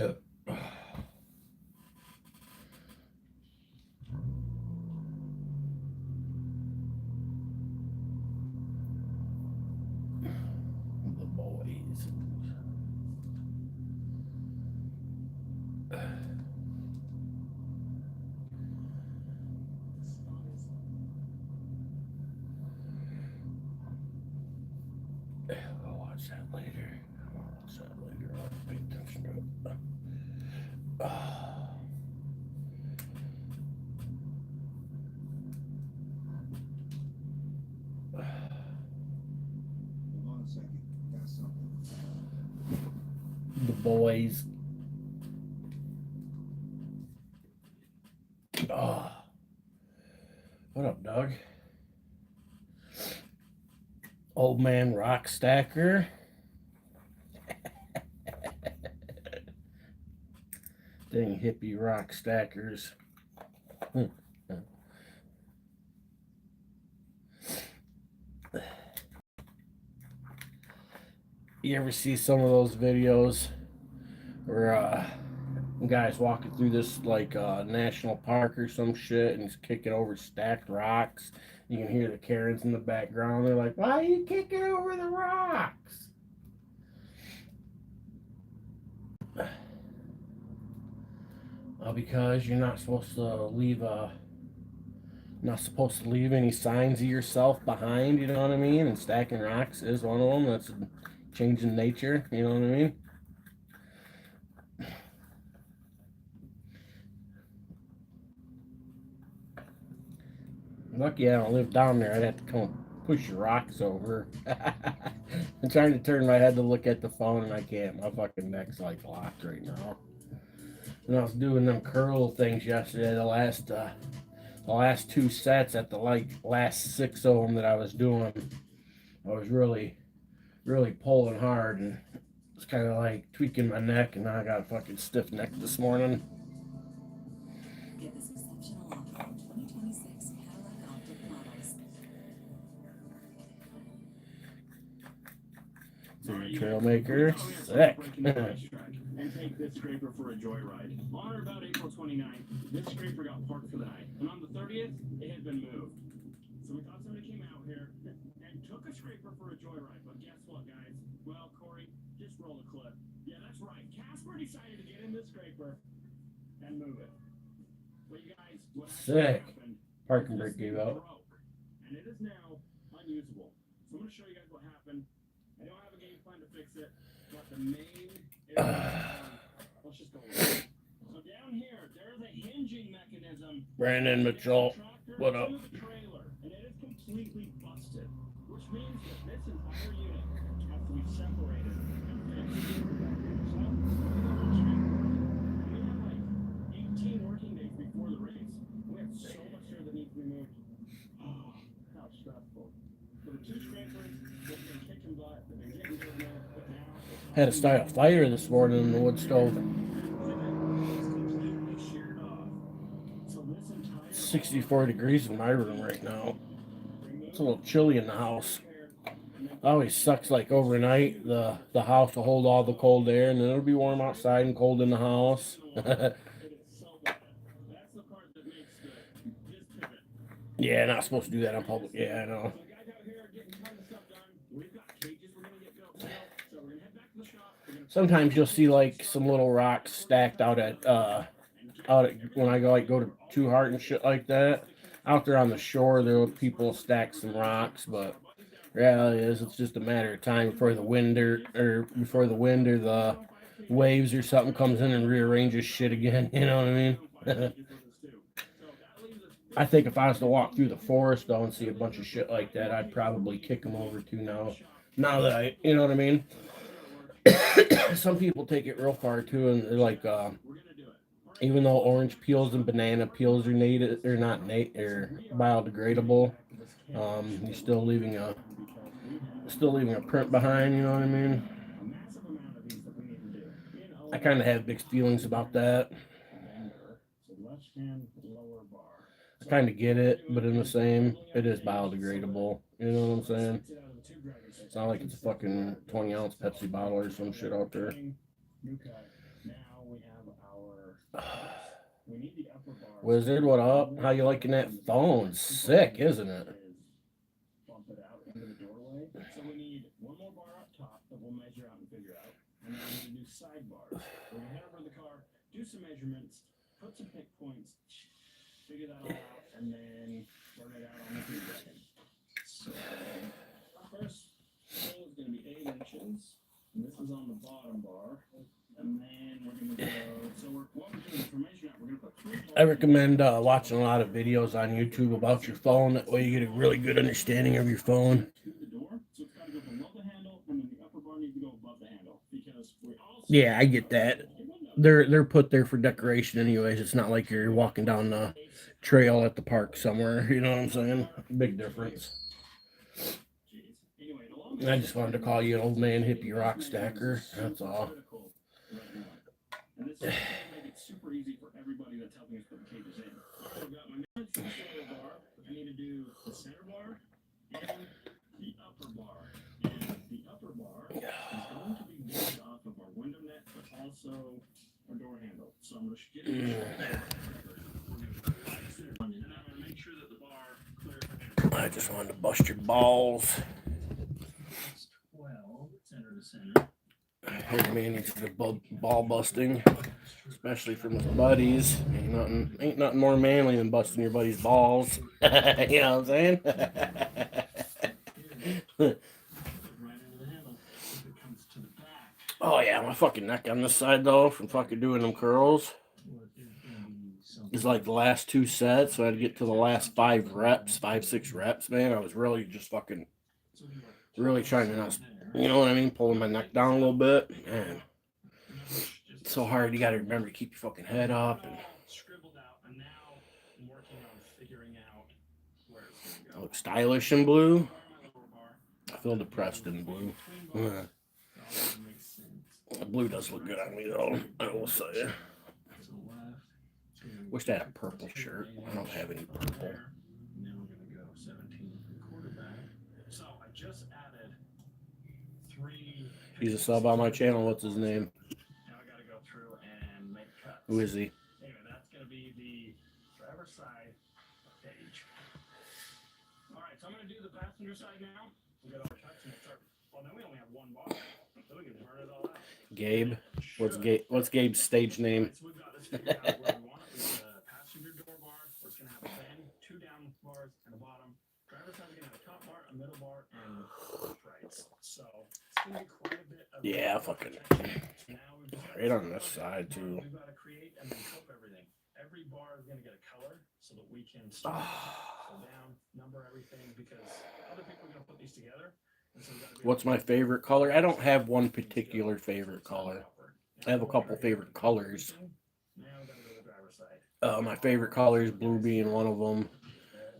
boys. I'll watch that later. I'll pay attention to it. Hold on a second. Got something. The boys. What up, Doug? Old man rock stacker. Dang hippie rock stackers. You ever see some of those videos where guy's walking through this like national park or some shit and he's kicking over stacked rocks? You can hear the Karens in the background. They're like, "Why are you kicking over the rocks?" Because you're not supposed to leave any signs of yourself behind, you know what I mean? And stacking rocks is one of them. That's a change in nature, you know what I mean? Lucky I don't live down there. I'd have to come push your rocks over. I'm trying to turn my head to look at the phone and I can't. My fucking neck's like locked right now. And I was doing them curl things yesterday, the last two sets at the last 6 of them that I was doing. I was really pulling hard and it's kind of like tweaking my neck, and now I got a fucking stiff neck this morning. Get this exceptional offer on 2026 Cadillac Optic models. Trail maker, sick. And take this scraper for a joyride. On or about April 29th, this scraper got parked for the night. And on the 30th, it had been moved. So we thought somebody came out here and took a scraper for a joyride. But guess what, guys? Well, Corey, just roll the clip. Yeah, that's right. Casper decided to get in this scraper and move it. Well, you guys, what sick. Happened, Parking brake gave out. Broke, and it is now unusable. So I'm going to show you guys what happened. I don't have a game plan to fix it, but the main let's just go with it. So down here, there's a hinging mechanism. Brandon Mitchell, what up? The trailer, and it is completely busted, which means that this entire unit has to be separated and fixed. So, we have like 18 working days before the race. We have so much here that needs to be moved. Oh, how stressful. For the two scrapers, they've been kicking butt, they've been getting good now, but now Had to start a fire this morning in the wood stove. 64 degrees in my room right now. It's a little chilly in the house. It always sucks like overnight. The house will hold all the cold air and then it'll be warm outside and cold in the house. Yeah, not supposed to do that on public. Yeah, I know. Sometimes you'll see like some little rocks stacked out at when I go to Two Heart and shit like that. Out there on the shore, there people stack some rocks, but reality is it's just a matter of time before the wind or the waves or something comes in and rearranges shit again. You know what I mean? I think if I was to walk through the forest though and see a bunch of shit like that, I'd probably kick them over too now. Now that you know what I mean. Some people take it real far too, and they're like, even though orange peels and banana peels are biodegradable, you're still leaving a print behind. You know what I mean? I kind of have mixed feelings about that. I kind of get it, but in the same, it is biodegradable. You know what I'm saying? It's not like it's a fucking 20-ounce Pepsi bottle or some shit out there. Now we have our. We need the upper bar. Wizard, what up? How you liking that phone? Sick, isn't it? Bump it out into the doorway. So we need one more bar up top that we'll measure out and figure out. And then we're going to do sidebars. We're going to head over to the car, do some measurements, put some pick points, figure that all out, and then burn it out on the heat wagon. So our first hole is going to be 8 inches. And this is on the bottom bar. And then we're going to go. So what we're doing for measuring out, we're going to put 3 holes. I recommend watching a lot of videos on YouTube about your phone. That way you get a really good understanding of your phone. To the door, so it's got to go below the handle, and then the upper bar needs to go above the handle because we also. Yeah, I get that. They're put there for decoration anyways. It's not like you're walking down the trail at the park somewhere. You know what I'm saying? Big difference. I just wanted to call you an old man hippie rock stacker. That's all. And this is going to make it super easy for everybody that's helping us put the cages in. So I've got my center bar. I need to do the center bar and the upper bar. And the upper bar is going to be based off of our window net, but also our door handle. So I'm going to get it. And I'm going to make sure that the bar clears. I just wanted to bust your balls. 12, center to center. Old man needs to do ball busting, especially from his buddies. Ain't nothing more manly than busting your buddy's balls. You know what I'm saying? Oh yeah, my fucking neck on this side though, from fucking doing them curls, is like the last 2 sets. So I had to get to the last 5 reps, 6 reps. Man, I was really just fucking, really trying to not. You know what I mean? Pulling my neck down a little bit. Man, it's so hard. You got to remember to keep your fucking head up. And I look stylish in blue. I feel depressed in blue. Blue does look good on me, though. I will say. Wish I had a purple shirt. I don't have any purple. Now we're going to go 17 quarterback. So I just added 3. He's a sub on my channel. What's his name? Now I got to go through and make cuts. Who is he? Anyway, that's going to be the driver's side page. All right, so I'm going to do the passenger side now. We got all our cuts and we'll start. Well, then we only have 1 bar, so we can burn it all out. Gabe. What's Gabe's stage name? So we've got this figured out where we want it. We got a passenger door bar, where it's going to have a bend, 2 down bars, and a bottom. Driver's side is going to have a top bar, a middle bar, and uprights. So it's going to be quite a bit of. Yeah, fucking. Right on this side too. We've got to create and then cope everything. Every bar is going to get a color so that we can start down, number everything, because other people are going to put these together. What's my favorite color? I don't have one particular favorite color. I have a couple favorite colors. My favorite color is blue being one of them.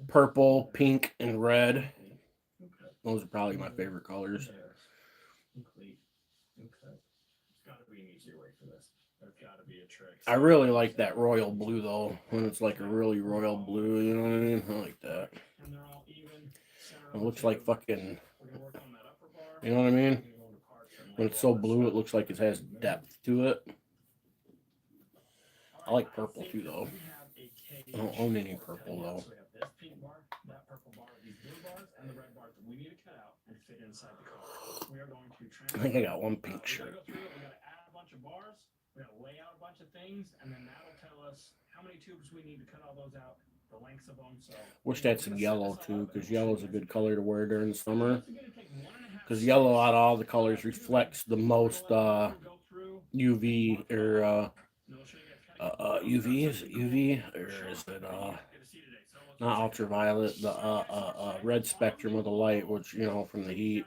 Purple, pink, and red. Those are probably my favorite colors. I really like that royal blue though. When it's like a really royal blue, you know what I mean? I like that. It looks like fucking. You know what I mean? When it's so blue, it looks like it has depth to it. I like purple too, though. I don't own any purple, though. I think I got one pink shirt. We got to add a bunch of bars. We got to lay out a bunch of things, and then that'll tell us how many tubes we need to cut all those out, the lengths of them. So wish that's some yellow too, because yellow's a good color to wear during the summer. Because yellow out of all the colors reflects the most UV or UV, is it UV or is it not ultraviolet, the red spectrum of the light, which, you know, from the heat,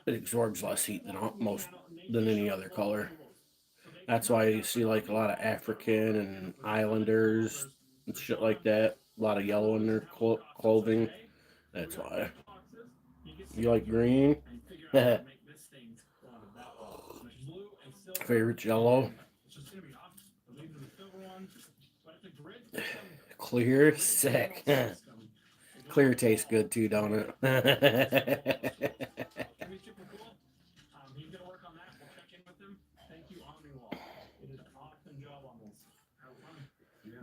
it absorbs less heat than any other color. That's why you see like a lot of African and Islanders and shit like that, a lot of yellow in their clothing. That's why. You like green? Favorite yellow? Clear? Sick. Clear tastes good too, don't it? Yeah.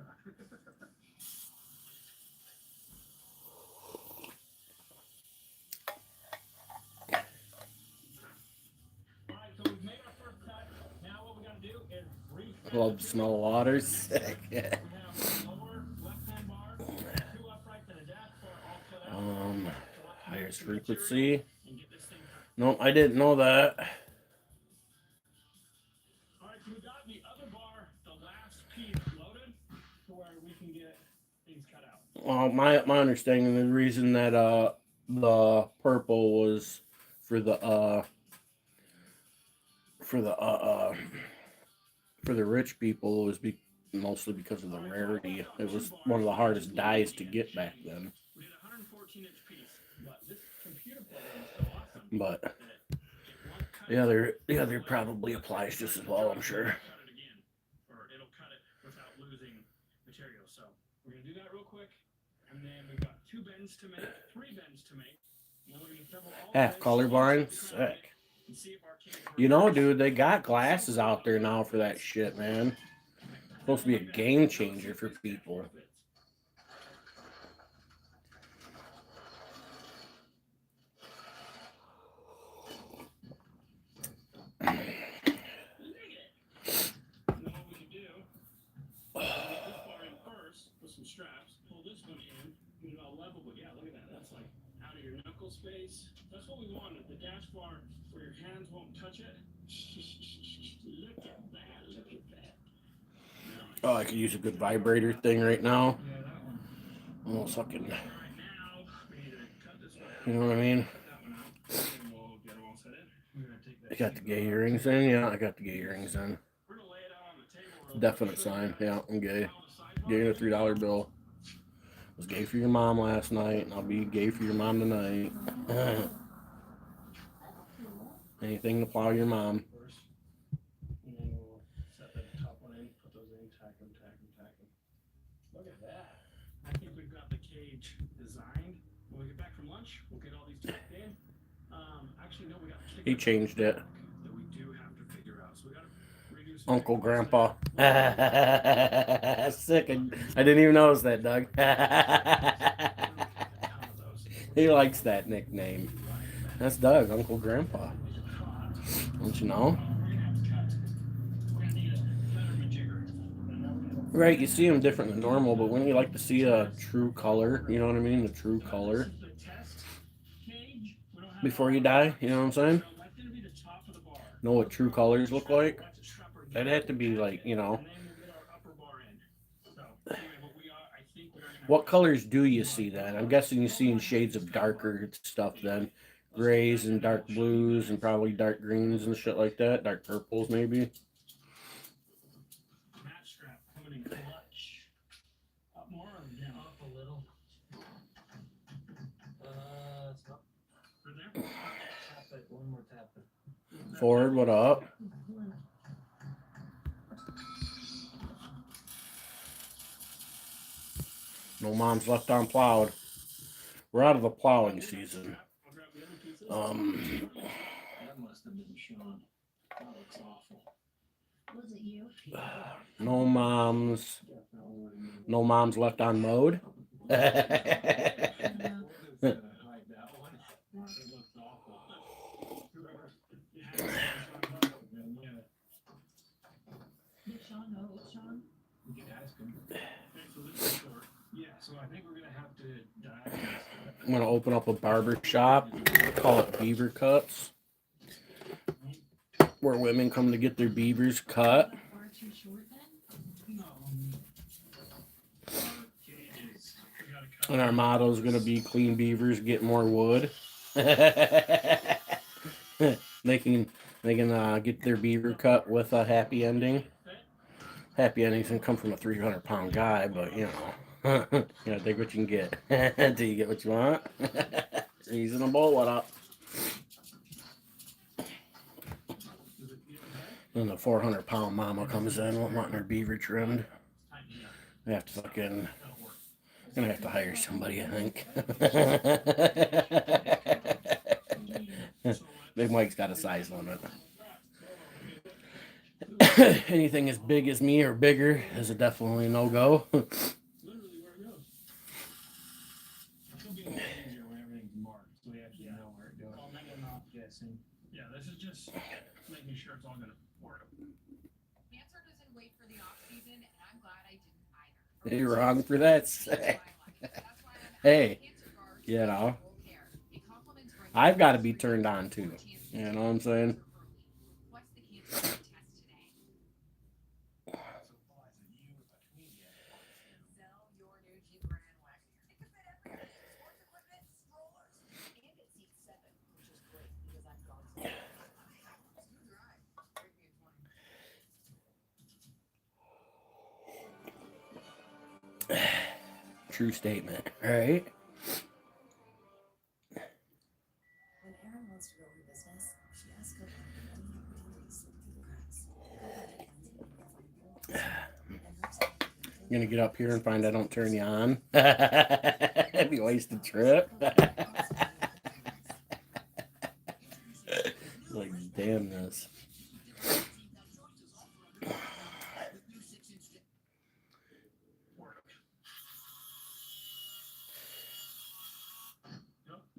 Alright, so we've made our first cut. Now what we gotta do is reset. Love the smell of water. Sick. We have one lower left-hand bar, two uprights, and a dash bar all cut out. Highest frequency. And get this thing cut. No, I didn't know that. Alright, so we got the other bar, the last piece loaded to where we can get things cut out. Well, my understanding, the reason that the purple was for the rich people was mostly because of the rarity. It was one of the hardest dyes to get back then. We did a 114-inch piece, but this computer program is so awesome. But that it won't cut the other probably applies just as well, I'm sure. Cut it again, or it'll cut it without losing material. So we're gonna do that real quick, and then we've got 2 bends to make, 3 bends to make. And then we're gonna assemble all the Half bends, color blind, see if we can sick. and see if our camera You know, dude, they got glasses out there now for that shit, man. Supposed to be a game changer for people. And then what we can do, get this bar in first, put some straps, pull this one in, get it all level, but yeah, look at that, that's like out of your knuckle space. That's what we wanted, the dash bar where your hands won't touch it. Look at that, look at that. Nice. Oh, I could use a good vibrator thing right now. Yeah, that one. Almost fucking, All right, now we need to cut this one out. you know what I mean? Cut that one out, and we'll get them all set in. We're gonna take that. I got the gay earrings in. Yeah, I got the gay earrings in. We're gonna lay it out on the table. real Definite quick. sign. Yeah, I'm gay. On the side Gay in a bar. $3 bill. Was gay for your mom last night, and I'll be gay for your mom tonight. Anything to plow your mom. First. And then we'll set the top one in, put those in, tack them. Look at that. I think we've got the cage designed. When we get back from lunch, we'll get all these tacked in. Actually, no, we got He changed it. that we do have to figure out. So we gotta redo some Uncle things. Grandpa. Sick. I didn't even notice that, Doug. He likes that nickname. That's Doug, Uncle Grandpa. Don't you know? Right, you see them different than normal, but wouldn't you like to see a true color? You know what I mean? The true color before you die. You know what I'm saying? Know what true colors look like? That'd have to be like, you know. What colors do you see then? I'm guessing you see in shades of darker stuff then. Grays and dark blues and probably dark greens and shit like that. Dark purples maybe. Match strap coming in clutch. Up more or down? Up a little. It's up. Right there? Tap it. One more tap it. Ford, what up? No mom's left unplowed. We're out of the plowing season. That must have been Sean. That looks awful. Was it you? No moms left on mode. Did Sean know it was Sean? You can ask him. Yeah, so I think we're gonna have to diagnose. I'm gonna open up a barber shop. Call it Beaver Cuts, where women come to get their beavers cut. Far too short then? No. Cages. We gotta cut. And our motto is gonna be clean beavers get more wood. They can get their beaver cut with a happy ending. Happy endings can come from a 300-pound guy, but you know, you gotta take what you can get. Do you get what you want? Reasonable. What up? Then the 400-pound mama comes in wanting her beaver trimmed. We have to fucking. Gonna have to hire somebody, I think. Big Mike's got a size limit. Anything as big as me or bigger is a definitely no-go. Literally where it goes. It'll be a lot easier when everything's marked, so we actually know where it goes. Oh, maybe I'm not guessing. Yeah, this is just making sure it's all gonna work. Cancer doesn't wait for the off season, and I'm glad I didn't either. You're wrong for that. Hey, you know, I've got to be turned on too. You know what I'm saying? What's the cancer test today? Sell your new Jeep Grand Wagoneer. It can fit everything. Sports equipment, strollers, and it seats 7, which is great because I'm going to. Smooth ride. Break me a 20. True statement, right? When Erin wants to grow her business, she asks her many opportunities slip through the cracks. You're gonna get up here and find I don't turn you on. It'd be a wasted trip. Like, damn this.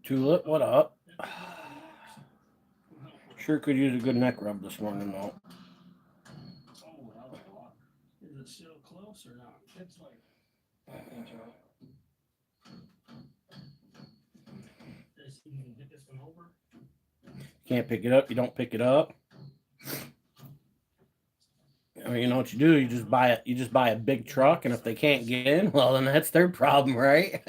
Tulip, what up? Sure could use a good neck rub this morning, though. Oh, hell of a lot. Is it still close or not? It's like 5 inch out. This, you can get this one over. Can't pick it up, you don't pick it up. I mean, you know what you do? You just buy a big truck, and if they can't get in, well, then that's their problem, right?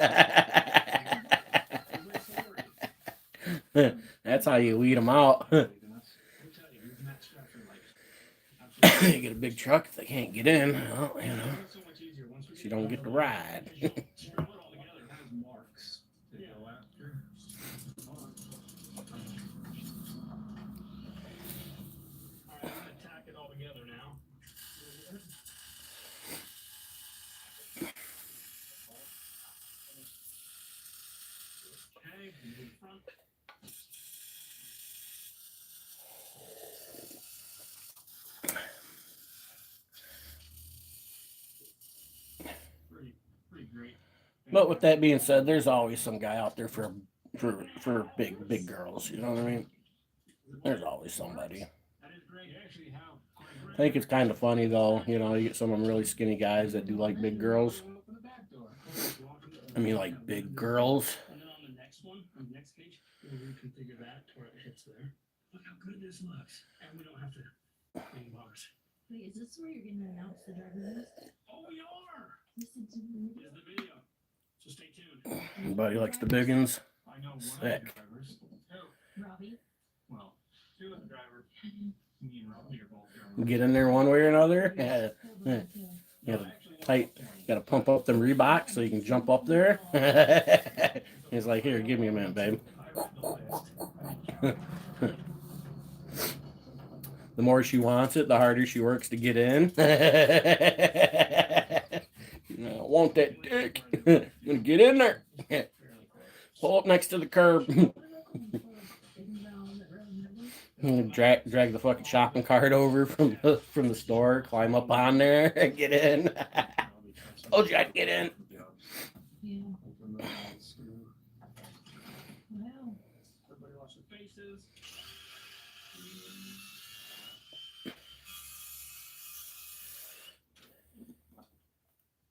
That's how you weed them out. You get a big truck, if they can't get in, well, you know, you don't get to ride. But with that being said, there's always some guy out there for big girls. You know what I mean? There's always somebody. I think it's kind of funny though. You know, you get some of them really skinny guys that do like big girls. I mean, like big girls. And then on the next one, on the next page, we'll reconfigure that to where it hits there. Look how good this looks. And we don't have to bring bars. Wait, is this where you're going to announce the driver list? Oh, we are! Listen to me. Here's the video. So stay tuned. Everybody likes the big ones. I know one Sick. of the drivers. Who? Robbie. Well, 2 of the drivers. Me and Robbie are both drivers. Get in there one way or another. Yeah. Yeah. Yeah, tight. Got to pump up them Reeboks so you can jump up there. He's like, here, give me a minute, babe. The more she wants it, the harder she works to get in. You know, I want that dick. I'm gonna get in there. Pull up next to the curb. Drag the fucking shopping cart over from the store, climb up on there, get in. Told you I'd get in. Yeah. Wow. Everybody watch the faces.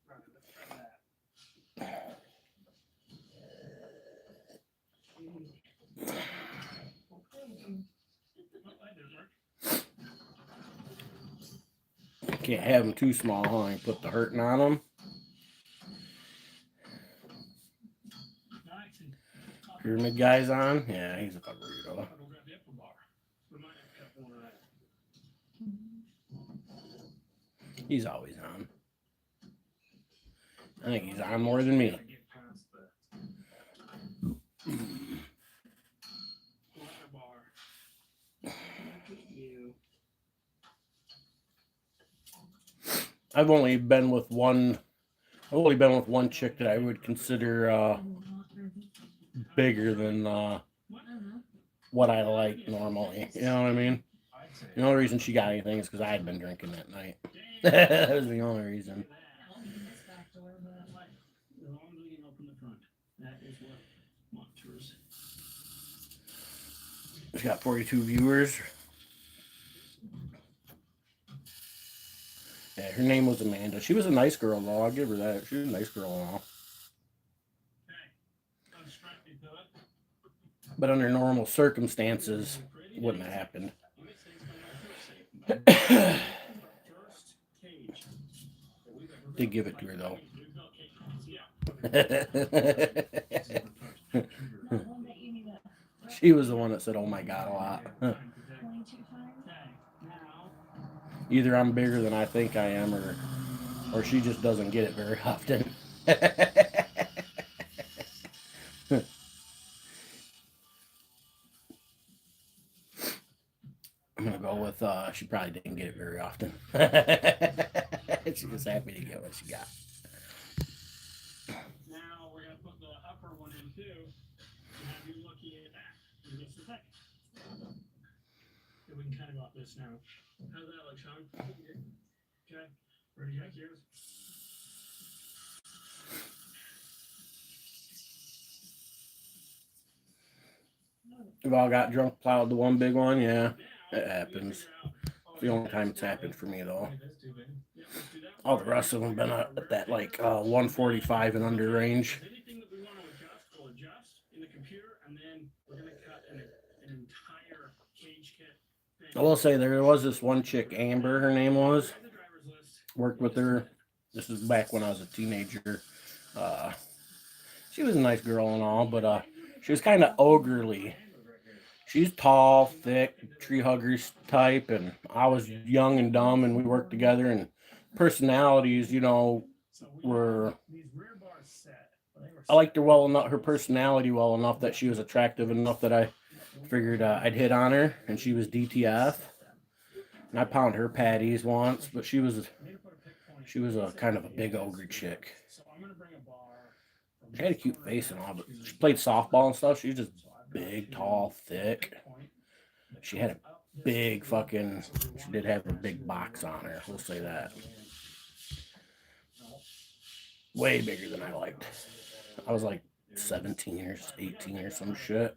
Right, let's try that. Can't have them too small, huh? You put the hurting on them. Pyramid guy's on? Yeah, he's a burrito. He's always on. I think he's on more than me. I've only been with one chick that I would consider bigger than what I like normally. You know what I mean? The only reason she got anything is because I had been drinking that night. That was the only reason. I'll open this back door, but As long as we can open the front, that is what monitors. She's got 42 viewers. Yeah, her name was Amanda. She was a nice girl, though. I'll give her that. She was a nice girl and all. But under normal circumstances, it wouldn't have happened. Did give it to her, though. the one that you need to She was the one that said, "Oh my God," a lot. 22 times. Either I'm bigger than I think I am, or she just doesn't get it very often. I'm gonna go with she probably didn't get it very often. She was happy to get what she got. Now we're gonna put the upper one in too, and have you looking at that. And just a sec. We can kind of go off this now. How's that look, Sean? Okay. Ready? Heck, yours. We've all got drunk, plowed the one big one. Yeah, it happens. It's the only time it's happened for me, though. All the rest of them been at that like 145 and under range. Anything that we want to adjust, we'll adjust in the computer, and then we're gonna cut an entire cage kit. I will say there was this one chick, Amber, her name was. Worked with her. This is back when I was a teenager. She was a nice girl and all, but she was kind of ogre-ly. She's tall, thick, tree huggers type, and I was young and dumb, and we worked together. And personalities, you know, were. I liked her well enough, her personality well enough that she was attractive enough that I figured I'd hit on her, and she was DTF. And I pounded her patties once, but she was a kind of a big ogre chick. She had a cute face and all, but she played softball and stuff. She was just big, tall, thick. She had a big fucking. She did have a big box on her. We'll say that. Way bigger than I liked. I was like 17 or 18 or some shit.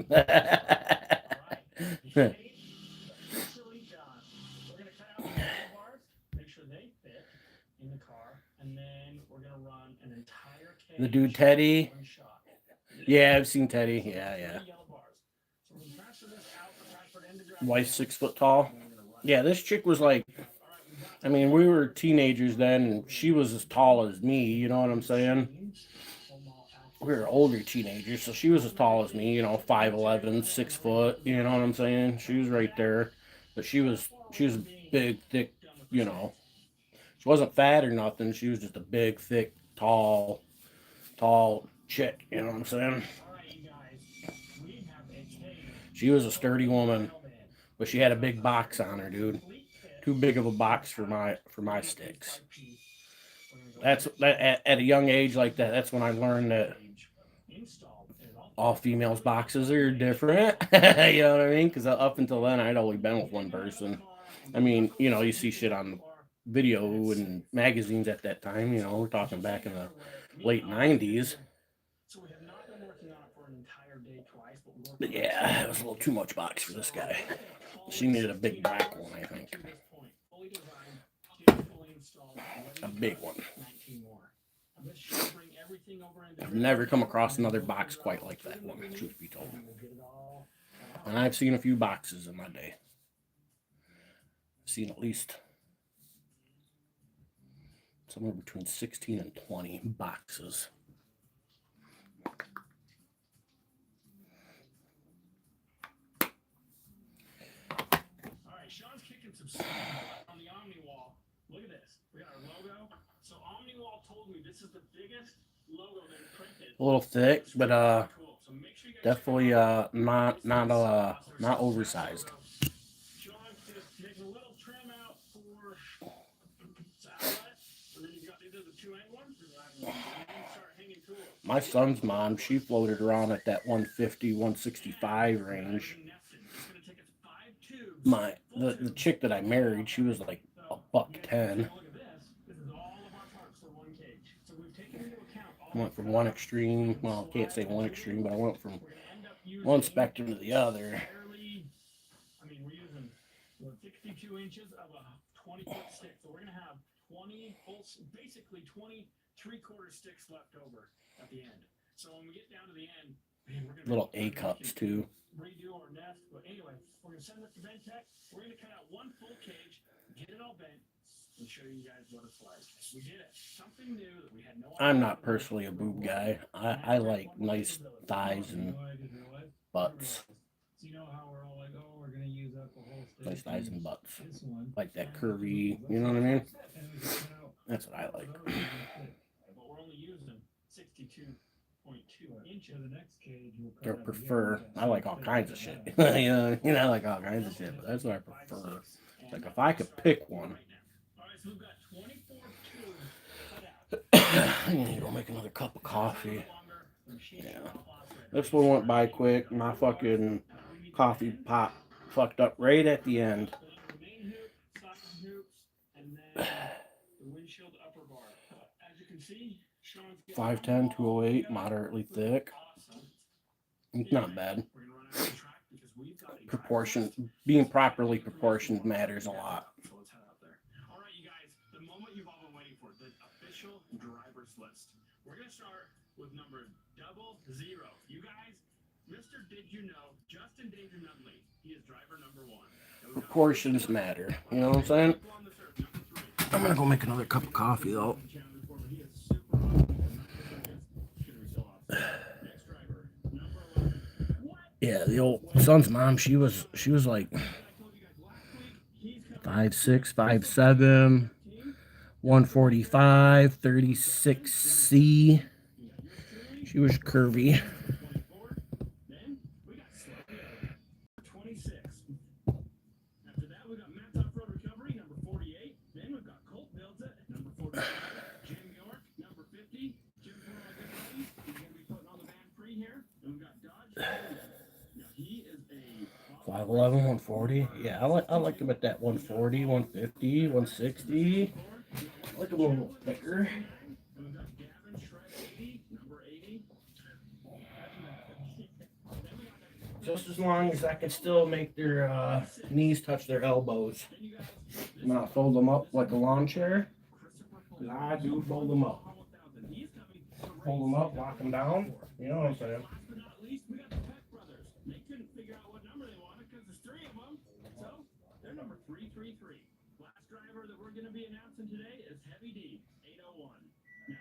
The dude Teddy. Yeah, I've seen Teddy. Yeah. Wife's 6 foot tall. Yeah, this chick was like, I mean, we were teenagers then, and she was as tall as me, you know what I'm saying? We were older teenagers, so she was as tall as me, you know, 5'11", 6 foot, you know what I'm saying? She was right there. But she was big, thick, you know. She wasn't fat or nothing. She was just a big, thick, tall chick, you know what I'm saying? She was a sturdy woman, but she had a big box on her, dude. Too big of a box for my sticks. That's at a young age like that. That's when I learned that all females' boxes are different. You know what I mean? Because up until then, I'd only been with one person. I mean, you know, you see shit on video and magazines at that time. You know, we're talking back in the late 90s. But yeah, it was a little too much box for this guy. She needed a big black one, I think. A big one. I've never come across another box quite like that one, truth be told. And I've seen a few boxes in my day. I've seen at least somewhere between 16 and 20 boxes. Sean's kicking some stuff on the Omni wall. Look at this. We got our logo. So Omni wall told me this is the biggest logo they've printed. A little thick, but definitely not oversized. Sean just making a little trim out for satellite, and then you got either the 2-end one, and then start hanging tools. My son's mom, she floated around at that 150, 165 range. It's going to take us 5 tubes the chick that I married, she was like $110. I went from one extreme. Well, I can't say one extreme, but I went from one spectrum to the other. I mean, we're using 62 inches of a 20-foot stick, so we're gonna have 20 full, basically 20 3/4 sticks left over at the end. So when we get down to the end, man, we're gonna Little A cups too. redo our nest. But anyway, we're gonna send it to Ventec. We're gonna cut out one full cage, get it all bent, and show you guys what it's like. We did it. Something new that we had no idea. I'm not personally a boob guy. I like nice thighs and butts. So you know how we're all like, oh, we're gonna use up a whole stick. Nice thighs and butts. This one. Like that curvy, you know what I mean? And we can cut out That's what I like. But we're only using 62.2 inches. For the next cage, we'll cut Or out prefer. again. I like all kinds of shit. I like all kinds of shit, but that's what I prefer. Like if I could pick one. All right, so we've got 24 tubes cut out. I need to go make another cup of coffee. Yeah. This one went by quick. My fucking coffee pot fucked up right at the end. And then the windshield upper bar. As you can see, Sean's getting 510, 208, moderately thick. awesome. It's not bad. We're gonna run out of the track because we've got a Proportion, being properly proportioned matters a lot. So let's head out there. All right, you guys, the moment you've all been waiting for, the official driver's list. We're gonna start with number 00. You guys, Mr. Did You Know, Justin Danger Nutley, he is driver number 1. Proportions matter. You know what I'm saying? I'm gonna go make another cup of coffee though. Yeah, the old son's mom, she was like 5'6", 5'7", 145, 36C. She was curvy. After that, we got Matt's Off-Road Recovery, number 48. Then we've got Colt Builds It, number 45. Jim York, number 50. Jim's one of my good buddies. He's going to be putting on the van free here. And we've got Dodge. Now, he is a 5'11", 140. Yeah, I like him at that 140, 150, 160. I like him a little thicker. And we've got Gavin Shred 80, number 80. Just as long as I can still make their knees touch their elbows. I'm gonna fold them up like a lawn chair. 'Cause I do fold them up. Fold them up, lock them down. You know what I'm saying? Last but not least, we got the Peck brothers. They couldn't figure out what number they wanted because there's 3 of them. So they're number 333. Last driver that we're going to be announcing today is Heavy D, 801. Now,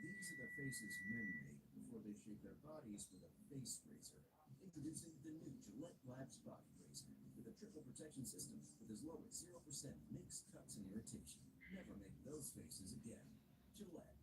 These are the faces men make before they shave their bodies with a face razor. Introducing the new Gillette Labs Body Razor with a triple protection system with as low as 0% mixed cuts and irritation. Never make those faces again. Gillette.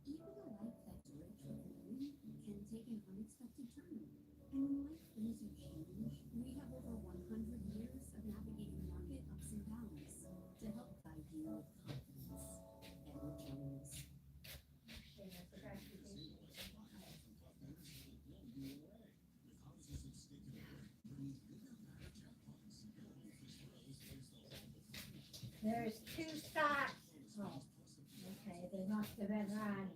Even a life that's rich with meaning can take an unexpected turn. And when life throws you change, we have over 100 years of navigating market ups and downs to help guide you with confidence and returns. There's 2 stocks. Oh, okay, they must have been run.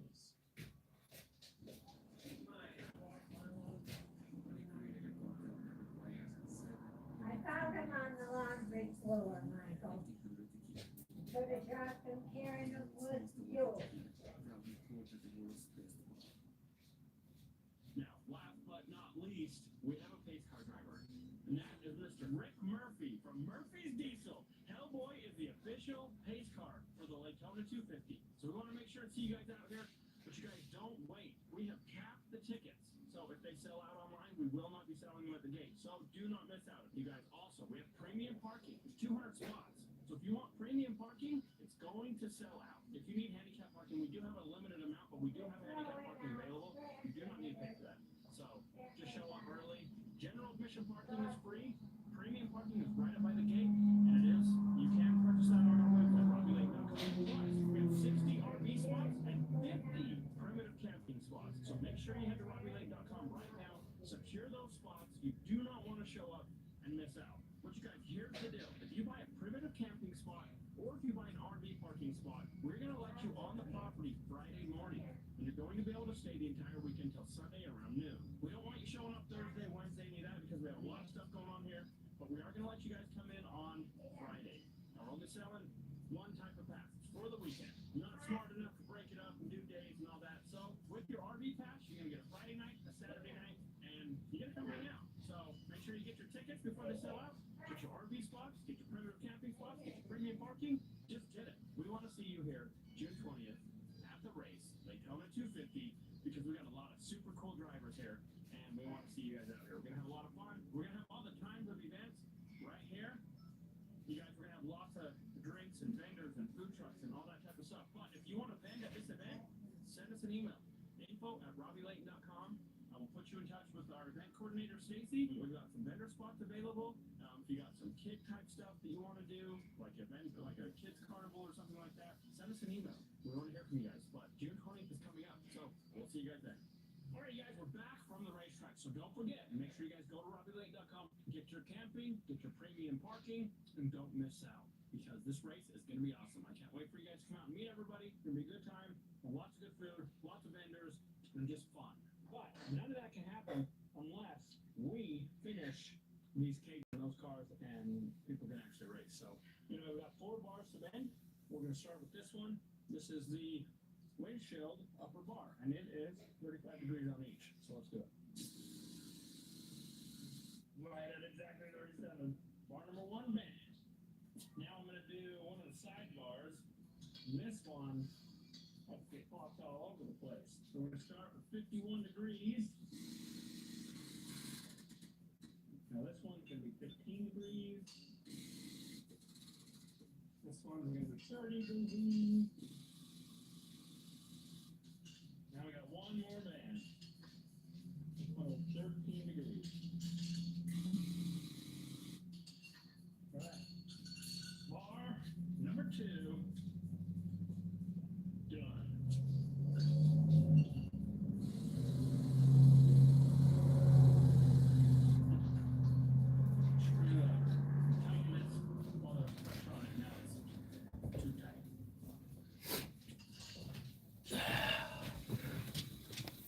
I found him on the laundry floor, Michael. Could have dropped him carrying the wood fuel. now, last but not least, we have a pace car driver. And that is Mr. Rick Murphy from Murphy's Diesel. Hellboy is the official pace car for the Daytona 250. So we want to make sure to see you guys out here. But you guys don't wait. We have capped the tickets. So if they sell out online, we will not be selling them at the gate. So do not miss out. You guys also, we have premium parking. There's 200 spots. So if you want premium parking, it's going to sell out. If you need handicap parking, we do have a limited amount, but we do have handicap parking available. You do not need to pay for that. So just show up early. General admission parking is free. Premium parking is right up by the gate, and it is. You can purchase that on our website, RobbyLake.com. Plus, we have 60 RV spots sure you head to RobbieLake.com right now. Secure those spots. You do not want to show up and miss out. What you guys, here's the deal. If you buy a primitive camping spot, or if you buy an RV parking spot, we're going to let you on the property Friday morning. And you're going to be able to stay the entire weekend till Sunday around noon. We don't want you showing up Thursday, Wednesday, any of that, because we have a lot of stuff going on here. But we are going to let you guys come in on Friday. Now, we're only selling one type of pass. It's for the weekend. You're not smart enough to break it up and do days and all that. So with your RV pass, you're going to get a Friday night, a Saturday night, and you get to come right now. So make sure you get your tickets before they sell out. Get your RV spots, get your primitive camping spots, get your premium parking. Just get it. We want to see you here June 20th at the race, Daytona 250, because we got a lot of super cool drivers here, and we want to see you guys out here. We're going to have a lot of fun. We're going to have all the times of events right here. You guys, we're going to have lots of drinks and vendors and food trucks and all that type of stuff. But if you want to vend at this event, send us an email. info@RobbieLake.com. We'll put you in touch with our event coordinator, Stacy. We've got some vendor spots available. If you got some kid type stuff that you want to do, like event, like a kids carnival or something like that, send us an email. We want to hear from you guys. But June 20th is coming up, so we'll see you guys then. All right, you guys, we're back from the racetrack, so don't forget. Make sure you guys go to RobbieLake.com, get your camping, get your premium parking, and don't miss out, because this race is going to be awesome. I can't wait for you guys to come out and meet everybody. It's going to be a good time, lots of good food, lots of vendors, and just fun. But none of that can happen unless we finish these cages in those cars and people can actually race. So, we've got 4 bars to bend. We're going to start with this one. This is the windshield upper bar, and it is 35 degrees on each. So let's do it. Right at exactly 37. Bar number 1 bend. Now I'm going to do one of the side bars. This one, it popped all over the place. So we're going to start with 51 degrees. Now this one's going to be 15 degrees. This one's going to be 30 degrees. Now we got one more band. This one is 13 degrees. Alright. Bar number 2. Done.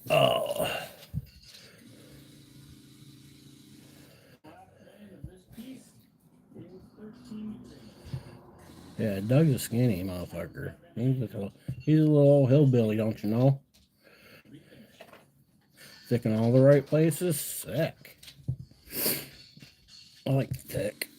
Oh. Yeah, Doug's a skinny motherfucker. He's a little old hillbilly, don't you know? Thick in all the right places. Sick. I like thick.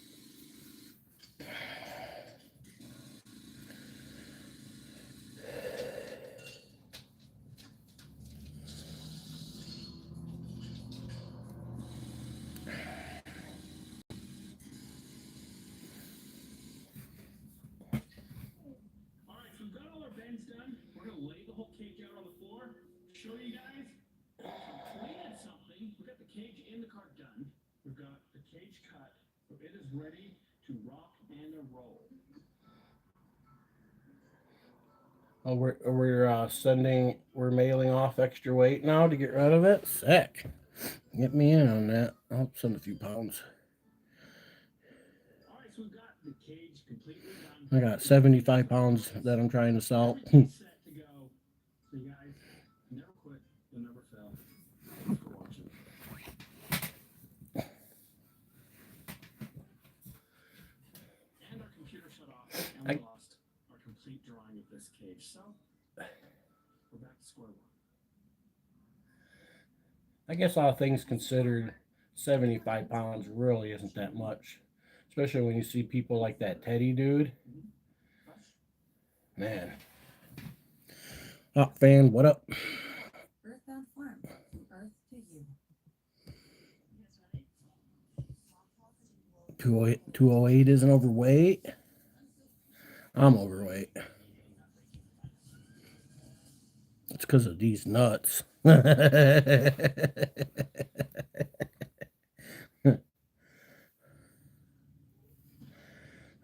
Done. We're going to lay the whole cage out on the floor, show you guys completed something. We got the cage in the cart done. We've got the cage cut, so it is ready to rock and roll. Oh, we're mailing off extra weight now to get rid of it. Sick. Get me in on that. I'll send a few pounds. All right, so we've got the cage completely done. I got 75 pounds that I'm trying to sell. Set to go. So you guys, never quit, you'll never fail. Thanks for watching. And our computer shut off, and we lost our complete drawing of this cage. So we're back to square one. I guess all things considered, 75 pounds really isn't that much. Especially when you see people like that Teddy dude. Man. Hot fan, what up? Earthbound Farm, from Earth to you. 208 isn't overweight. I'm overweight. It's because of these nuts.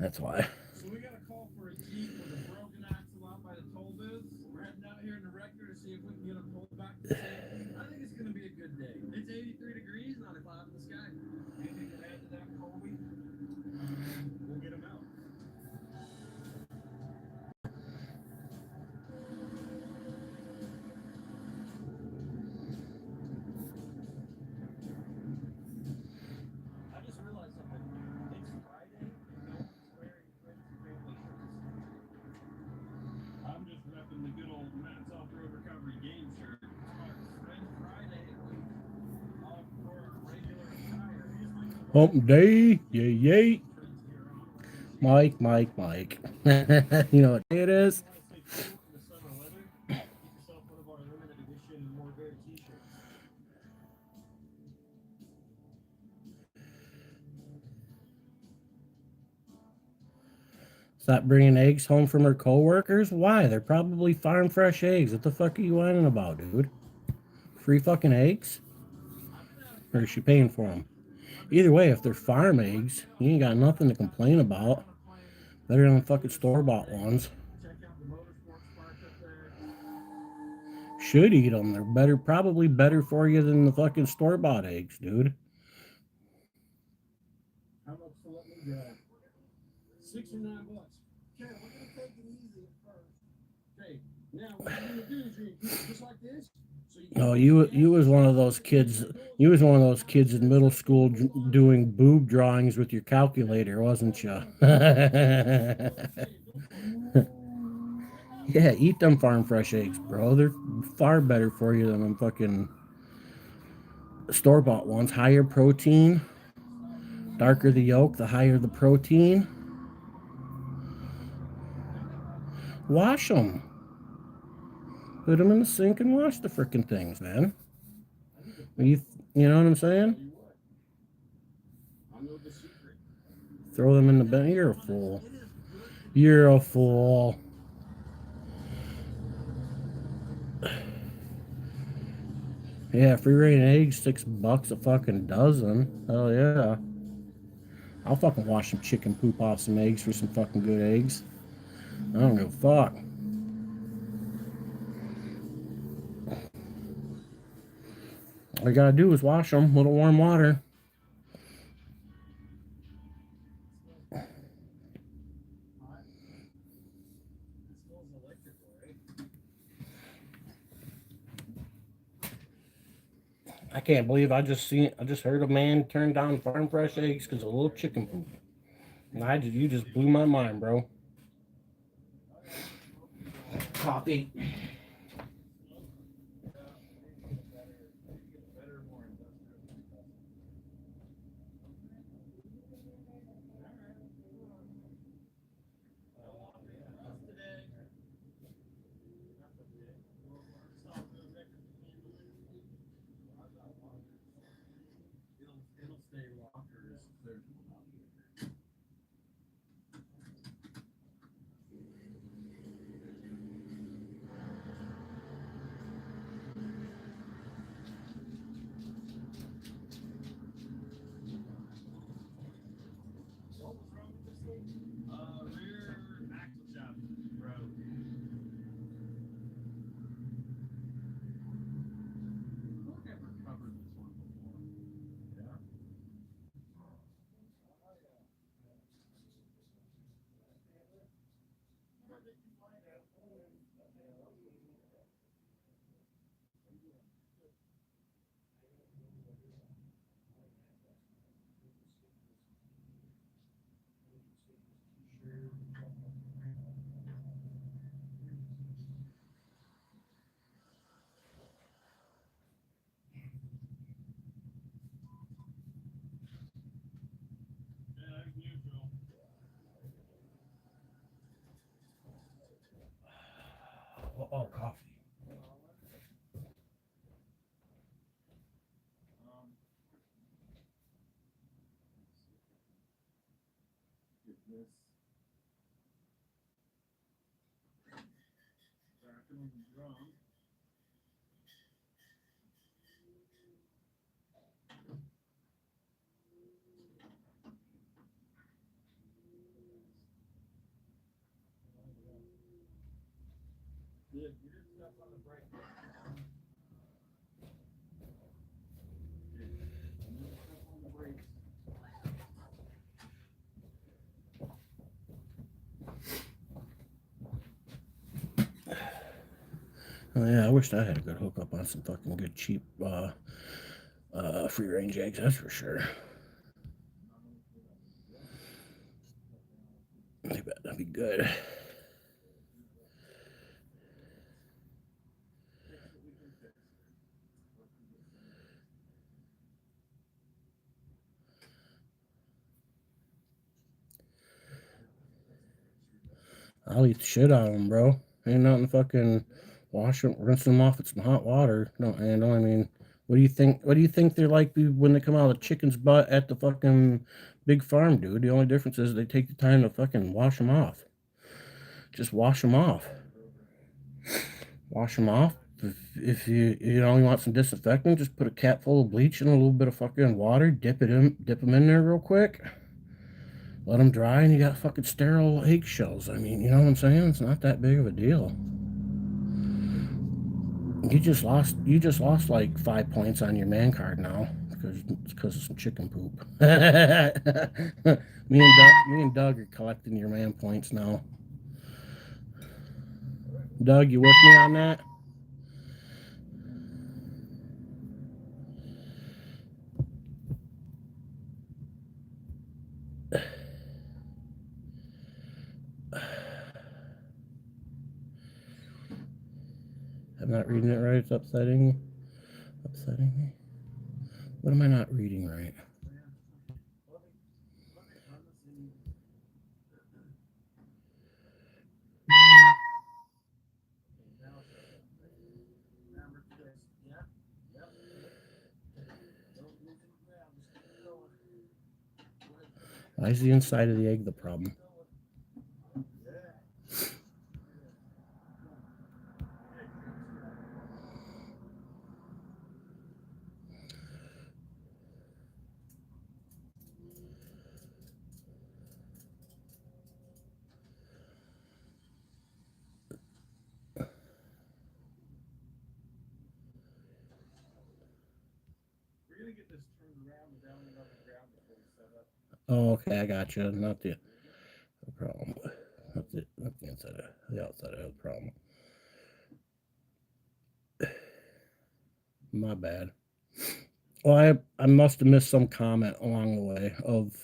That's why. So we got a call for a Jeep with a broken axle out by the toll booth. We're heading out here in the wrecker to see if we can get a pull back to the same. I think Hump day, yay, yay. Mike. You know what day it is? Want to stay cool for the summer weather? Get yourself one of our limited edition More Bear t-shirts. Stop bringing eggs home from her coworkers? Why? They're probably farm fresh eggs. What the fuck are you whining about, dude? Free fucking eggs? Or is she paying for them? Either way, if they're farm eggs, you ain't got nothing to complain about. Better than the fucking store-bought ones. Check out the motorsports park up there. Should eat them. They're better, probably better for you than the fucking store-bought eggs, dude. How much to let me drive? $6 or $9. Okay, we're gonna take it easy at first. Okay, now what you're gonna do is you're gonna keep it just like this. So Oh, you was one of those kids. You was one of those kids in middle school doing boob drawings with your calculator, wasn't you? Yeah, eat them farm fresh eggs, bro. They're far better for you than them fucking store-bought ones. Higher protein, darker the yolk, the higher the protein. Wash them. Put them in the sink and wash the freaking things, man. You know what I'm saying? Throw them in the bin. You're a fool. You're a fool. Yeah, free range eggs, $6 a fucking dozen. Hell yeah. I'll fucking wash some chicken poop off some eggs for some fucking good eggs. I don't give a fuck. All you gotta do is wash them with little warm water. I can't believe I just heard a man turn down farm fresh eggs because of a little chicken poop. And you just blew my mind, bro. Coffee. It'll stay lockers. Rear axle shaft broke. I think I've recovered this one before. Yeah. Neutral. Oh, coffee. Get this. Back on the drum. Yeah, get your stuff on the brake. Stuff on the brakes. Oh yeah, I wish I had a good hookup on some fucking good cheap free range eggs, that's for sure. I bet that'd be good. I'll eat the shit out of them, bro. Ain't nothing fucking wash them, rinse them off with some hot water. No handle. I mean, what do you think? What do you think they're like when they come out of the chicken's butt at the fucking big farm, dude? The only difference is they take the time to fucking wash them off. Just wash them off. Wash them off. If you only want some disinfectant, just put a cap full of bleach and a little bit of fucking water. Dip them in there real quick. Let them dry, and you got fucking sterile eggshells. I mean, you know what I'm saying? It's not that big of a deal. You just lost like 5 points on your man card now because of some chicken poop. Me and Doug are collecting your man points now. Doug, you with me on that? I'm not reading it right. It's upsetting me. Upsetting me. What am I not reading right? Why is the inside of the egg the problem? We're gonna get this turned around and down and up and ground before we set up. Oh, okay, I got you. Not the problem. Not the inside of the outside of the problem. My bad. Well, I must have missed some comment along the way of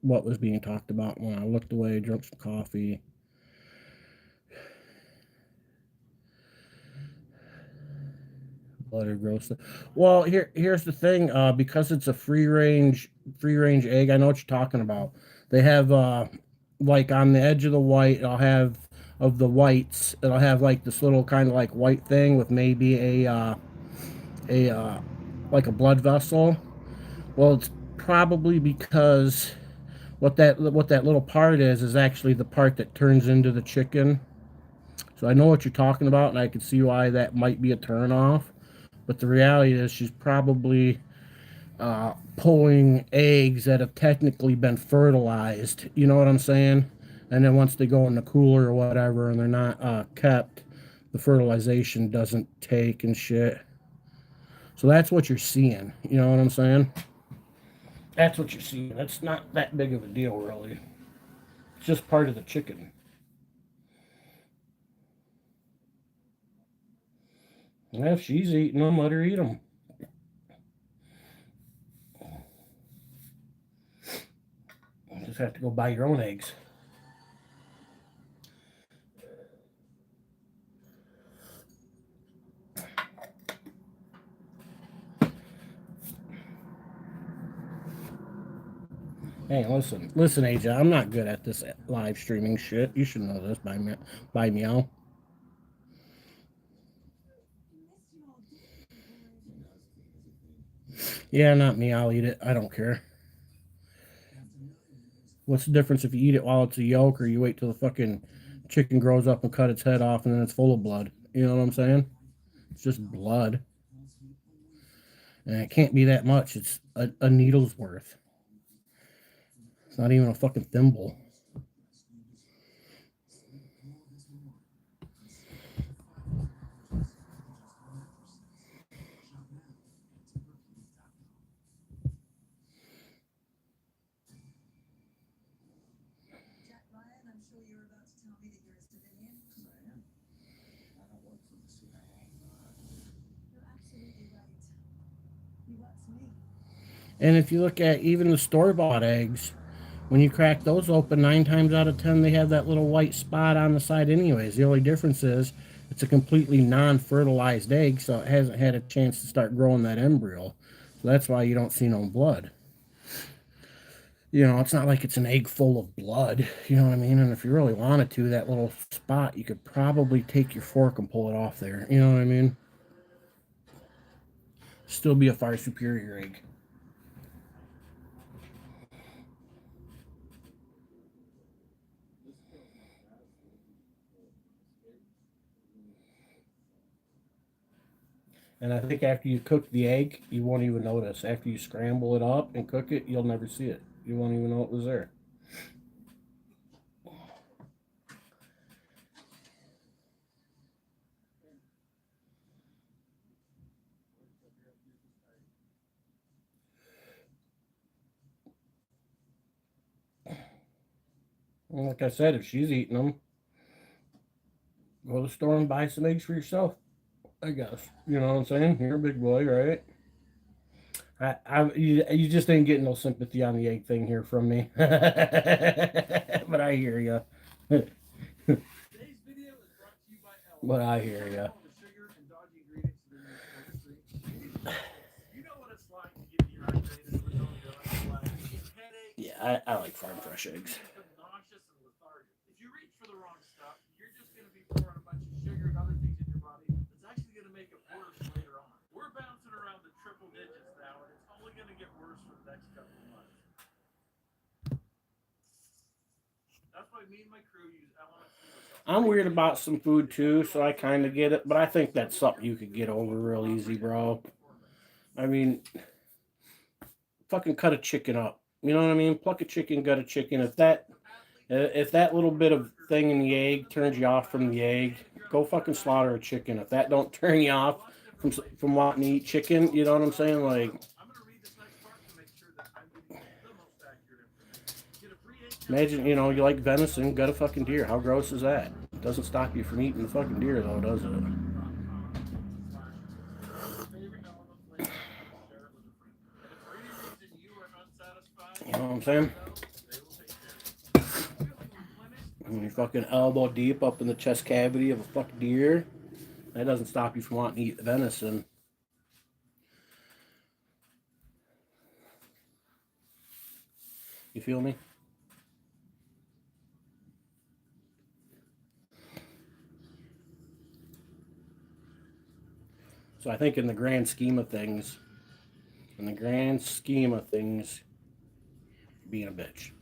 what was being talked about when I looked away, drank some coffee. Butter gross. Well, here's the thing. Because it's a free range egg, I know what you're talking about. They have like on the edge of the white, I'll have of the whites, it'll have like this little kind of like white thing with maybe a like a blood vessel. Well, it's probably because what that little part is actually the part that turns into the chicken. So I know what you're talking about, and I can see why that might be a turn off. But the reality is, she's probably pulling eggs that have technically been fertilized. You know what I'm saying? And then once they go in the cooler or whatever, and they're not kept, the fertilization doesn't take and shit. So that's what you're seeing. You know what I'm saying? That's what you're seeing. That's not that big of a deal, really. It's just part of the chicken. And if she's eating them, let her eat them. You just have to go buy your own eggs. Hey, listen, AJ. I'm not good at this live streaming shit. You should know this by meow. Yeah, not me. I'll eat it. I don't care. What's the difference if you eat it while it's a yolk or you wait till the fucking chicken grows up and cut its head off and then it's full of blood? You know what I'm saying? It's just blood. And it can't be that much. It's a needle's worth. It's not even a fucking thimble. Jack Ryan, I'm sure you're about to tell me that you're a civilian. I am. I don't work for the CIA. You're absolutely right. You work for me. And if you look at even the store-bought eggs, when you crack those open, 9 times out of 10, they have that little white spot on the side anyways. The only difference is it's a completely non-fertilized egg, so it hasn't had a chance to start growing that embryo. So that's why you don't see no blood. You know, it's not like it's an egg full of blood. You know what I mean? And if you really wanted to, that little spot, you could probably take your fork and pull it off there. You know what I mean? Still be a far superior egg. And I think after you cook the egg, you won't even notice. After you scramble it up and cook it, you'll never see it. You won't even know it was there. And like I said, if she's eating them, go to the store and buy some eggs for yourself. I guess. You know what I'm saying? You're a big boy, right? You just ain't getting no sympathy on the egg thing here from me. But I hear you. Today's video is brought to you by Ella. But I hear you. All the sugar and dodgy ingredients that are in your industry. You know what it's like to get dehydrated with no headache. Yeah, I like farm fresh eggs. Nauseous and lethargic. If you reach for the wrong stuff, you're just going to be pouring a bunch of sugar and other things in your body that's actually going to make it worse later on. We're bouncing around the triple digits now, and it's only going to get worse for the next couple of months. That's why me and my crew use elements. I'm weird about some food too, so I kind of get it, but I think that's something you could get over real easy, bro. I mean, fucking cut a chicken up. You know what I mean? Pluck a chicken, gut a chicken. If that little bit of thing in the egg turns you off from the egg, go fucking slaughter a chicken. If that don't turn you off from wanting to eat chicken, you know what I'm saying? Like, imagine, you know, you like venison, gut a fucking deer. How gross is that? It doesn't stop you from eating the fucking deer, though, does it? You know what I'm saying? When you're fucking elbow deep up in the chest cavity of a fucking deer, that doesn't stop you from wanting to eat the venison. You feel me? So I think in the grand scheme of things, being a bitch.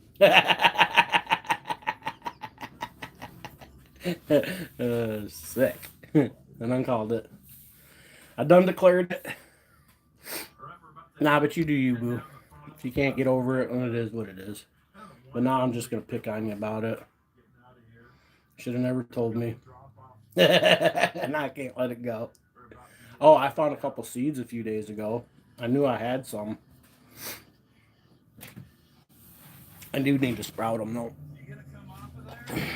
Sick. And uncalled it. I done declared it. Nah, but you do you, boo. If you can't get over it, then it is what it is. But now I'm just gonna pick on you about it. Should have never told me. And I can't let it go. Oh, I found a couple seeds a few days ago. I knew I had some. I do need to sprout them though.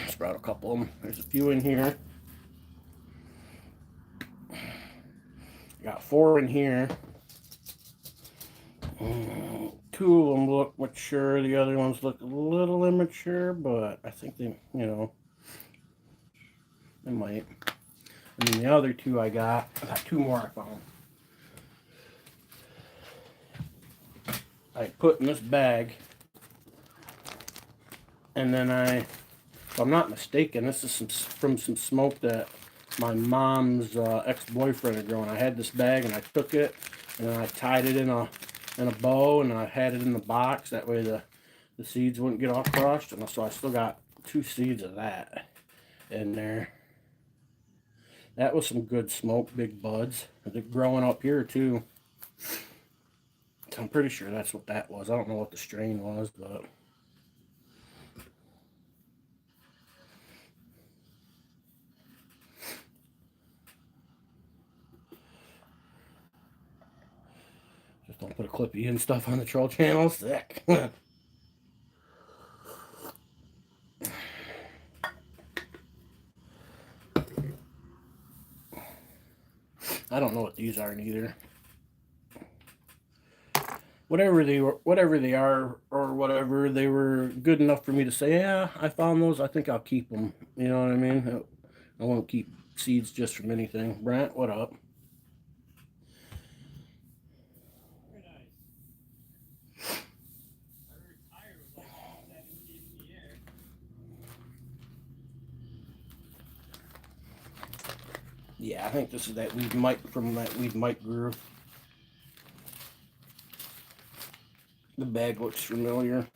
Sprout a couple of them. There's a few in here. Got 4 in here. 2 of them look mature. The other ones look a little immature, but I think they, you know, they might. And then the other 2 I got 2 more I found. I put in this bag, and then if I'm not mistaken, this is from some smoke that my mom's ex-boyfriend had grown. I had this bag, and I took it, and then I tied it in a bow, and I had it in the box. That way the seeds wouldn't get all crushed. And so I still got 2 seeds of that in there. That was some good smoke, big buds. They're growing up here too. I'm pretty sure that's what that was. I don't know what the strain was, but just don't put a clippy and stuff on the troll channel. Sick. I don't know what these are neither. Whatever they are, or whatever, they were good enough for me to say, yeah, I found those. I think I'll keep them. You know what I mean? I won't keep seeds just from anything. Brent, what up? Very nice. I retired with Yeah, I think this is that weed Mike from that weed Mike grew. The bag looks familiar.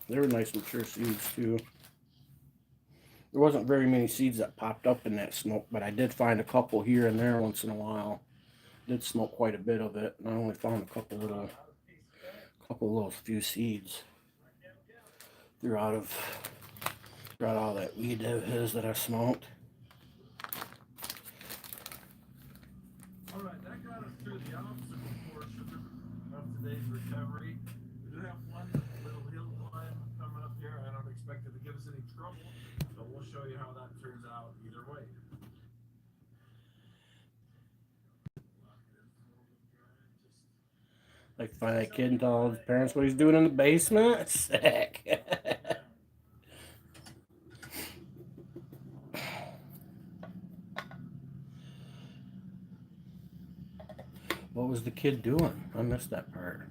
They were nice mature seeds too. There wasn't very many seeds that popped up in that smoke, but I did find a couple here and there once in a while. Did smoke quite a bit of it, and I only found a couple little few seeds throughout all that weed of his that I smoked. All right, that got us through the obstacle portion of today's recovery. We do have one little hill climb coming up here. I don't expect it to give us any trouble, but we'll show you how that turns out either way. Like find that kid and tell his parents what he's doing in the basement. Sick. What was the kid doing? I missed that part.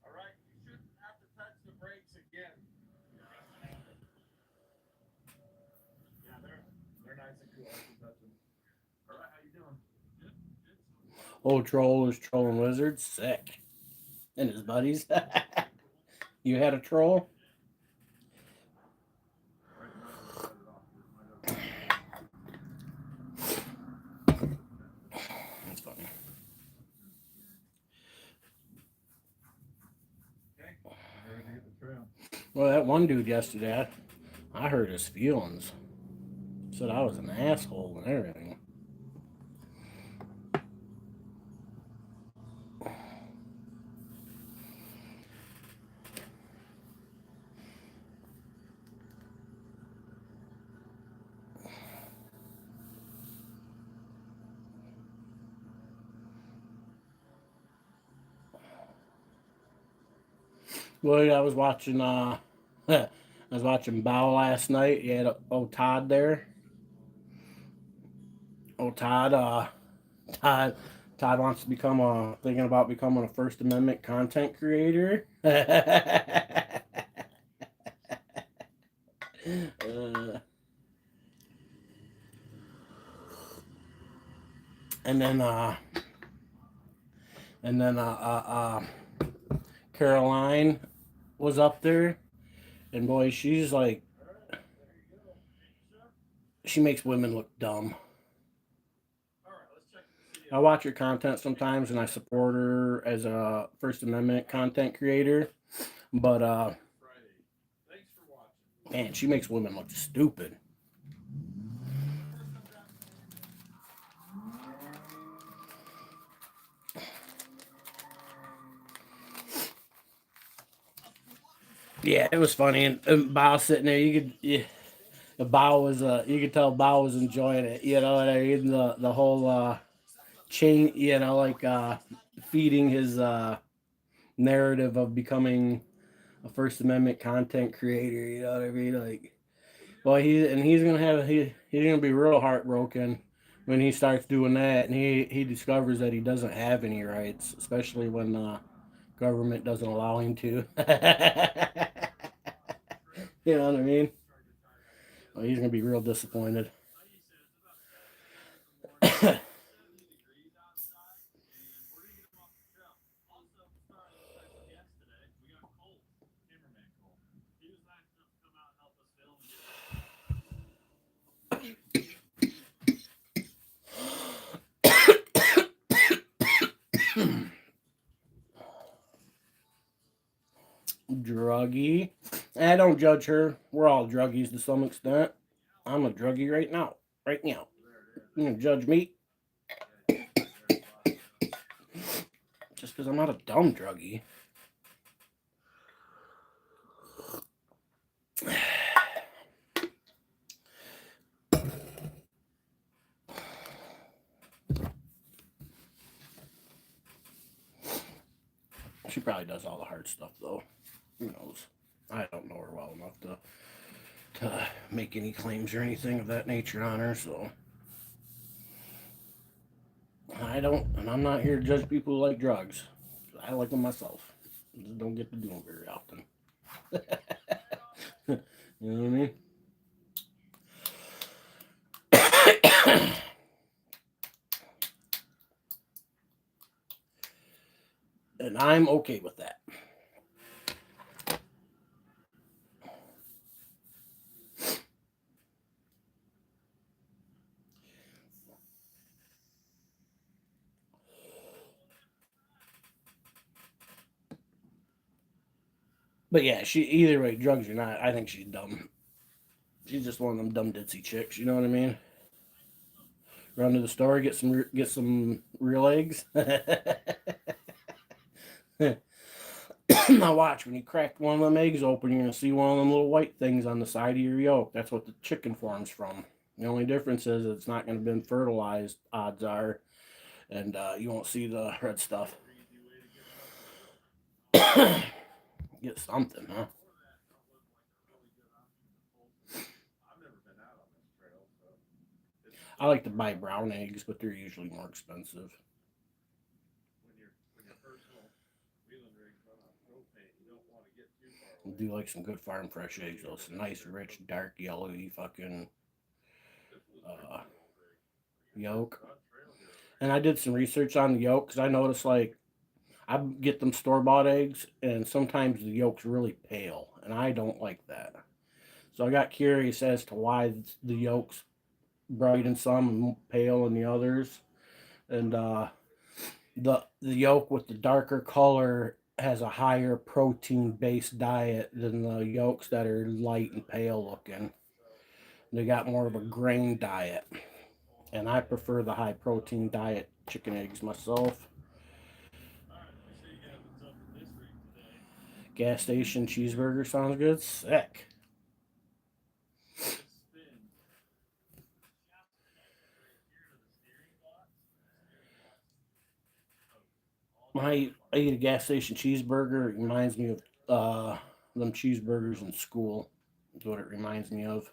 All right, you shouldn't have to touch the brakes again. Yeah, they're nice and cool. I can touch them. All right, how you doing? Good. Old troll is trolling lizards. Sick. And his buddies. You had a troll? That's funny. Okay, we're ready to hit the trail. Well, that one dude yesterday, I hurt his feelings. Said I was an asshole and everything. Well, I was watching I was watching Bow last night. You had old Todd there. Old Todd, Todd wants to become thinking about becoming a First Amendment content creator. And then Caroline was up there, and boy, she's like, she makes women look dumb. I watch her content sometimes, and I support her as a First Amendment content creator, but man, she makes women look stupid. Yeah, it was funny, and Bao sitting there, you could tell Bao was enjoying it. You know what I mean? The whole chain, like feeding his narrative of becoming a First Amendment content creator. You know what I mean? Like, well, he's gonna be real heartbroken when he starts doing that, and he discovers that he doesn't have any rights, especially when government doesn't allow him to. You know what I mean? Well, he's gonna be real disappointed. Druggie. I don't judge her. We're all druggies to some extent. I'm a druggie right now. Right now. You gonna judge me? Just because I'm not a dumb druggie. She probably does all the hard stuff though. Who knows? I don't know her well enough to to make any claims or anything of that nature on her, so I don't, and I'm not here to judge people who like drugs. I like them myself. Just don't get to do them very often. You know what I mean? And I'm okay with that. But yeah, she either way, drugs or not, I think she's dumb. She's just one of them dumb ditzy chicks. You know what I mean? Run to the store, get some real eggs. Now watch, when you crack one of them eggs open, you're gonna see one of them little white things on the side of your yolk. That's what the chicken forms from. The only difference is it's not gonna have been fertilized. Odds are, and you won't see the red stuff. Get something, huh? I like to buy brown eggs, but they're usually more expensive. I do like some good farm fresh eggs, though. Some nice, rich, dark, yellowy fucking yolk. And I did some research on the yolk because I noticed, like, I get them store-bought eggs, and sometimes the yolk's really pale, and I don't like that. So I got curious as to why the yolk's bright in some and pale in the others. And the yolk with the darker color has a higher protein based diet than the yolks that are light and pale looking. They got more of a grain diet, and I prefer the high protein diet chicken eggs myself. Gas station cheeseburger sounds good. Sick. I eat a gas station cheeseburger. It reminds me of them cheeseburgers in school. Is what it reminds me of.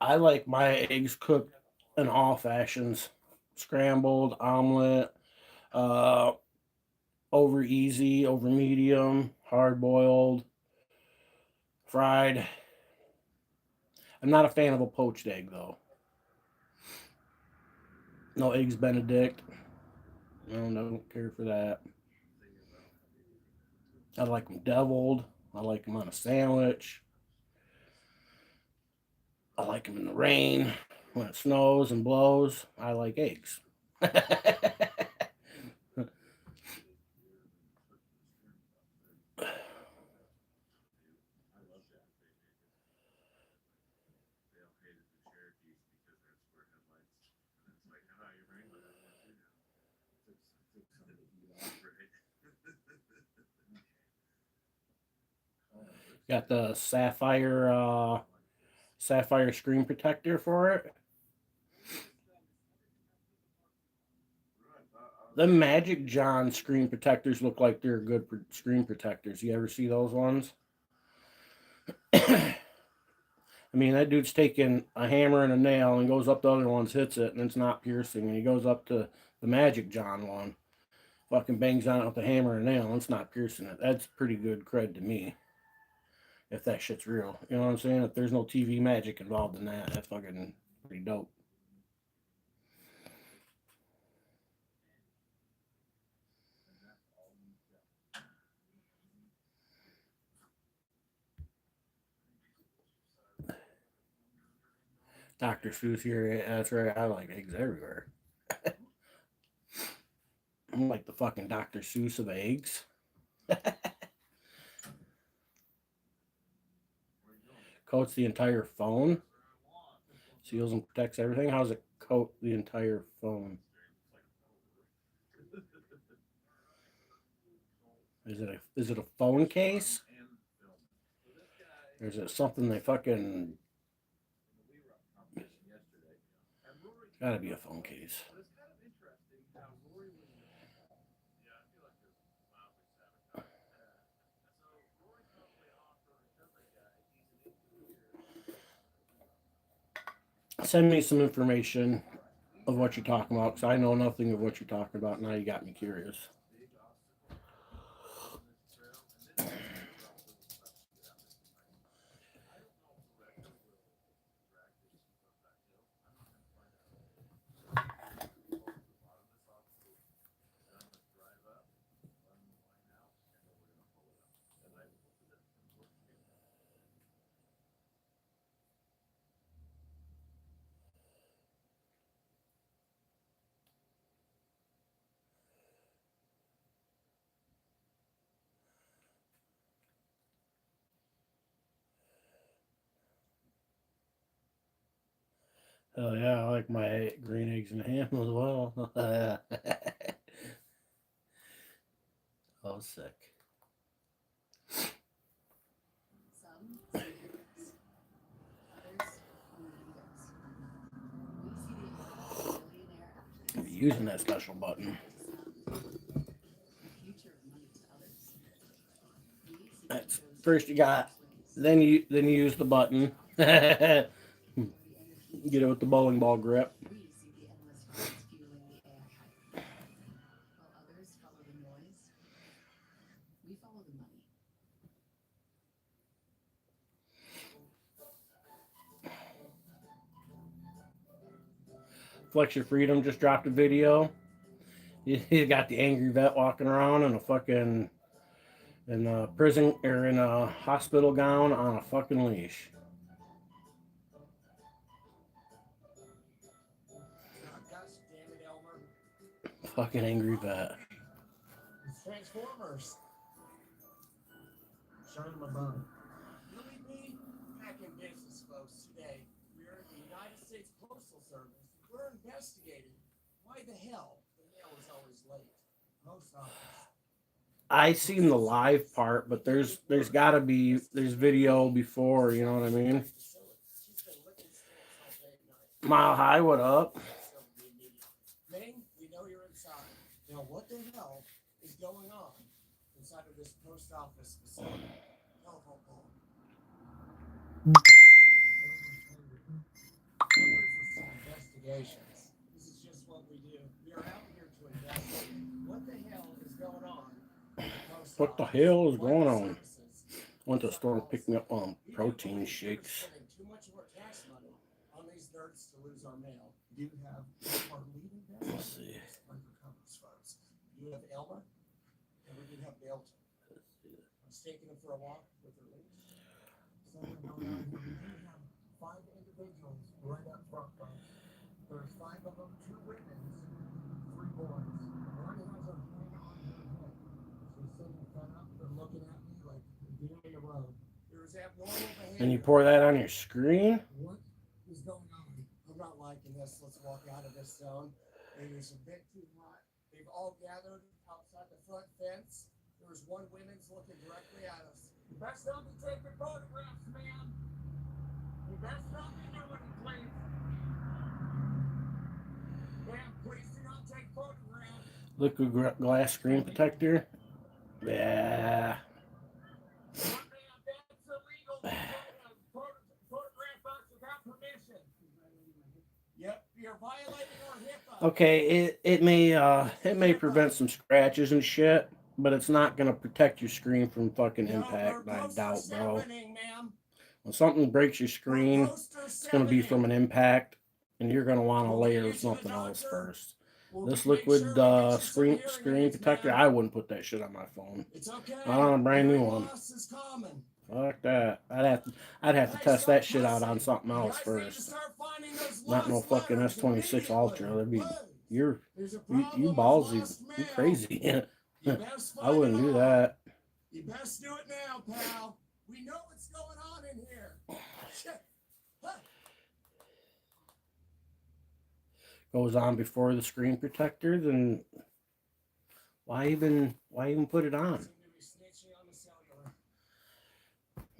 I like my eggs cooked in all fashions: scrambled, omelet, uh, over easy, over medium, hard boiled, fried. I'm not a fan of a poached egg though. No eggs Benedict. No, don't care for that. I like them deviled. I like them on a sandwich. I like them in the rain. When it snows and blows, I like eggs. Got the sapphire screen protector for it. The Magic John screen protectors look like they're good screen protectors. You ever see those ones? I mean, that dude's taking a hammer and a nail and goes up to other ones, hits it, and it's not piercing. And he goes up to the Magic John one, fucking bangs on it with a hammer and a nail, and it's not piercing it. That's pretty good cred to me. If that shit's real. You know what I'm saying? If there's no TV magic involved in that, that's fucking pretty dope. Dr. Seuss here. That's right. I like eggs everywhere. I'm like the fucking Dr. Seuss of eggs. Coats the entire phone. Seals and protects everything. How does it coat the entire phone? Is it a phone case? Or is it something they fucking gotta be a phone case. Send me some information of what you're talking about, because I know nothing of what you're talking about. Now you got me curious. Oh yeah, I like my green eggs and ham as well. Oh, sick. Some see agates, others only agates. We see the billionaire I'm athletes using that special button. to some, the future of money to others. We see the That's chosen first you got, swings, then you use the button. Get or the it with the bowling ball grip. We see the endless funds fueling the AI hype. While others follow the noise, we follow the money. Flex Your Freedom just dropped a video. You got the angry vet walking around in a fucking prison or in a hospital gown on a fucking leash. Gosh damn it, Elmer. Fucking angry vet. It's Transformers. Show him a bone. Believe me, back in business, folks, today. We're the United States Postal Service. We're investigating why the hell the mail is always late. Post office. I seen the live part, but there's gotta be video before, you know what I mean? She's been licking stamps all day and night. Mile High, what up? Ming, we know you're inside. Now, what the hell is going on inside of this post office facility? Telephone pole. Investigations. This is just what we do. We are out here to investigate what the hell is going on. What the hell is going on? Went to the store picking up protein shakes. Too much of our tax money on these nerds to lose our mail. You have our leading Let's see. folks. You have Elmer, and we do have Belton. I was taking them for a walk with their leaders. Something going on here. We do have 5 individuals right up front, folks. There's 5 of them, 2 women, 3 boys. One has her hand on her head. She's sitting fed up and looking at me like deer in the road. There is abnormal behavior. And you pour that on your screen? What is going on? I'm not liking this. Let's walk out of this zone. It is a bit too hot. They've all gathered outside the front fence. There's one woman's looking directly at us. You best not be taking photographs, man. You best not be doing it, please. Ma'am, please do not take photographs. Liquid glass screen protector. Yeah. Ma'am, that's illegal. Photograph us without permission. Yep, you're violating our HIPAA. Okay, it may prevent some scratches and shit, but it's not gonna protect your screen from fucking impact. I doubt, bro. When something breaks your screen, it's gonna be from an impact, and you're gonna want to layer something else first. This liquid screen protector, I wouldn't put that shit on my phone. Not on a brand new one. Fuck that. I'd have to test that shit out on something else first. Not no fucking S26 Ultra. That'd be you ballsy. You crazy. I wouldn't do that. You best do it now, pal. We know what's going on in here. Goes on before the screen protector, then why even put it on?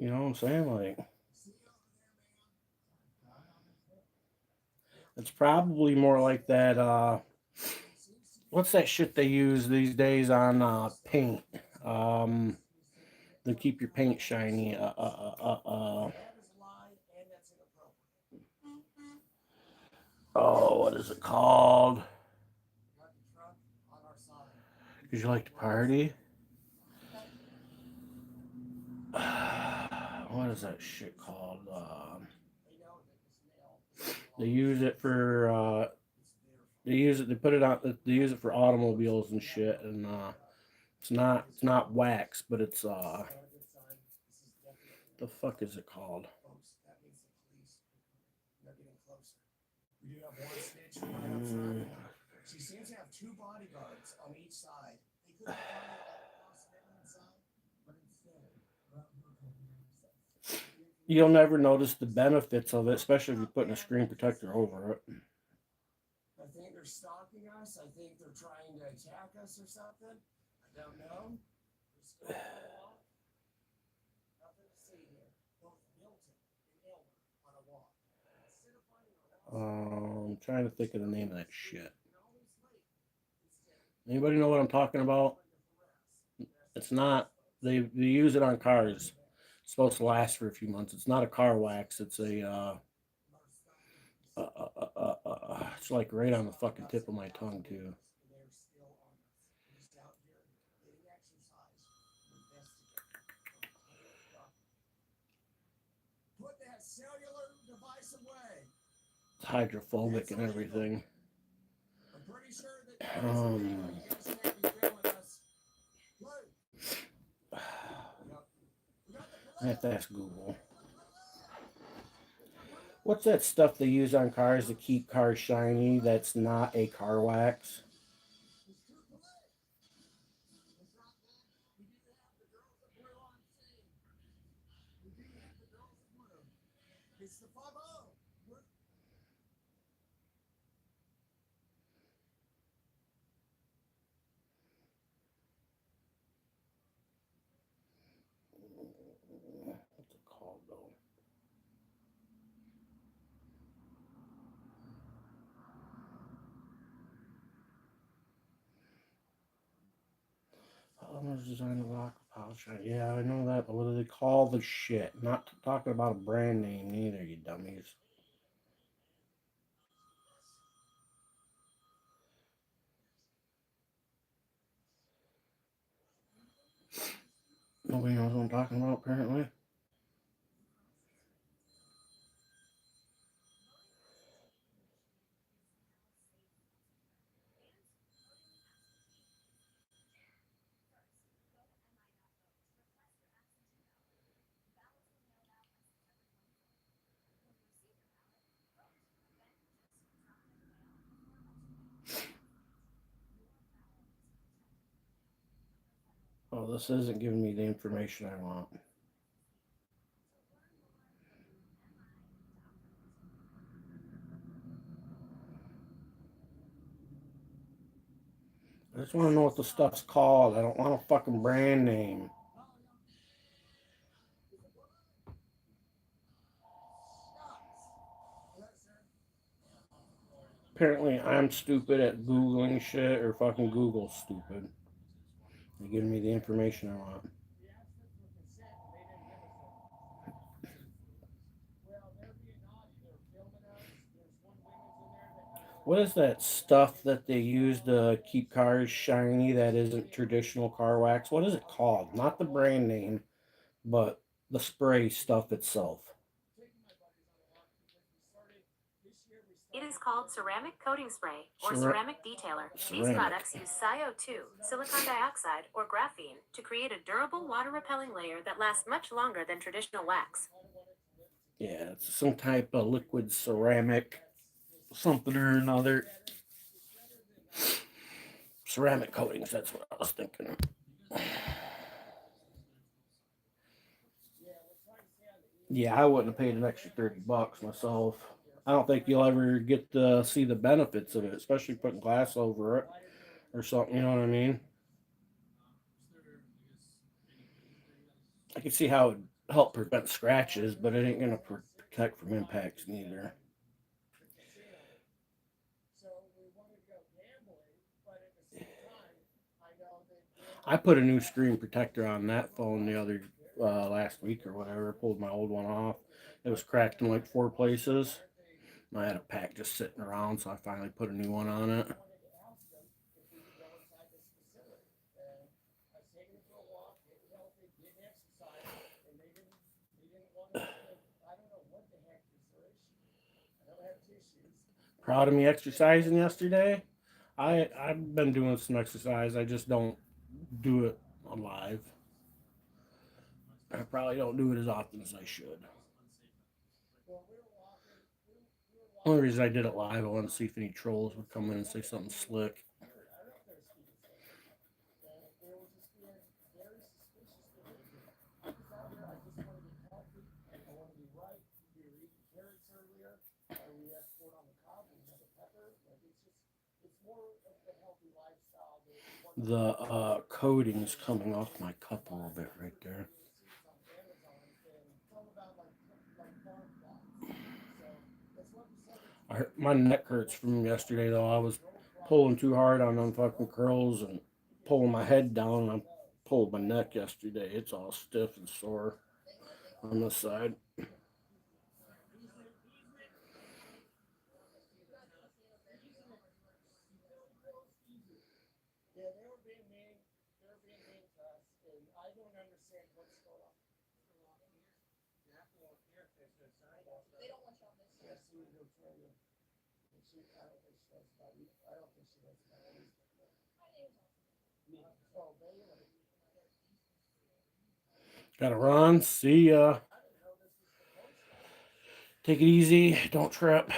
You know what I'm saying? Like, it's probably more like that. What's that shit they use these days on paint? To keep your paint shiny. Oh, what is it called? Got the truck on our side. Did you like to party? What is that shit called? They know that this nail. They use it for. They use it. They put it on. They use it for automobiles and shit. And it's not wax, but it's the fuck is it called? Folks, that means the police are getting closer. We do have one snitch right outside. She seems to have two bodyguards on each side. They could have done it across the inside, but instead, You'll never notice the benefits of it, especially if you're putting a screen protector over it. I think they're stalking us. I think they're trying to attack us or something. I don't know. There's still a walk. Nothing to see here. Both Milton and Elmer on a walk. Instead of finding a I'm trying to think of the name of that shit. Anybody know what I'm talking about? It's not. They use it on cars. It's supposed to last for a few months. It's not a car wax. It's a. It's like right on the fucking tip of my tongue too. they're still on us. We're just out here getting exercise. Put that cellular device away. It's hydrophobic and everything. I'm pretty sure that I have to ask Google. What's that stuff they use on cars to keep cars shiny that's not a car wax? It's the 5-0. What's it called though? Polymers designed to lock the power shine. Yeah, I know that, but what do they call the shit? Not talking about a brand name neither, you dummies. Nobody knows what I'm talking about, apparently. Oh, this isn't giving me the information I want. I just want to know what the stuff's called. I don't want a fucking brand name. Apparently, I'm stupid at Googling shit, or fucking Google's stupid. They're giving me the information I want. What is that stuff that they use to keep cars shiny that isn't traditional car wax? What is it called? Not the brand name, but the spray stuff itself. It is called ceramic coating spray or ceramic detailer. These products use SiO2, silicon dioxide, or graphene to create a durable water-repelling layer that lasts much longer than traditional wax. Yeah, it's some type of liquid ceramic, something or another. Ceramic coatings, that's what I was thinking. Yeah, I wouldn't have paid an extra $30 myself. I don't think you'll ever get to see the benefits of it, especially putting glass over it or something, you know what I mean? I can see how it would help prevent scratches, but it ain't going to protect from impacts neither. I put a new screen protector on that phone the other last week or whatever. I pulled my old one off. It was cracked in like 4 places. I had a pack just sitting around, so I finally put a new one on it. wanted to ask them if we could go inside this facility. And I was taking them for a walk, getting healthy, getting exercise, and they didn't want us to, I don't know what the heck is their issue. I don't have tissues. Proud of me exercising yesterday. I've been doing some exercise. I just don't do it live. I probably don't do it as often as I should. Well, we were walking, we were Only walking. reason I did it live, I wanted to see if any trolls would come in and say something slick. I don't know if they're speaking Spanish. And they were just being very suspicious behavior. I was out here, I just want to get healthy. I want to be right. We were eating carrots earlier. We had corn on the cob. We had a pepper. Like it's more of the healthy lifestyle. The coating's coming off my cup a little bit right there. My neck hurts from yesterday though. I was pulling too hard on them fucking curls and pulling my head down. I pulled my neck yesterday. It's all stiff and sore on this side. Yeah, they were being mean. They were being mean to us, and I don't understand what's going on. They don't want you on this. Yes, we were trying to. I don't think she knows about it. I don't think she knows about it. So they were. Gotta run. See ya. Take it easy. Don't trip.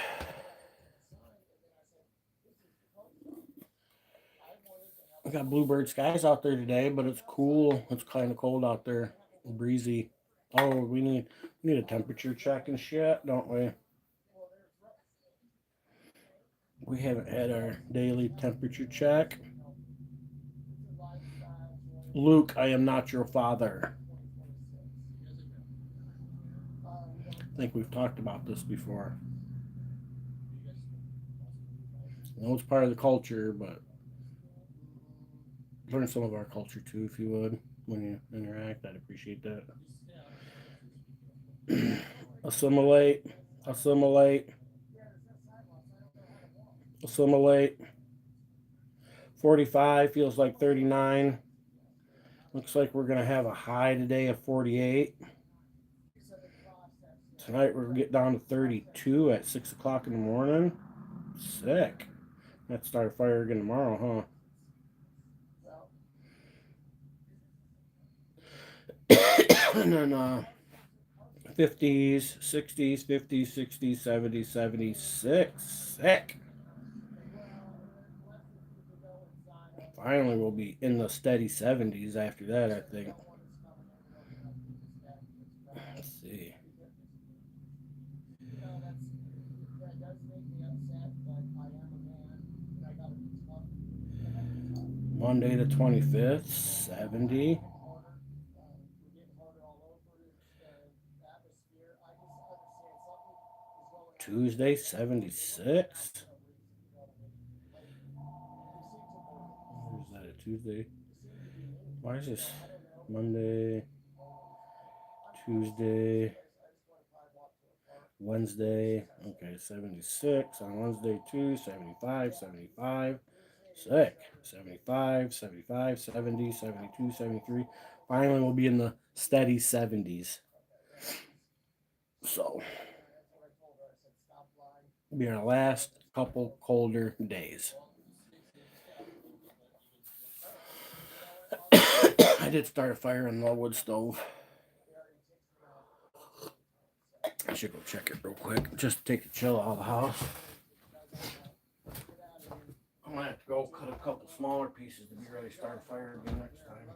We got bluebird skies out there today, but it's cool. It's kind of cold out there, breezy. Oh, we need a temperature check and shit, don't we? We haven't had our daily temperature check. Luke, I am not your father. I think we've talked about this before. I know it's part of the culture, but learn some of our culture too, if you would, when you interact. I'd appreciate that. Assimilate. 45 feels like 39. Looks like we're gonna have a high today of 48. Tonight we're gonna get down to 32 at 6 o'clock in the morning. Sick. Let's start a fire again tomorrow, huh? And then 50s, 60s, 50s, 60s, 70s, 76. Sick. Finally, we'll be in the steady 70s after that, I think. Let's see. Monday the 25th, 70. Tuesday, 76. Where's that, a Tuesday? Why is this Monday, Tuesday, Wednesday? Okay, 76 on Wednesday too, 75, 75. Sick. 75, 75, 70, 72, 73. Finally, we'll be in the steady 70s. So, it'll be our last couple colder days. I did start a fire in the wood stove. I should go check it real quick, just to take the chill out of the house. I'm gonna have to go cut a couple smaller pieces to be ready to start a fire again next time.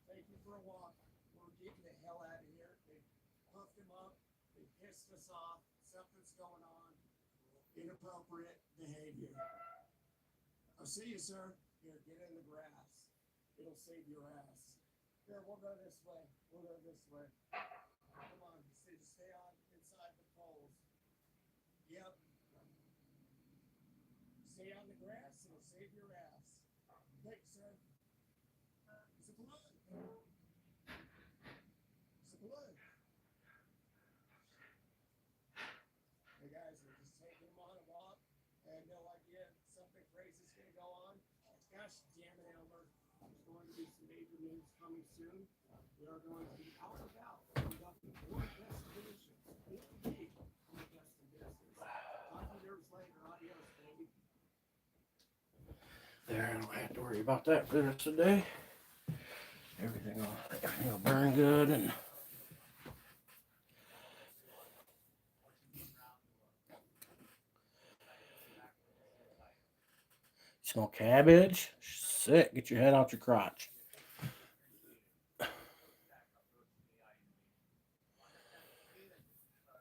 Take you for a walk. We're getting the hell out of here. They puffed him up. They pissed us off. Something's going on. Inappropriate behavior. I'll see you, sir. Here, get in the grass. It'll save your ass. Here, we'll go this way. We'll go this way. Come on, stay on inside the poles. Yep. Stay on the grass, it'll save your ass. Thanks, sir. It's a blood. It's a blood. Hey guys, coming soon. We are going to be out and about conducting more destinations. Big on the best and bestest. Talk to you nerves later. Adios, baby. There, I don't have to worry about that for the rest of the day. Everything will burn good and smell cabbage. Sick. Get your head out your crotch.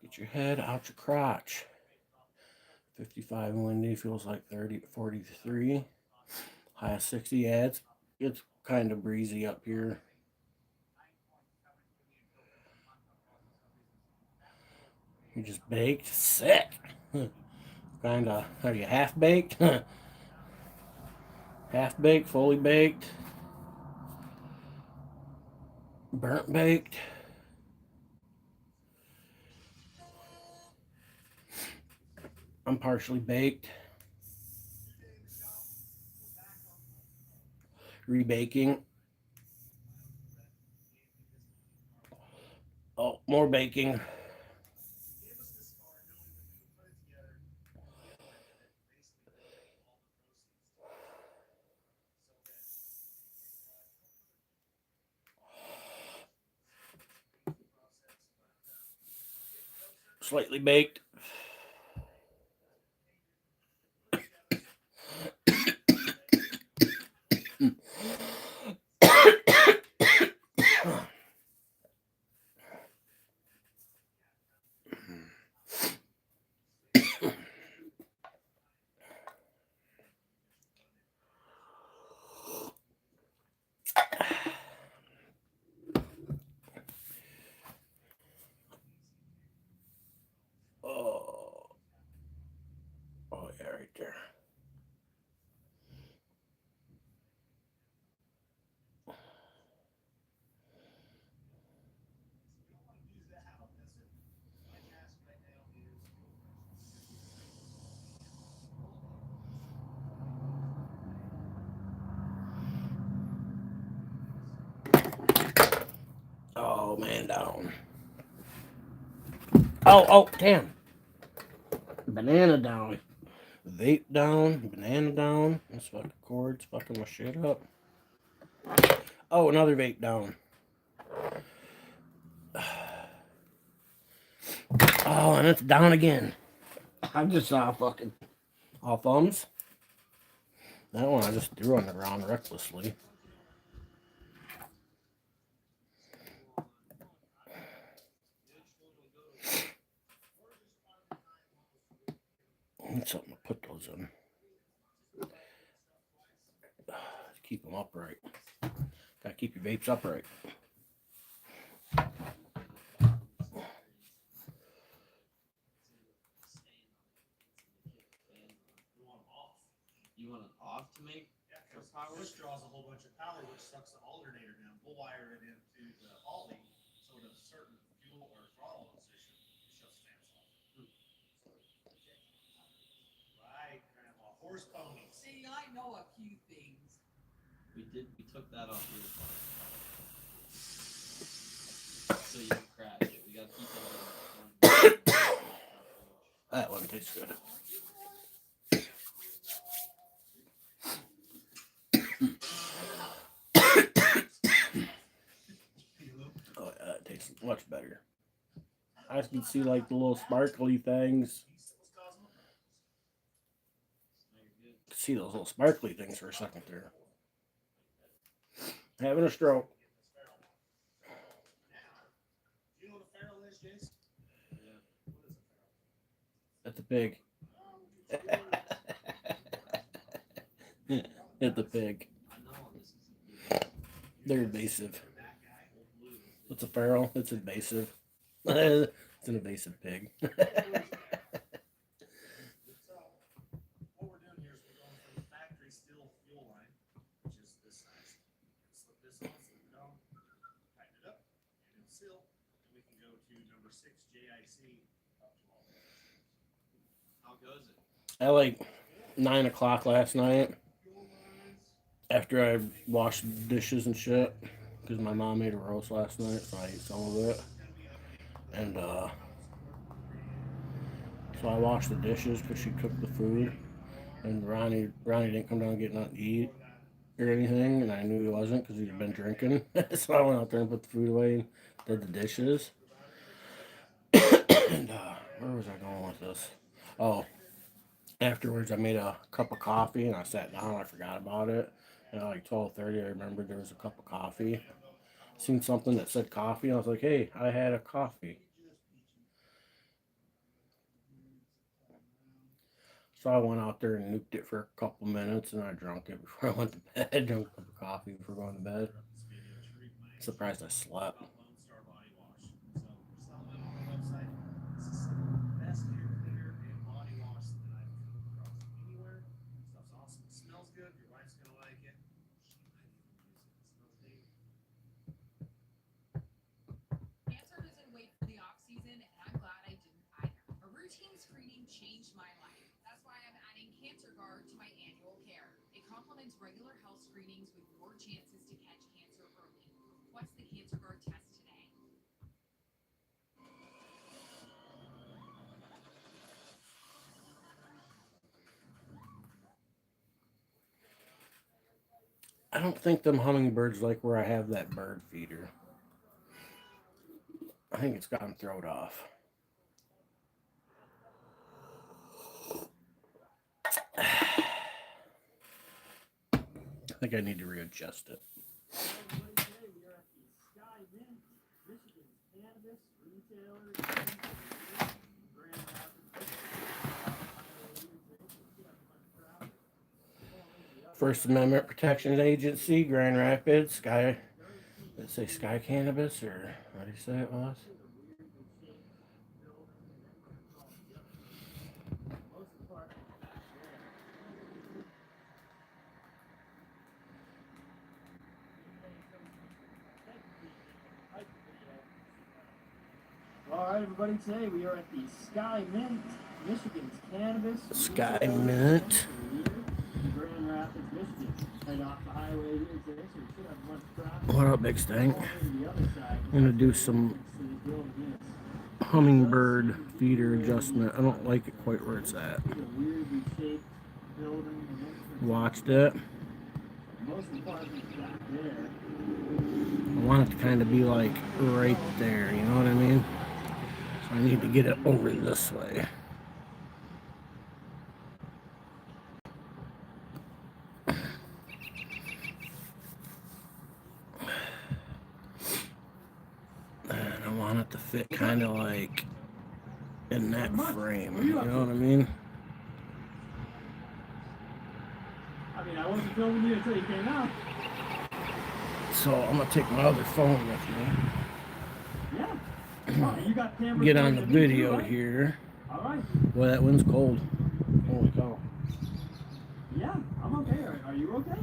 Get your head out your crotch. 55 windy, feels like 30 to 43. High of 60. Yeah, it's kind of breezy up here. You just baked? Sick. Kind of, are you half baked? Half baked, fully baked, burnt baked. I'm partially baked. Rebaking. Oh, more baking. Slightly baked. Oh yeah, right there. Oh man, down. Oh, damn. Banana down. Vape down. Banana down. This fucking cord's fucking my shit up. Oh, another vape down. Oh, and it's down again. I just saw fucking all thumbs. That one I just threw on the ground recklessly. I need something to put those in. Keep them upright. Gotta keep your vapes upright. You want it off to make the power? This draws a whole bunch of power, which sucks the alternator down. We'll wire it into the Ollie, so at a certain fuel or throttle position, it shuts fans off. Right, Grandma. Horse pony. See, I know a few things. We took that off your car. So you can crash it. We gotta keep it on. That one tastes good. Oh yeah, that tastes much better. I can see like the little sparkly things. See those little sparkly things for a second there. Having a stroke. You know what a feral is, Jason? Yeah. That's a pig. It's a pig. They're invasive. What's a feral? It's invasive. It's an invasive pig. What we're doing here is we're going from the factory steel fuel line, which is this size. Slip this on, slip it on, tighten it up, and it'll seal, and we can go to number 6 JIC up to all that. How goes it? At like 9 o'clock last night, after I washed dishes and shit, because my mom made a roast last night, so I ate some of it. And so I washed the dishes because she cooked the food. And Ronnie didn't come down and get nothing to eat or anything, and I knew he wasn't because he'd been drinking. So I went out there and put the food away and did the dishes. And where was I going with this? Oh, afterwards I made a cup of coffee and I sat down. I forgot about it. And at like 12:30, I remembered there was a cup of coffee. Seen something that said coffee. I was like, hey, I had a coffee. So I went out there and nuked it for a couple minutes, and I drank it before I went to bed. Drank a cup of coffee before going to bed. Surprised I slept. Best hair cleaner and body wash that I've come across anywhere. Stuff's awesome. It smells good. Your wife's gonna like it. She might even use it. It smells daily. Cancer doesn't wait for the off season, and I'm glad I didn't either. A routine screening changed my life. That's why I'm adding Cancer Guard to my annual care. It complements regular health screenings with more chances to catch cancer early. Request the Cancer Guard test today. I don't think them hummingbirds like where I have that bird feeder. I think it's got them thrown off. I think I need to readjust it. First Amendment Protection Agency, Grand Rapids, Sky. Let's say Sky Cannabis, or what do you say it was? All right, everybody. Today we are at the Sky Mint, Michigan's cannabis. Sky Mint. Grand Rapids, Michigan. Head off the highway here today, so we should have a bunch of traffic. What up, Big Stank? The other side. I'm gonna do some hummingbird feeder adjustment. I don't like it quite where it's at. Watched it. I want it to kind of be like right there, you know what I mean? So I need to get it over this way. And I want it to fit kind of like in that frame, you know what I mean? I mean, I wasn't filming you until you came out. So I'm gonna take my other phone with me. Yeah. Oh, you got cameras. Get on the video too, right? here. All right. Boy, that wind's cold. Holy cow. Yeah, I'm okay. Are you okay?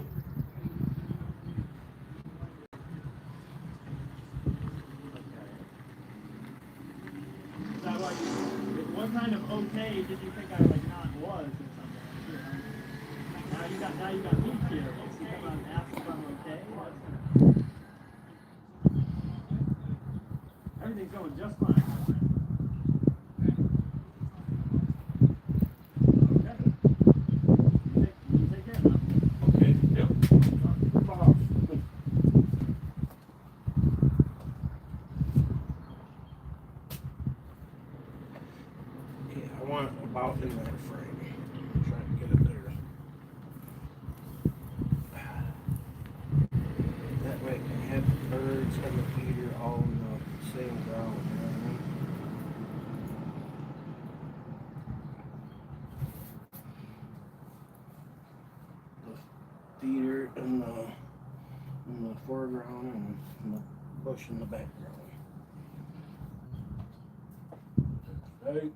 Is that like, what kind of okay did you think I like not was or something? Now you got me here. You come out and ask if I'm okay. Everything's going just fine. Okay. You take care now. Okay, yep. Yeah, I want it about in that frame. Try to get it there. That way I can have the birds and the feeder all in the same ground, you know what I mean? The feeder in the foreground and the bush in the background. Right.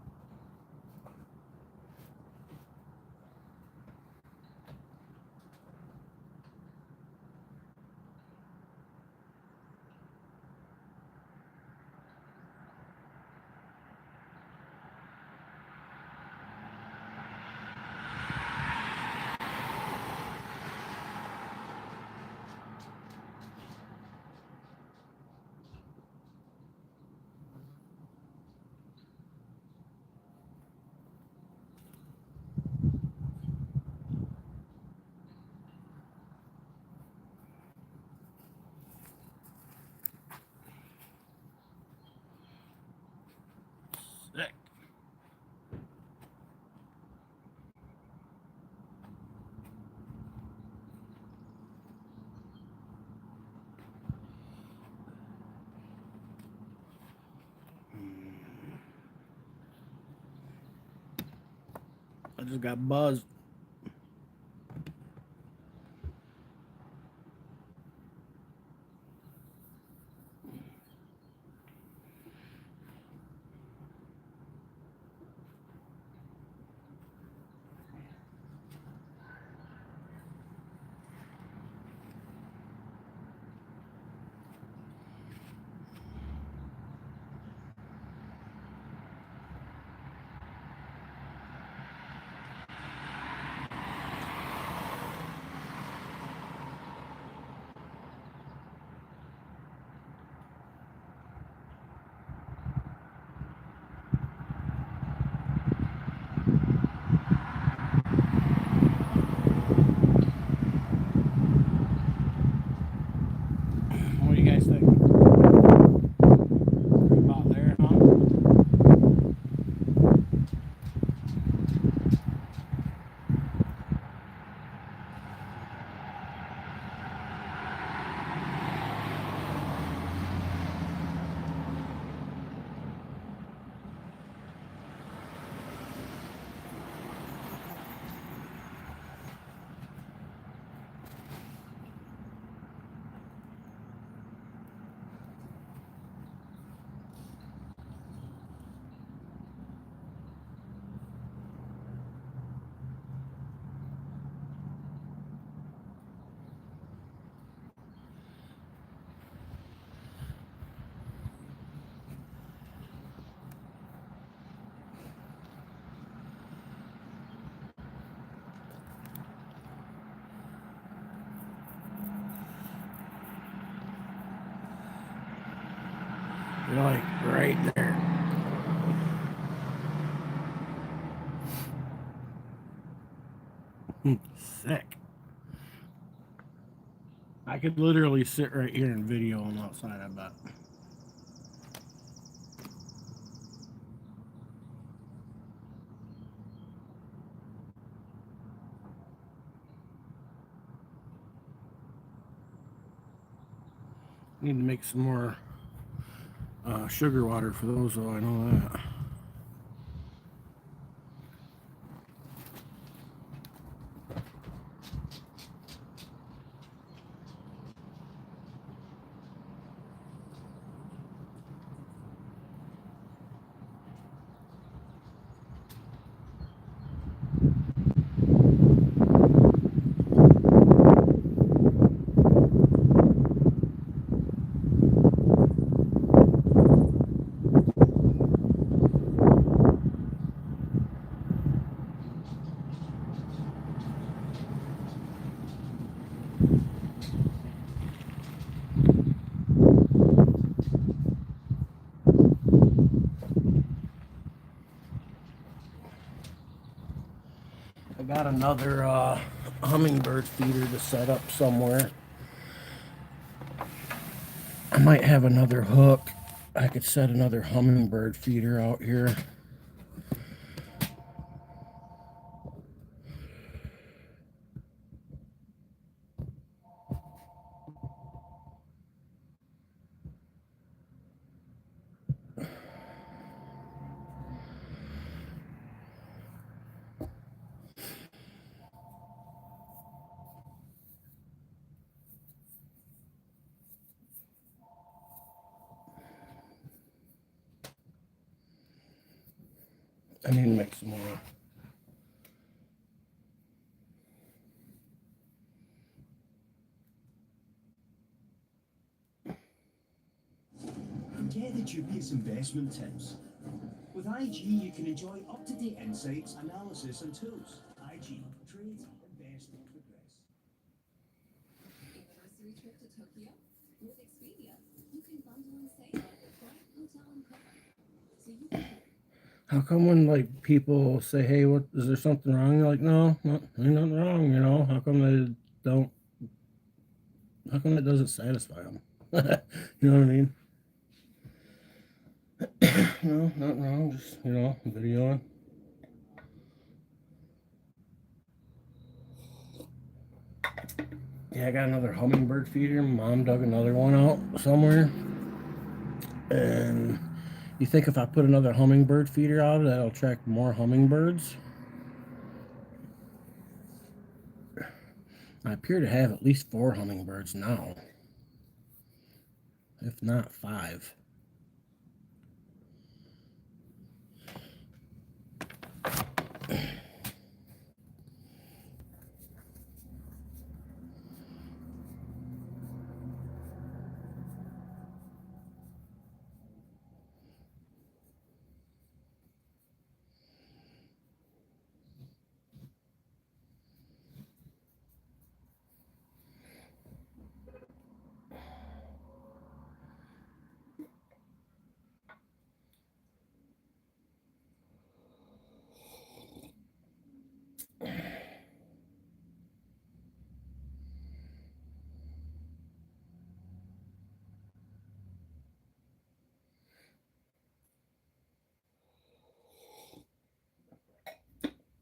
just got buzzed. What do you guys think? About there, huh? Like right there. Sick. I could literally sit right here and video them outside, I bet. Need to make some more sugar water for those, though, I know that. I got another hummingbird feeder to set up somewhere. I might have another hook. I could set another hummingbird feeder out here. I need to make some more. Get the dubious investment tips. With IG, you can enjoy up-to-date insights, analysis, and tools. IG, trade, invest, progress. Anniversary trip to Tokyo? With Expedia, you can bundle and save with flight, hotel, and cover. So you can How come when like people say, "Hey, what is there something wrong?" You're like, "No, ain't nothing wrong." You know, how come they don't? How come it doesn't satisfy them? You know what I mean? No, nothing wrong. Just videoing. Yeah, I got another hummingbird feeder. Mom dug another one out somewhere, and you think if I put another hummingbird feeder out, that'll attract more hummingbirds? I appear to have at least 4 hummingbirds now, if not 5.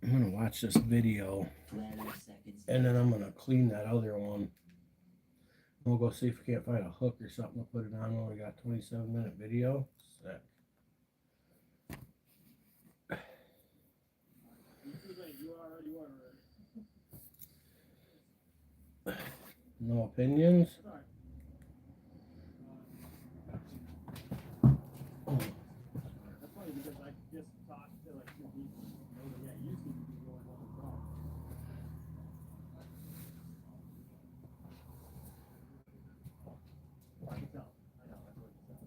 I'm gonna watch this video and then I'm gonna clean that other one. We'll go see if we can't find a hook or something to put it on when we got 27-minute video. Sick. No opinions? That's funny because I just talked to like 2 people. Yeah, you seem to be the only one who's wrong. I can tell. I know, that's what you said.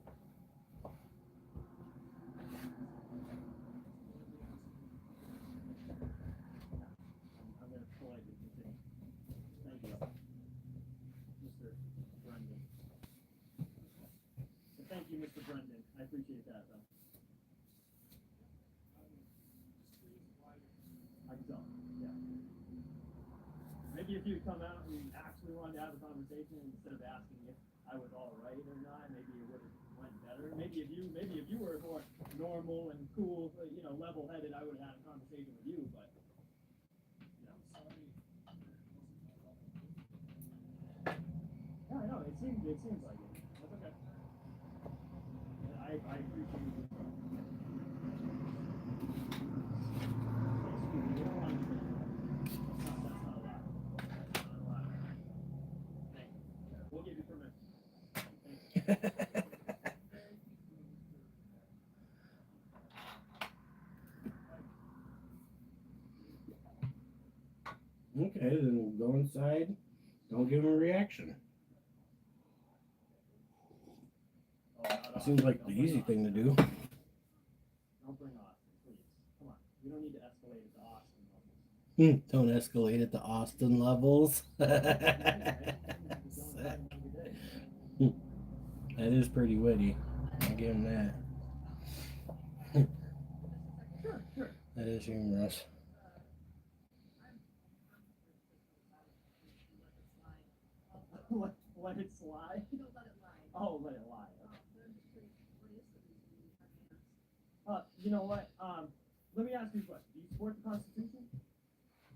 I'm going to politely continue. Thank you, Mr. Brendan. So thank you, Mr. Brendan. I appreciate that, though. I can tell. Yeah. Maybe if you come out and actually wanted to have a conversation instead of asking if I was all right or not, maybe it would have went better. Maybe if you were more normal and cool, you know, level-headed, I would have had a conversation with you. But you know, sorry. Yeah, I know. It seems like it. That's okay. I appreciate you. We'll give you permission. Okay, then we'll go inside. Don't give him a reaction. Seems like the easy thing to do. Don't bring Austin, please. Come on. You don't need to escalate it to Austin levels. Don't escalate it to Austin levels. That is pretty witty. I'll give him that. Sure. That is humorous. Let it slide? Oh, let it lie. You know what? Let me ask you a question. Do you support the Constitution?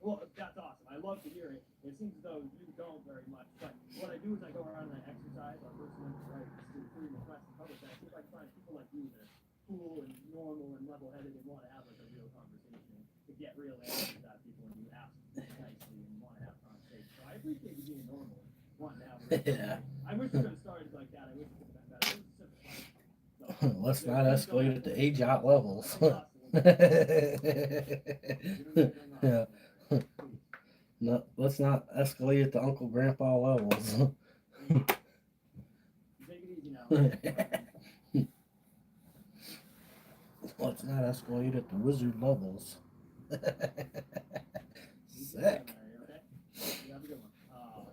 Well, that's awesome. I love to hear it. It seems as though you don't very much. But what I do is I go around and I exercise our First Amendment rights to freedom of press and public. And I see if I can find people like you that are cool and normal and level-headed and want to have like a real conversation to get real answers out of people when you ask nicely and want to have a conversation. So I appreciate you being normal and wanting to have a real conversation. I wish we could have started like that. I wish it could have been better. It was such fun. So, Let's not escalate it to age out levels. Yeah. No, let's not escalate it to Uncle Grandpa levels. Take it easy now. Let's not escalate it to wizard levels. Sick.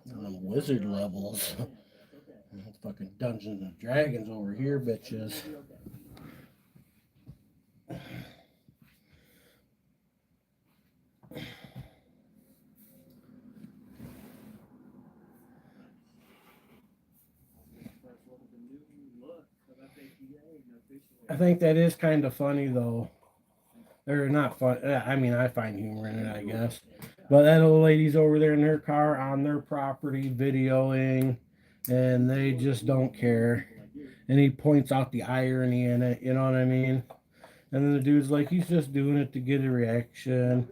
Them wizard levels. Fucking Dungeons and Dragons over here, bitches. I think that is kind of funny though. Or not fun. I mean, I find humor in it, I guess. But that old lady's over there in her car on their property videoing, and they just don't care. And he points out the irony in it, you know what I mean? And then the dude's like, he's just doing it to get a reaction.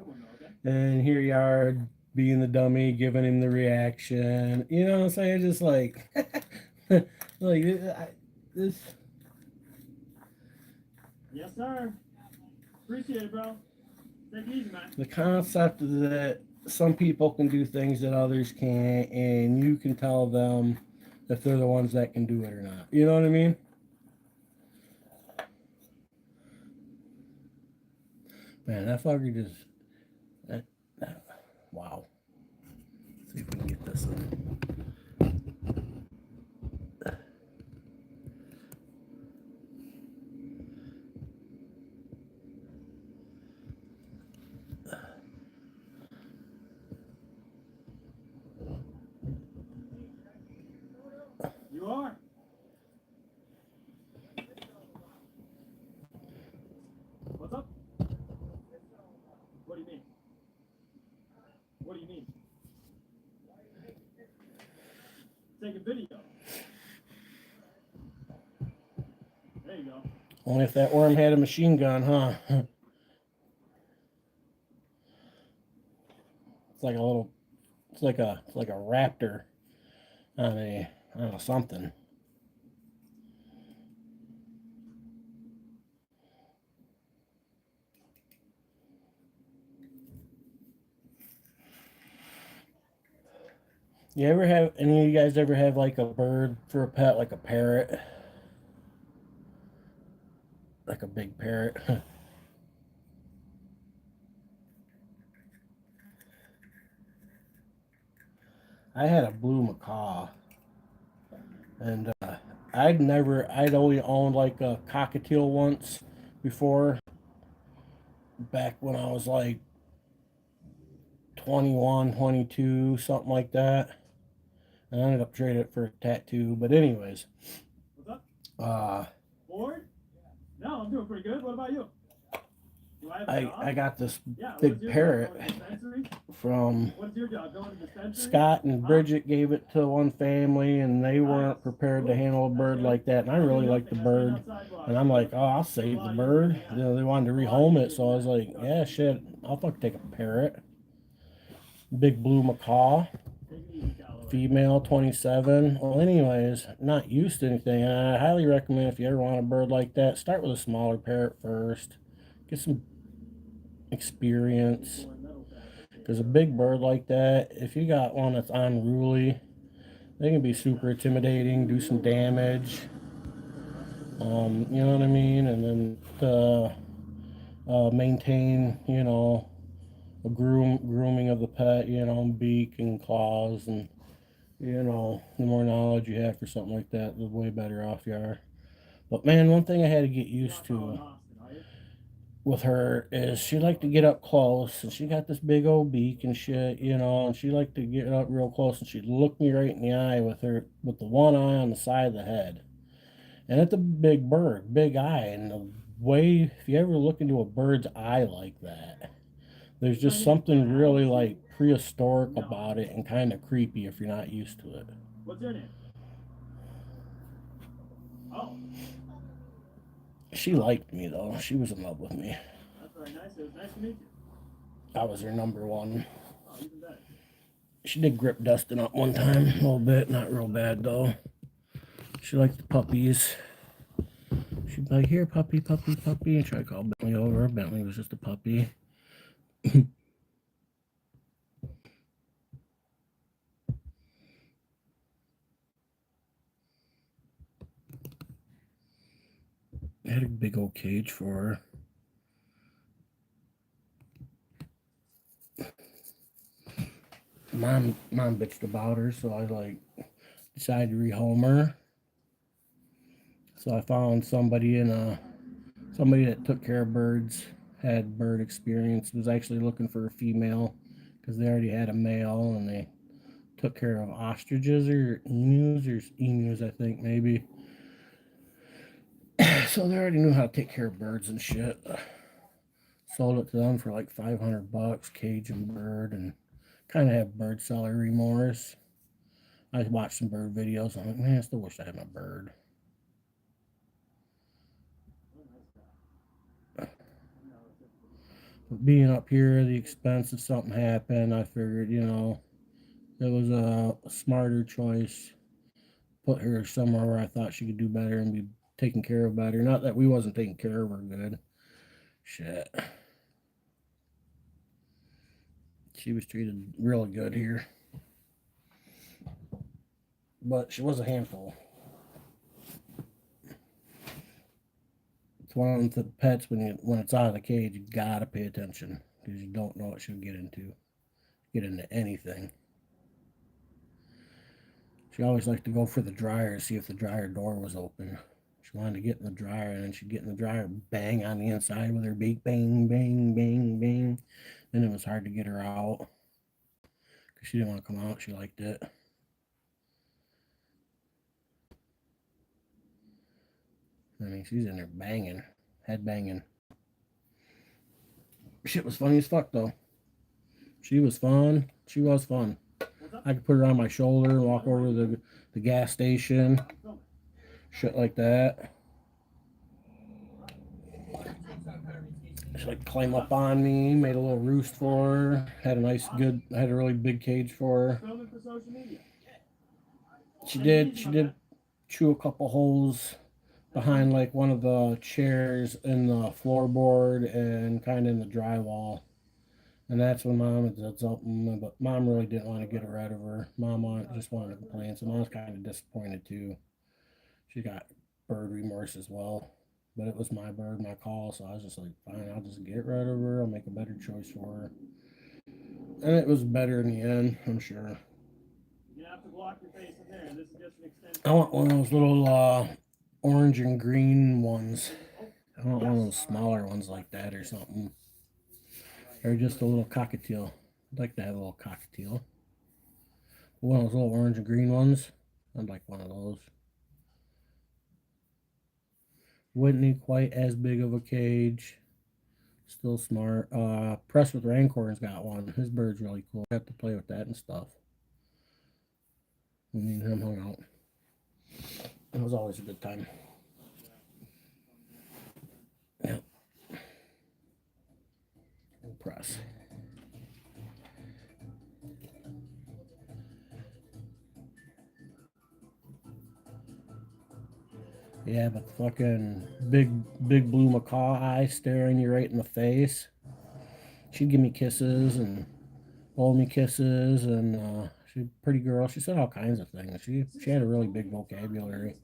And here you are being the dummy, giving him the reaction. You know what I'm saying? Just like, like this. Yes, sir. Appreciate it, bro. Take it easy, man. The concept is that some people can do things that others can't, and you can tell them if they're the ones that can do it or not. You know what I mean? Man, that fucker just. Wow. Let's see if we can get this in. You are. What's up? What do you mean? What do you mean? Take a video. There you go. Only if that worm had a machine gun, huh? It's like a little. It's like a raptor on a I don't know something. You ever have any of you guys ever have like a bird for a pet, like a parrot? Like a big parrot? I had a blue macaw, and I'd only owned like a cockatiel once before, back when I was like 21, 22, something like that. I ended up trading it for a tattoo, but anyways. What's up? Bored? No, I'm doing pretty good. What about you? Do I have a I job? got this Yeah, big what's your parrot job? Going to dispensary? from What's your job? Going to dispensary? Scott and Huh? Bridget gave it to one family, and they weren't prepared to handle a bird like that. And I really liked the bird, and I'm like, oh, I'll save the bird. You know, they wanted to rehome it, so I was like, yeah, shit, I'll fucking take a parrot. Big blue macaw, female, 27. Well, anyways, not used to anything. And I highly recommend, if you ever want a bird like that, start with a smaller parrot first. Get some experience. Because a big bird like that, if you got one that's unruly, they can be super intimidating, do some damage. You know what I mean? And then to maintain, a grooming of the pet, beak and claws, and the more knowledge you have for something like that, the way better off you are. But man, one thing I had to get used to with her is she liked to get up close, and she got this big old beak and shit, and she liked to get up real close, and she'd look me right in the eye with the one eye on the side of the head. And it's a big bird, big eye, and the way, if you ever look into a bird's eye like that, there's just something really like prehistoric about it and kind of creepy if you're not used to it. What's your name? Oh. She liked me though. She was in love with me. That's very nice. It was nice to meet you. I was her number one. Oh, even better. She did grip dusting up one time, a little bit, not real bad though. She liked the puppies. She'd be like, here, puppy, puppy, puppy, and try to call Bentley over. Bentley was just a puppy. I had a big old cage for her. Mom bitched about her, so I decided to rehome her. So I found somebody that took care of birds, had bird experience, was actually looking for a female because they already had a male, and they took care of ostriches or emus, I think maybe. So they already knew how to take care of birds and shit. Sold it to them for like $500, cage and bird, and kind of have bird seller remorse. I watched some bird videos. I'm like, man, I still wish I had my bird. Being up here, the expense if something happened, I figured, you know, it was a smarter choice. Put her somewhere where I thought she could do better and be taken care of better. Not that we wasn't taking care of her good. Shit. She was treated really good here. But she was a handful. It's one of the pets when it's out of the cage, you gotta pay attention because you don't know what she'll get into. Get into anything. She always liked to go for the dryer to see if the dryer door was open. She wanted to get in the dryer, and then she'd get in the dryer, bang on the inside with her beak, bang, bang, bang, bang. Then it was hard to get her out because she didn't want to come out. She liked it. I mean, she's in there banging, head banging. Shit was funny as fuck, though. She was fun. She was fun. I could put her on my shoulder and walk over to the gas station. Shit like that. She like climb up on me, made a little roost for her. Had a really big cage for her. She did chew a couple holes behind like one of the chairs in the floorboard and kind of in the drywall. And that's when Mom had said something, but Mom really didn't want to get rid of her. Just wanted to complain, so Mom was kind of disappointed too. She got bird remorse as well. But it was my bird, my call, so I was just like, fine, I'll just get rid of her. I'll make a better choice for her. And it was better in the end, I'm sure. You have to block your face in there. This is just an extension. I want one of those little orange and green ones. I want one of those smaller ones like that or something. Or just a little cockatiel. I'd like to have a little cockatiel. One of those little orange and green ones. I'd like one of those. Wouldn't need quite as big of a cage. Still smart. Press with Rancorn's got one. His bird's really cool. I have to play with that and stuff. We and him hung out. It was always a good time. Yep. Press. Yeah, but fucking big blue macaw eyes staring you right in the face. She'd give me kisses and hold me kisses, and she's a pretty girl. She said all kinds of things. She had a really big vocabulary,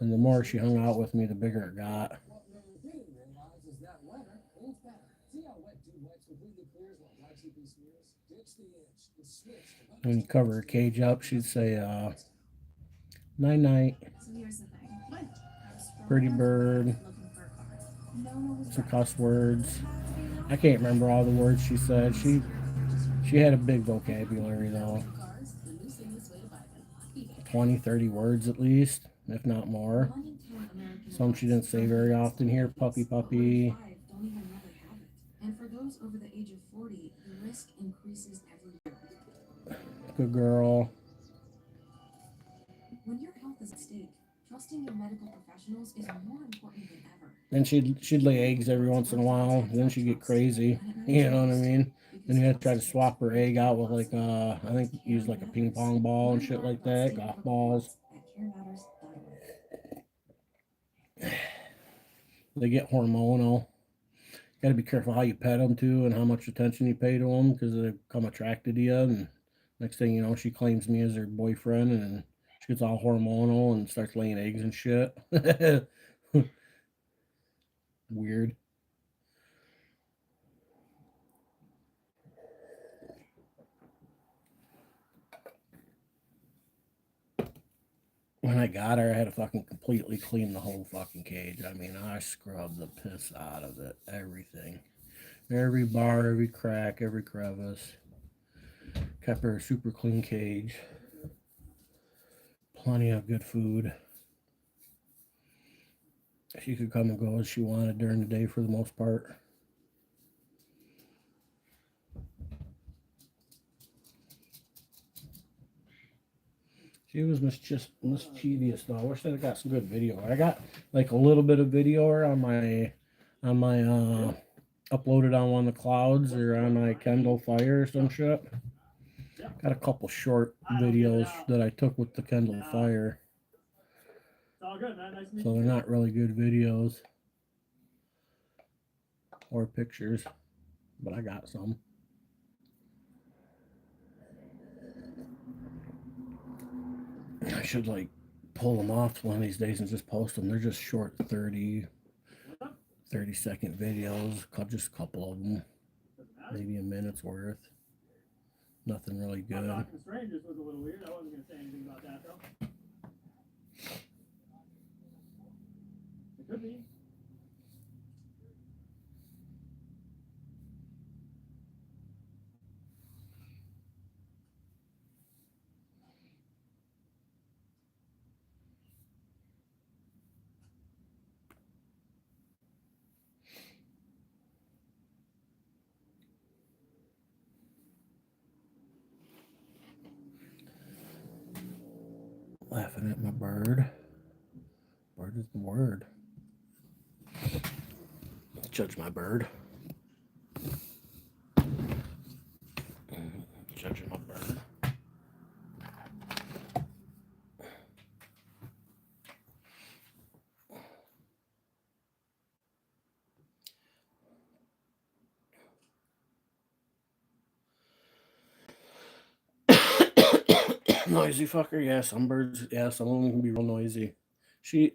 and the more she hung out with me, the bigger it got. What we didn't realize is that weather ain't better. See how wet tube wets completely clears while dry TP smears? Ditch the inch and switch to When you cover her cage up, she'd say, night night. So here's the thing. Pretty bird. Some cuss words. I can't remember all the words she said. She had a big vocabulary though. 20, 30 words at least, if not more. Some she didn't say very often here. Puppy, puppy. And for those over the age of 40, the risk increases every year. Good girl. When your health is at stake, trusting your medical professionals is more important than ever. Then she'd lay eggs every once in a while. Then she'd get crazy. You know what I mean? Then you had to try to swap her egg out with like I think use like a ping pong ball and shit like that, golf balls. They get hormonal. Got to be careful how you pet them too, and how much attention you pay to them, because they become attracted to you. And next thing you know, she claims me as her boyfriend, and she gets all hormonal and starts laying eggs and shit. Weird. When I got her, I had to fucking completely clean the whole fucking cage. I mean, I scrubbed the piss out of it. Everything. Every bar, every crack, every crevice. Kept her a super clean cage. Plenty of good food. She could come and go as she wanted during the day for the most part. She was mischievous though. I wish I got some good video. I got like a little bit of video on my uploaded on one of the clouds or on my Kindle Fire or some shit. Got a couple short videos that I took with the Kindle Fire. It's all good, man. Nice to meet So they're you. not really good videos or pictures, but I got some. I should like pull them off one of these days and just post them. They're just short 30-second videos, just a couple of them, maybe a minute's worth. Nothing really good. Talking to strangers was a little weird. I wasn't going to say anything about that, though. It could be. Laughing at my bird. Bird is the word. Judge my bird. Judging my bird. Noisy fucker, yeah. Some birds, yeah. Some of them can be real noisy.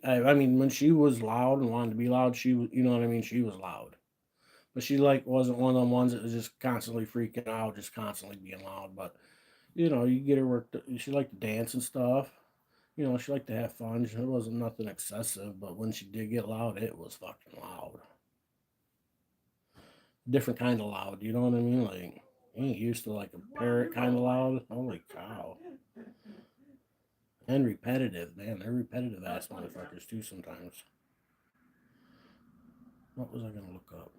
I mean, when she was loud and wanted to be loud, she was, you know what I mean. She was loud, but she like wasn't one of them ones that was just constantly freaking out, just constantly being loud. But you know, you get her worked. She liked to dance and stuff. You know, she liked to have fun. It wasn't nothing excessive, but when she did get loud, it was fucking loud. Different kind of loud. You know what I mean? Like, you ain't used to like a parrot kind of loud. Holy cow. And repetitive, man. They're repetitive ass motherfuckers too sometimes. What was I gonna look up?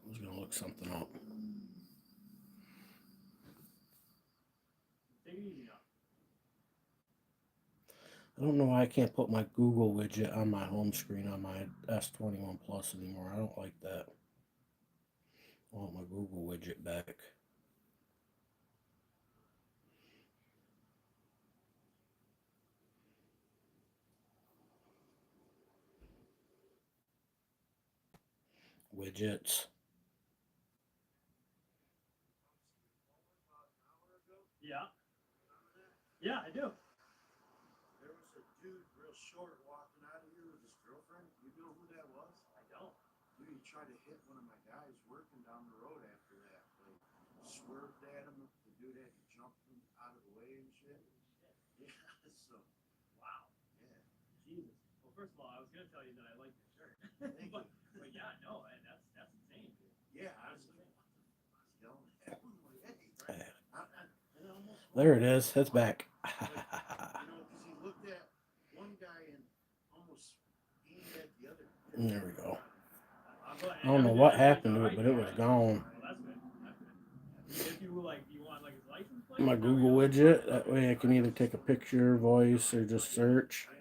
I was gonna look something up. Take it easy now. I don't know why I can't put my Google widget on my home screen on my S21 Plus anymore. I don't like that. I want my Google widget back. Widgets. Yeah. Yeah, I do. There was a dude real short walking out of here with his girlfriend. You know who that was? I don't. Dude, he tried to hit one of my guys working down the road after that. Like, swerved at him. The dude had to jump him out of the way and shit. Yeah, so. Wow. Yeah. Jesus. Well, first of all, I was gonna tell you that I like your shirt. but yeah, no, and that's insane, dude. Yeah, I was like, what the fuck? I was yelling at him. Like, hey, right? And I almost There it is. It's back. you know, because he looked at one guy and almost aimed at the other. There we go. I I don't know what happened to it, but it was gone. Well, that's good. That's good. If you like, you want like his license plate? My Google widget. That way I can either take a picture, voice, or just search. I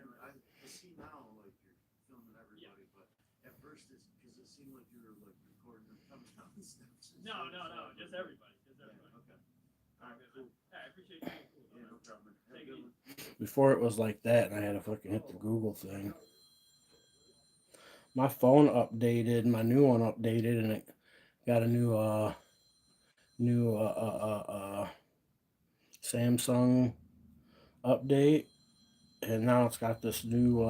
see now, like, you're filming everybody, but at first it's because it seemed like you were like recording them coming down the steps. No, just everybody. Just everybody. Okay. All right, cool. Yeah, I appreciate you. Yeah, no problem. Take it easy. Before it was like that, and I had to fucking hit the Google thing. My phone updated, my new one updated, and it got a new Samsung update, and now it's got this new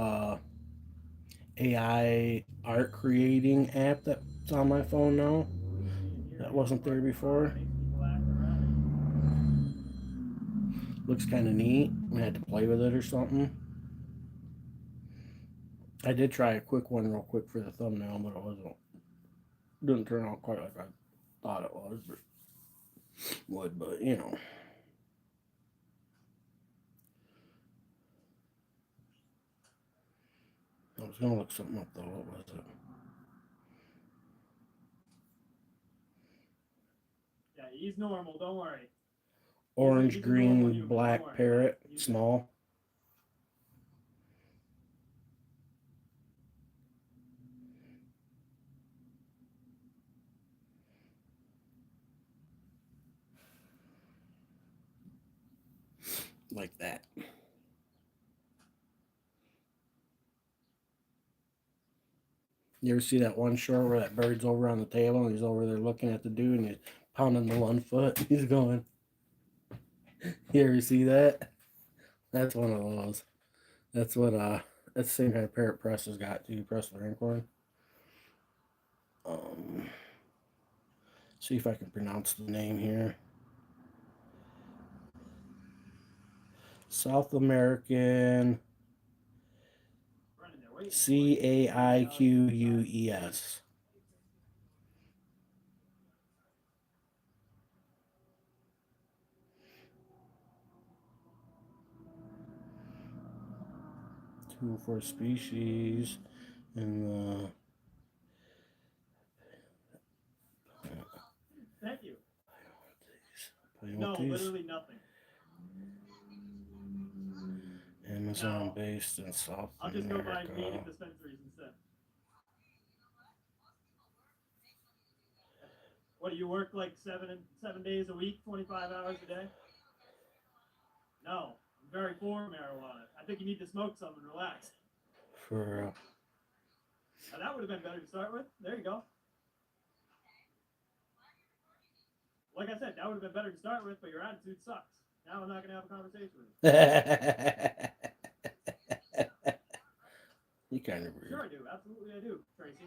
AI art creating app that's on my phone now. That wasn't there before. Looks kind of neat. I had to play with it or something. I did try a quick one real quick for the thumbnail, but it didn't turn out quite like I thought it was, but would, but you know. I was gonna look something up though. What was it? Yeah, he's normal. Don't worry. Orange, He's a normal green, human, black don't worry. parrot, small. like that. You ever see that one short where that bird's over on the table and he's over there looking at the dude and he's pounding the one foot? He's going. You ever see that? That's one of those. That's what that's the same kind of parrot press has got too. Press the rancorn. See if I can pronounce the name here. South American Caiquus. Two or four species in Thank you. the No, literally nothing. Amazon based in South I'll just go buy America. native dispensaries instead. What, do you work like 7 days a week, 25 hours a day? No, I'm very for marijuana. I think you need to smoke some and relax. For Now, that would have been better to start with. There you go. Like I said, that would have been better to start with, but your attitude sucks. Now I'm not going to have a conversation with you. You kind of rude. Sure I do. Absolutely I do, Tracy.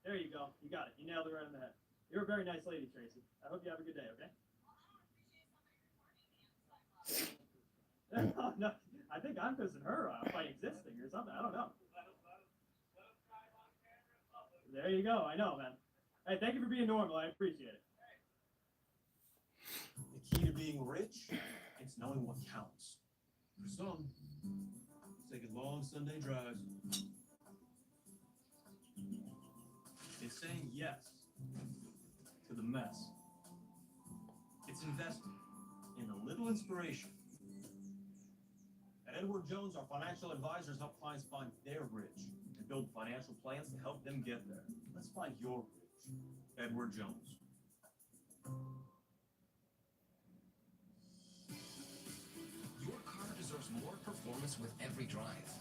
There you go. You got it. You nailed it right on the head. You're a very nice lady, Tracy. I hope you have a good day, okay? No, I think I'm pissing her off by existing or something. I don't know. There you go. I know, man. Hey, thank you for being normal. I appreciate it. The key to being rich, it's knowing what counts. For some, it's taking long Sunday drives. It's saying yes to the mess. It's investing in a little inspiration. At Edward Jones, our financial advisors help clients find their bridge and build financial plans to help them get there. Let's find your bridge. Edward Jones. Your car deserves more performance with every drive.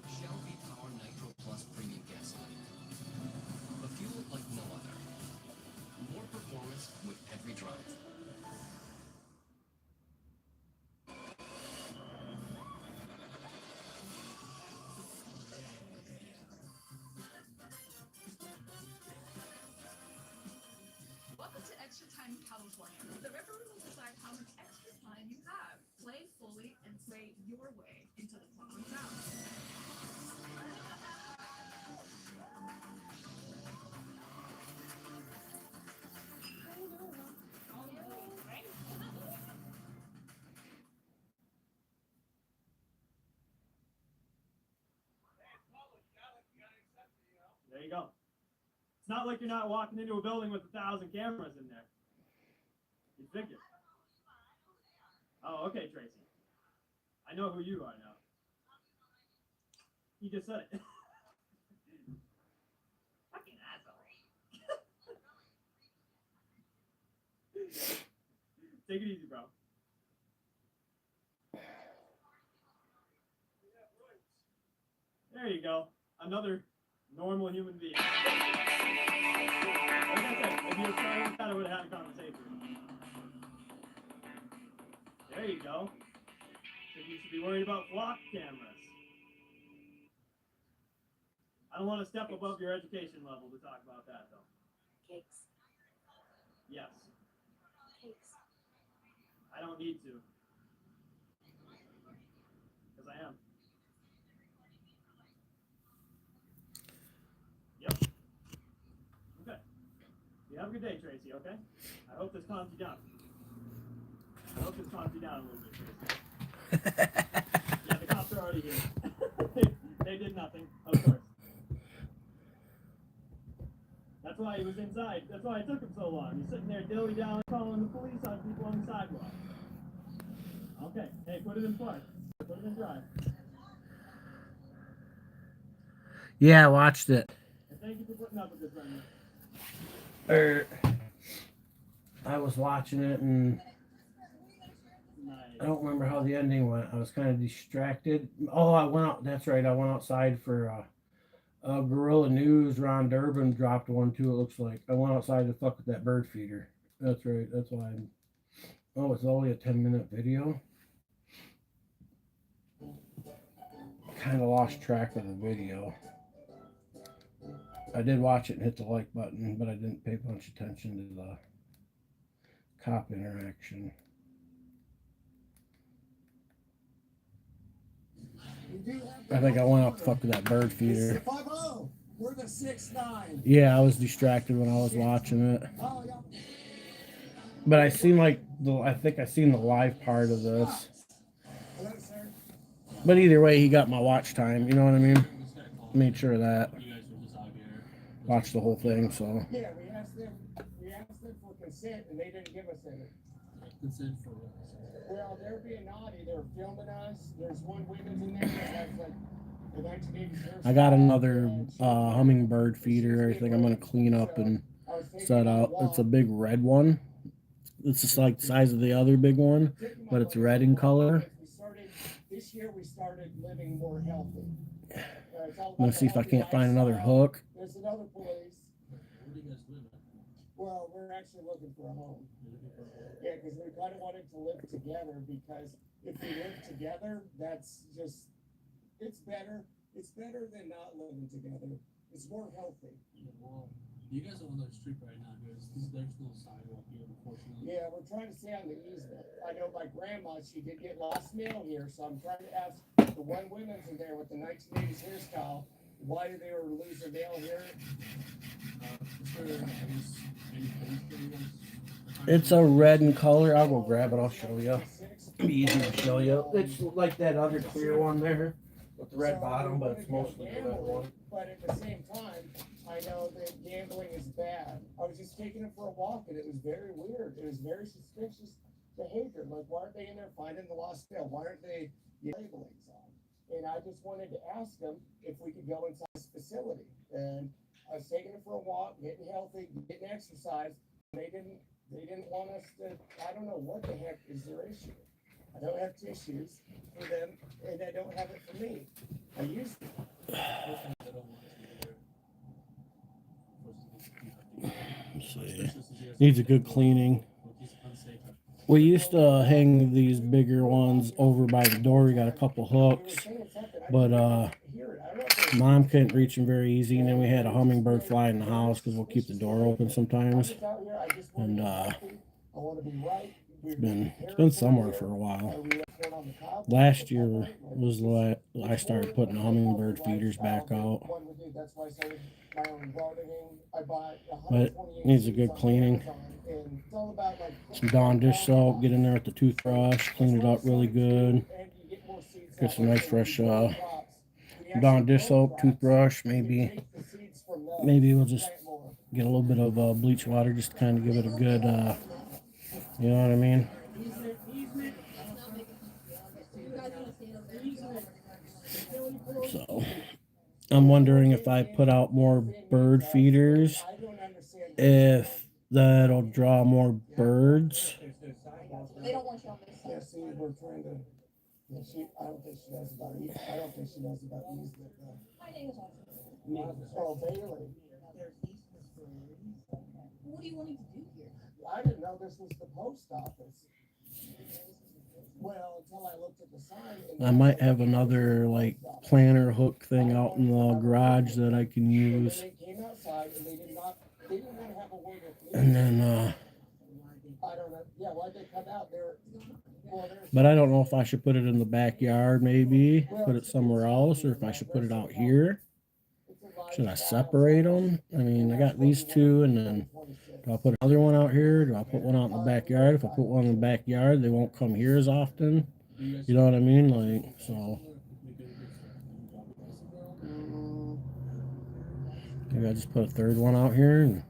Shell V-Power Nitro Plus Premium Gasoline. A fuel like no other. More performance with every drive. Welcome to Extra Time California. The referee will decide how much extra time you have. Play fully and play your way into the following round. There you go. It's not like you're not walking into a building with 1,000 cameras in there. You figure. Oh, okay, Tracy. I know who you are now. You just said it. Fucking asshole. Take it easy, bro. There you go. Another normal human being. Like I said, if you were trying to, I would have had a conversation. There you go. So you should be worried about flock cameras. I don't want to step above your education level to talk about that, though. Cakes. Yes. Cakes. I don't need to. Because I am. Yep. Okay. You have a good day, Tracy, okay? I hope this calms you down. I hope this calms you down a little bit, Tracy. Yeah, the cops are already here. They did nothing, of course. That's why he was inside. That's why it took him so long. He's sitting there dilly-dallying, calling the police on people on the sidewalk. Okay, hey, put it in park. Put it in drive. Yeah, I watched it. And thank you for putting up with this right now. I was watching it and Nice. I don't remember how the ending went. I was kind of distracted. Oh, I went out. That's right. I went outside for Gorilla News. Ron Durbin dropped one too. It looks like I went outside to fuck with that bird feeder. That's right. That's why I'm. Oh, it's only a 10-minute video. Kind of lost track of the video. I did watch it and hit the like button, but I didn't pay much attention to the cop interaction. I think I went out to fuck with that bird feeder. We're the 6'9". Yeah, I was distracted when I was watching it. But I seen I think I seen the live part of this. But either way, he got my watch time. You know what I mean? Made sure of that. Watched the whole thing. So. Yeah, we asked them for consent, and they didn't give us any. Consent for what? Well, they're being naughty. They're filming us. There's one woman in there that has like the 1980s. I got another hummingbird feeder. I think I'm gonna clean up and set out. It's a big red one. It's just like the size of the other big one, but it's red in color. This year we started living more healthy. I'm gonna see if I can't find another hook. There's another place. Where do you guys live at? Well, we're actually looking for a home. Yeah, because we kind of wanted to live together, because if we live together, that's just, it's better. It's better than not living together. It's more healthy. Yeah, well, you guys are on the street right now, guys. There's no sidewalk here, unfortunately. Yeah, we're trying to stay on the easement. I know my grandma, she did get lost mail here, so I'm trying to ask the one women's in there with the 1980s hairstyle, why did they were losing mail here? It's a red in color. I'll go grab it. I'll show you. It'll be easy to show you. It's like that other clear one there with the red bottom, but it's mostly the red one. But at the same time, I know that gambling is bad. I was just taking it for a walk, and it was very weird. It was very suspicious behavior. Like, why aren't they in there finding the lost mail? Why aren't they labelings on? And I just wanted to ask them if we could go inside this facility. And I was taking it for a walk, getting healthy, getting exercise. They didn't want us to. I don't know what the heck is their issue. I don't have tissues for them, and I don't have it for me. I used to. Let's see. Needs a good cleaning. We used to hang these bigger ones over by the door. We got a couple hooks, but Mom couldn't reach them very easy, and then we had a hummingbird fly in the house because we'll keep the door open sometimes. And it's been somewhere for a while. Last year was the I started putting hummingbird feeders back out. But it needs a good cleaning. Some Dawn dish soap, get in there with the toothbrush, clean it up really good. Get some nice fresh Dawn dish soap, toothbrush, maybe we'll just get a little bit of bleach water just to kind of give it a good, you know what I mean? So, I'm wondering if I put out more bird feeders, if that'll draw more birds. They don't want you on this. Yeah, see, we're trying to. Yeah, I don't think she knows about easement. I don't think she knows about easement. My name is Oh, Bailey. What do you want me to do here? I didn't know this was the post office. Well, until I looked at the sign. I might have another like planter hook thing out in the garage that I can use. And then I don't know. Yeah, why'd they come out there? But I don't know if I should put it in the backyard, maybe put it somewhere else, or if I should put it out here. Should I separate them? I mean, I got these two, and then do I put another one out here? Do I put one out in the backyard? If I put one in the backyard, they won't come here as often. You know what I mean? Like, so maybe I just put a third one out here and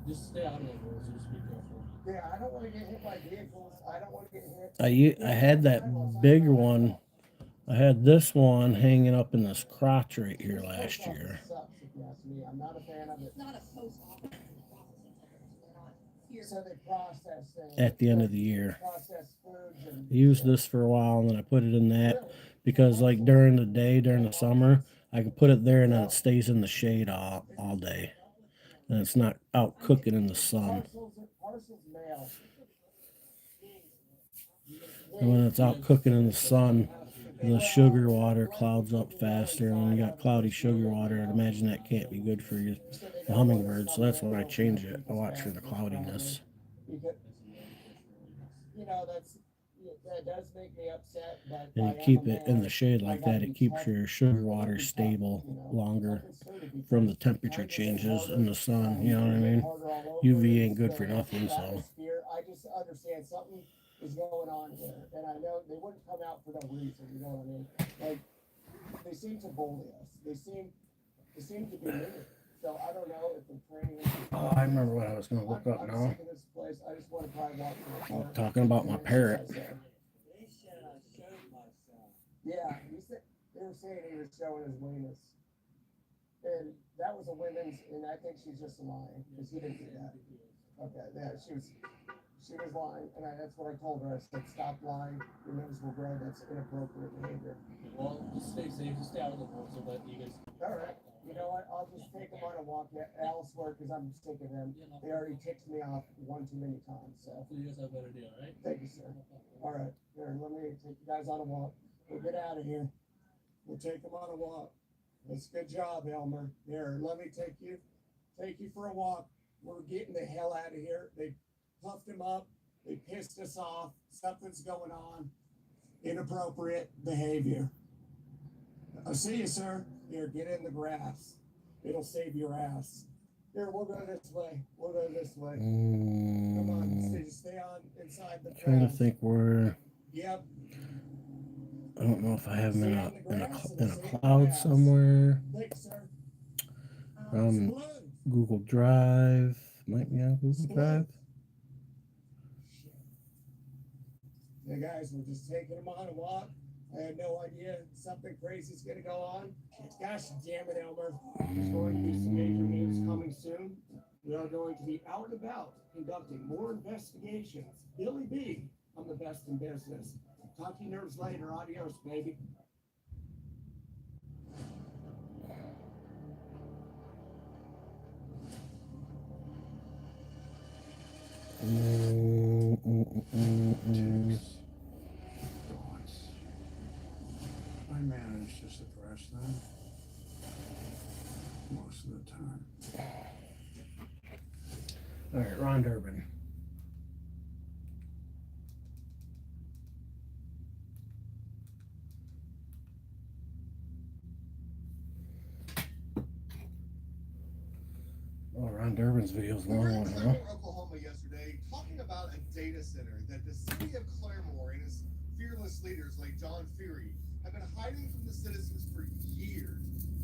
just stay out of the road, so just be careful. Yeah, I don't want to get hit by vehicles. I don't want to get hit. I had that bigger one. I had this one hanging up in this crotch right here last year. I'm not a fan of it. It's not a post office. So they process things. at the end of the year. Process foods and I used this for a while and then I put it in that because like during the day, during the summer, I can put it there and then it stays in the shade all day. And it's not out cooking in the sun. parcels mail. And when it's out cooking in the sun, the sugar water clouds up faster. And when you got cloudy sugar water, I'd imagine that can't be good for the hummingbird. So that's when I change it. I watch for the cloudiness. You know, that does make me upset, but And you keep it in the shade like that, it keeps your sugar water stable longer from the temperature changes in the sun. You know what I mean? UV ain't good for nothing, so. I just understand something is going on here, and I know they wouldn't come out for no reason. You know what I mean? Like they seem to bully us. They seem to be mean. So I don't know if they're training. Oh, I remember what I was going to look up now. Sick of this place. I just want to probably walk through it. Talking about my parrot. Yeah, they were saying he was showing his weenus. And that was a women's, and I think she's just lying because he didn't do that. Okay, yeah, she was lying, and that's what I told her. I said, stop lying. Your nose will grow. That's inappropriate behavior. Well, just stay safe. Just stay out of the house so that you guys. All right. You know what? I'll just take him on a walk elsewhere because I'm sick of him. They already ticked me off one too many times. So Hopefully you guys have a better day, all right? thank you, sir. All right. Here, let me take you guys on a walk. We'll get out of here. We'll take him on a walk. That's a good job, Elmer. Here, let me take you for a walk. We're getting the hell out of here. They puffed him up. They pissed us off. Something's going on. Inappropriate behavior. I'll see you, sir. Here, get in the grass. It'll save your ass. Here, we'll go this way. We'll go this way. Come on, stay on inside the Trying to fence. think where. Yep. I don't know if I have them in a cloud somewhere. Thanks, sir. Google Drive. Might be on Google Drive. Yeah, guys, we're just taking them on a walk. I had no idea something crazy is going to go on. Gosh damn it, Elmer. There's going to be some major news coming soon. We are going to be out and about conducting more investigations. Billy B, I'm the best in business. Talk to you nerves later. Adios, baby. I manage to suppress them most of the time. All right, Ron Durbin. Oh, Ron Durbin's video is a long one, huh? Oklahoma yesterday, talking about a data center that the city of Claremore and its fearless leaders like John Fury have been hiding from the citizens for years.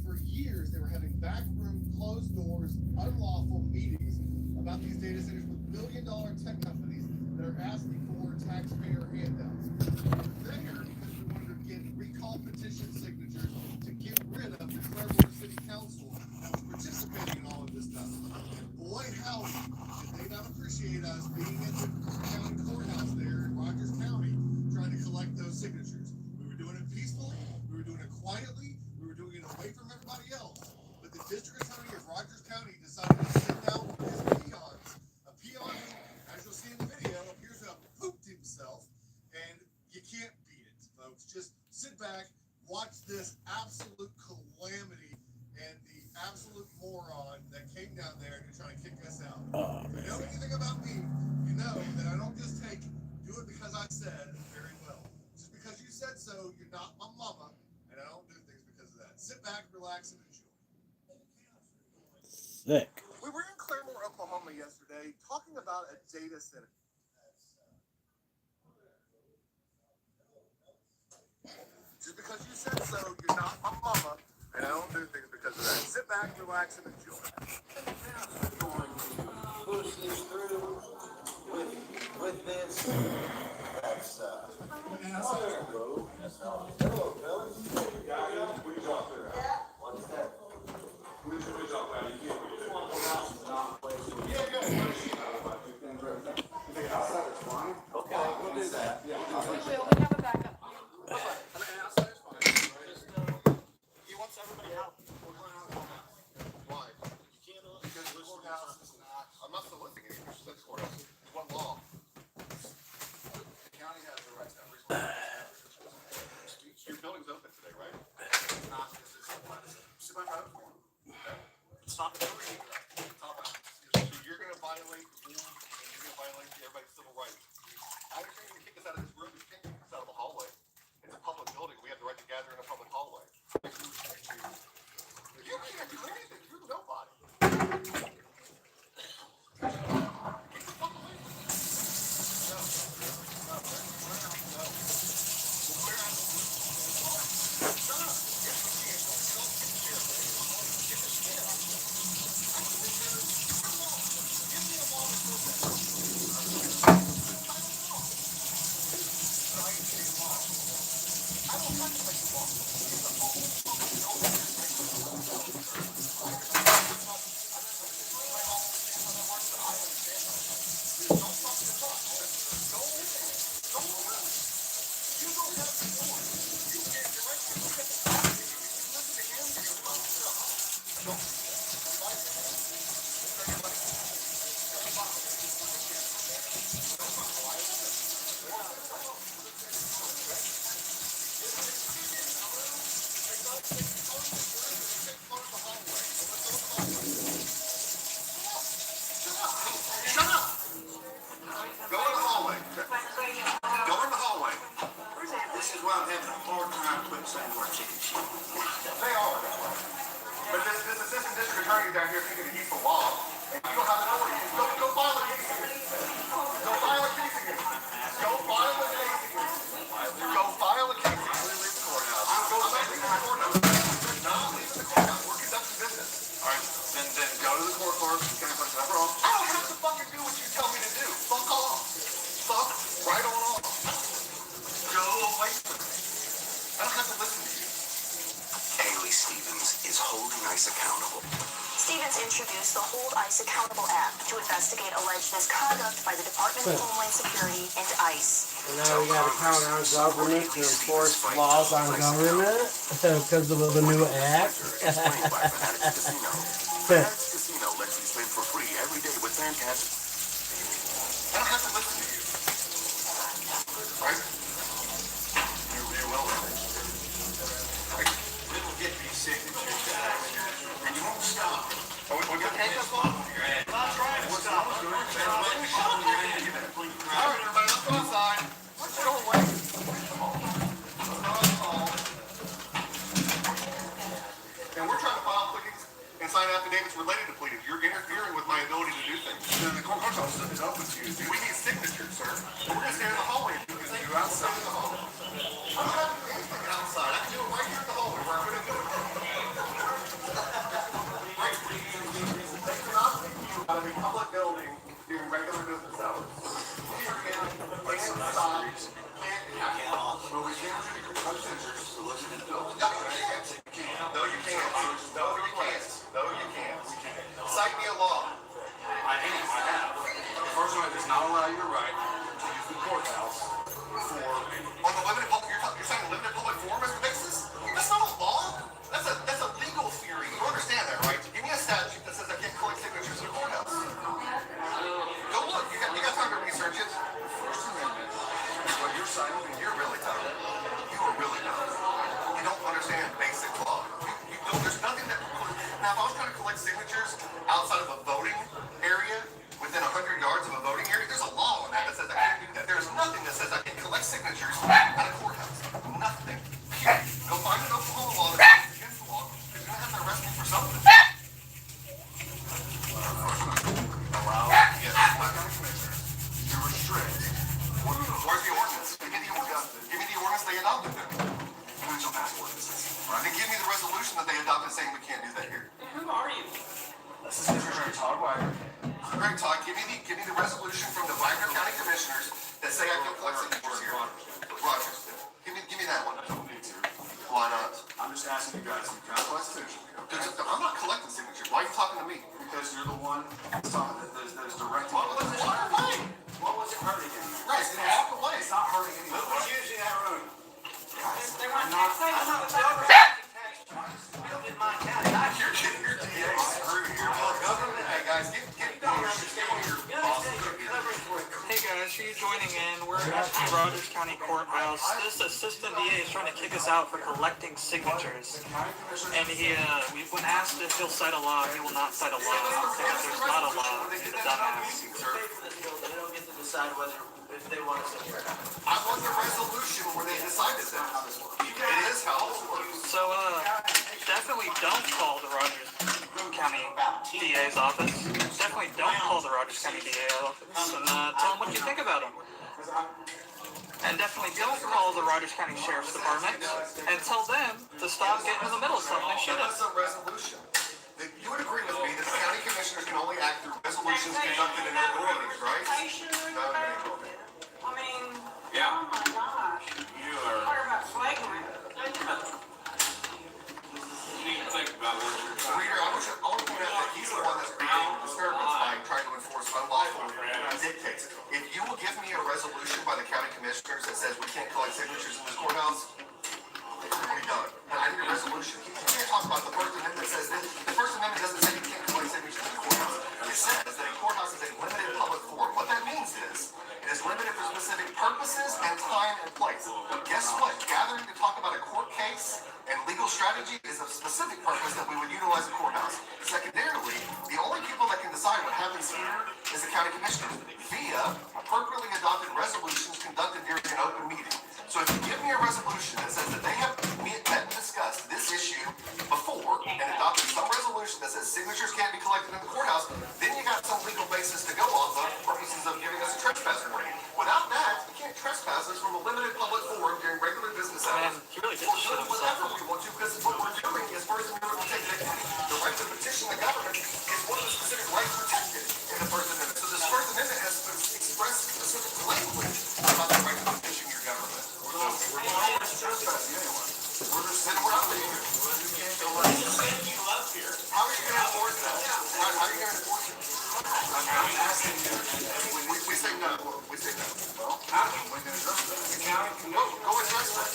For years, they were having backroom, closed doors, unlawful meetings about these data centers with billion-dollar tech companies that are asking for taxpayer handouts. There, because we wanted to get recall petition signatures to get rid of the Claremore City Council that was participating in all of this stuff. And boy, howdy, did they not appreciate us being at the county courthouse there in Rogers County trying to collect those signatures. We were doing it peacefully, we were doing it quietly, we were doing it away from everybody else. But the district attorney of Rogers County decided to sit down with his peons. A peon who, as you'll see in the video, appears to have pooped himself. And you can't beat it, folks. Just sit back, watch this absolute calamity and the absolute moron that came down there to try to kick us out. If you know anything about me, you know that I don't just do it because I said very well. Just because you said so, you're not my mama, and I don't do things because of that. Sit back, relax, and enjoy. Sick. We were in Claremore, Oklahoma yesterday talking about a data center. Just because you said so, you're not my mama, and I don't do things because of that. Sit back, relax, and enjoy. Push this through with this. That's hello, fellas. We drop there. What's that? We drop out. You can't. Yeah, good. back out for him. Okay? Stop it. So you're going to violate the rules and you're going to violate everybody's civil rights. I understand you can kick us out of this room, but you can't kick us out of the hallway. It's a public building. We have the right to gather in a public hallway. You can't do anything. You're nobody. Stevens introduced the Hold ICE Accountable Act to investigate alleged misconduct by the Department of Homeland Security and ICE. And now we got to count on government to enforce laws on government because of the new act. Casino lets you spin for free every day with fantastic. I don't have to listen to you. Right? You will. It'll get me signatures, guys. And you won't stop. Are we going to take us off? I'm not trying to stop. All right, everybody, let's go outside. Let's go away. And we're trying to file pleadings and sign affidavits related to pleadings. You're interfering with my ability to do things. The courthouse office is open to you. We need signatures, sir. We're going to stand in the hallway and do this. You outside in the hallway. I don't have to do anything outside. I can do it right here in the hallway where I'm going to do it. Out of a public building during regular business hours. Here again, place on the side. Well, we can't do your consenters to listen to the building. No, you can't. No, you can't. No, you can't. No, you can't. Cite me a law. I have. First one does not allow you the right to use the courthouse for on the limited public. You're saying limited public forum as a basis? That's not a law. That's a legal theory. You understand that, right? Give me a statute that says I can't collect signatures in a courthouse. Go look. You got time to research it. The First Amendment is what you're signing, and you're really dumb. You are really dumb. You don't understand basic law. You don't. There's nothing that. Now, if I was trying to collect signatures outside of a voting area, within 100 yards of a voting area, there's a law on that says I can't do that. There's nothing that says I can collect signatures at a courthouse. Nothing. Go find an Oklahoma law that says against the law, because you're going to have to arrest me for something. Allow, yes, county commissioners to restrict. Where's the ordinance? Give me the ordinance. Give me the ordinance they adopted then. Provincial pass ordinances. Right. And give me the resolution that they adopted saying we can't do that here. Who are you? This is Mr. Todd Wagner. Greg Todd, give me the resolution from the Wagner County Commissioners that say I can collect signatures here. Rogers. Give me that one. I don't need to. Why not? I'm just asking you guys to count the Constitution. I'm not collecting signatures. Why are you talking to me? Because you're the one that's directing. What was it hurting you? Right, it's half the way. It's not hurting anyone. Who was using that room? Guys, I'm not. You're getting your DA screwed here. Well, government. Hey guys, get your boss. Hey guys, you joining in, we're at the Rogers County Courthouse. This assistant DA is trying to kick us out for collecting signatures. And when asked if he'll cite a law, he will not cite a law because there's not a law. He's a dumbass. They don't get to decide whether if they want to sit here or not. I want the resolution where they decided that. It is how it works. So, definitely don't call the Rogers County DA's office. Definitely don't call the Rogers County DA's office and tell them what you think about them. And definitely don't call the Rogers County Sheriff's Department and tell them to stop getting in the middle of something they shouldn't. That's a resolution. You would agree with me that the county commissioners can only act through resolutions conducted in open meetings, right? I mean, Yeah. oh my gosh. You are. What about flagrant? Reader, I want to point out that he's the one that's creating disturbance by trying to enforce unlawful dictates. If you will give me a resolution by the county commissioners that says we can't collect signatures in this courthouse, it's going to be done. And I need a resolution. You can't talk about the First Amendment that says this. The First Amendment doesn't say you can't collect signatures in the courthouse. It says that a courthouse is a limited public forum. What that means is it is limited for specific purposes and time and place. Guess what? Gathering to talk about a court case and legal strategy is a specific purpose that we would utilize a courthouse. Secondarily, the only people that can decide what happens here is the county commissioners via appropriately adopted resolutions conducted during an open meeting. So if you give me a resolution that says that they have met and discussed this issue before and adopted some resolution that says signatures can't be collected in the courthouse, then you got some legal basis to go off of for purposes of giving us a trespass warning. Without that, you can't trespass us from a limited public forum during regular business hours. He really did We're shit doing himself. whatever we want to because what we're doing is First Amendment protected activity. The right to petition the government is one of the specific rights protected in the First Amendment. So this First Amendment has expressed specific language about the right to petition your government. So we're not trespassing anyone. We're just saying we're not leaving. How are you going to enforce that? How are you going to enforce it? I'm asking you. We say no. We say no. Well, how do we address that? The county commissioners. Go address that.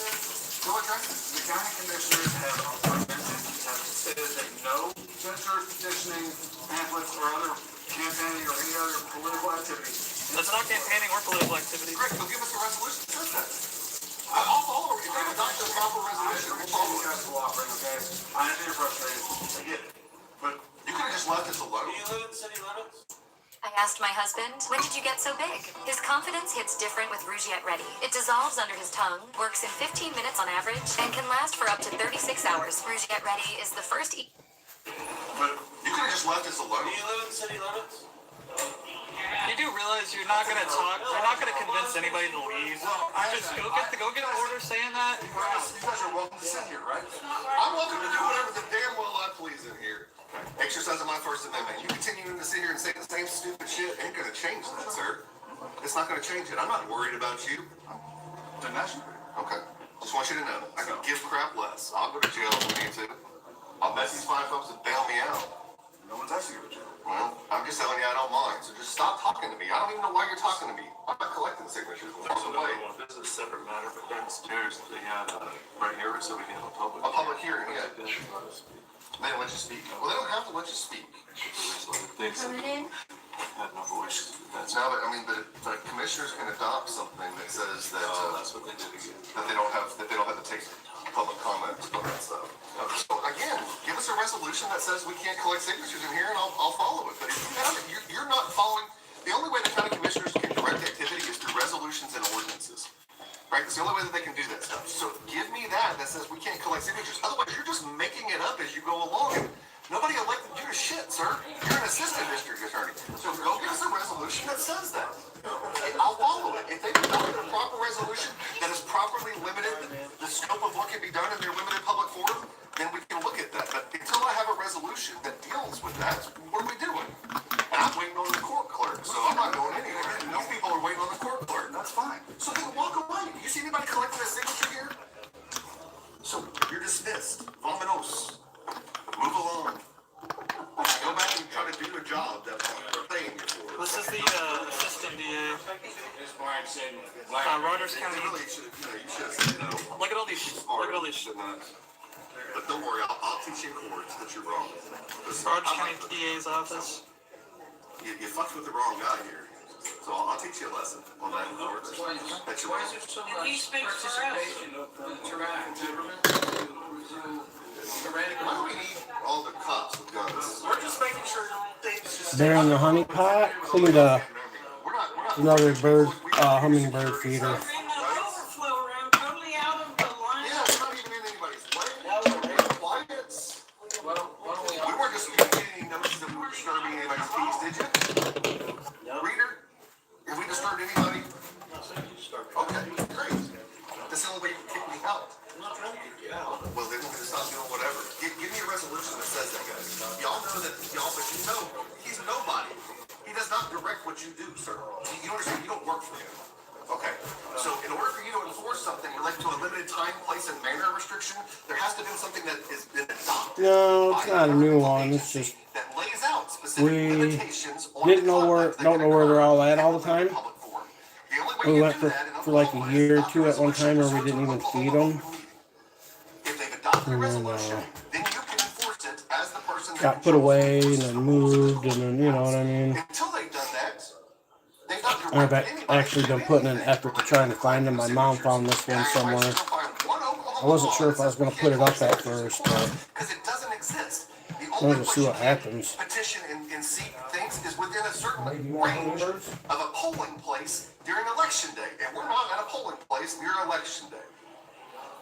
Go address it. The county commissioners have said that no censure petitioning, pamphlets, or other campaigning or any other political activity. That's not campaigning or political activity. Great, so give us a resolution that says that. I'll follow it. If they adopt a proper resolution, we'll follow it. Guys cooperate, okay? I understand you're frustrated. I get it. But you could have just left us alone. Do you live in city limits? I asked my husband, when did you get so big? His confidence hits different with Rougiette Ready. It dissolves under his tongue, works in 15 minutes on average, and can last for up to 36 hours. Rougiette Ready is the first... But you could have just left us alone. Do you live in city limits? You do realize you're not going to convince anybody to leave. Just go get an order saying that. You guys are welcome to sit here, right? I'm welcome to do whatever the damn well I please in here. Exercising my First Amendment. You continuing to sit here and say the same stupid shit ain't gonna change that, sir. It's not gonna change it. I'm not worried about you. Then that's you. Okay. Just want you to know. I can give crap less. I'll go to jail if we need to. I'll bet these fine folks that bail me out. No one's asking you to jail. Well, I'm just telling you I don't mind. So just stop talking to me. I don't even know why you're talking to me. I'm not collecting signatures. There's another one. This is a separate matter, but downstairs they had right here so we can have a public. A public hearing, yeah. They should let us speak. They don't let you speak. Well, they don't have to let you speak. Coming in? Had no voice. That's Now, but I mean, the commissioners can adopt something that says that that's what they did again. that they don't have to take public comments on that stuff. So again, give us a resolution that says we can't collect signatures in here, and I'll follow it. But if you have it, you're not following. The only way the county commissioners can direct activity is through resolutions and ordinances. Right? That's the only way that they can do that stuff. So give me that says we can't collect signatures. Otherwise, you're just making it up as you go along. Nobody elected you to shit, sir. You're an assistant district attorney. So go give us a resolution that says that. And I'll follow it. If they've adopted a proper resolution that has properly limited the scope of what can be done in their limited public forum, then we can look at that. But until I have a resolution that deals with that, what are we doing? And I'm waiting on the court clerk, so I'm not going anywhere. No people are waiting on the court clerk. That's fine. So then walk away. Do you see anybody collecting a signature here? So you're dismissed. Vamonos. Move along. Go back and try to do the job that we're paying you for. This is the assistant DA. Rogers County. Really, you should have said no. Look at all these. But don't worry, I'll teach you in courts that you're wrong. Rogers County DA's office. You fucked with the wrong guy here. So So I'll teach you a lesson on that. That you And he speaks for us. Why do we need all the cops with guns? We're just making sure things just They're in the honey pot. Cleaned another bird, hummingbird feeder. overflow around totally out of the line. Yeah, it's not even in anybody's way. Compliance. We weren't just getting any notices that we were disturbing anybody's peace, did you? Reader? Have we disturbed anybody? Okay, great. That's the only way you can kick me out. Well, then we're going to stop doing whatever. Give me a resolution that says that, guys. Y'all know that, but you know, he's nobody. He does not direct what you do, sir. You understand? You don't work for him. Okay. So in order for you to enforce something related to a limited time, place, and manner restriction, there has to be something that has been adopted. No, it's not a new one. It's just that lays out specific limitations on don't know where they're all at all the time. We went for like a year or two at one time where we didn't even feed them. And then got put away and then moved and then, you know what I mean. I've actually been putting an effort to trying to find them. My mom found this one somewhere. I wasn't sure if I was going to put it up at first, but we'll just see what happens. Petition and seek things is within a certain range of a polling place during election day, and we're not at a polling place near election day.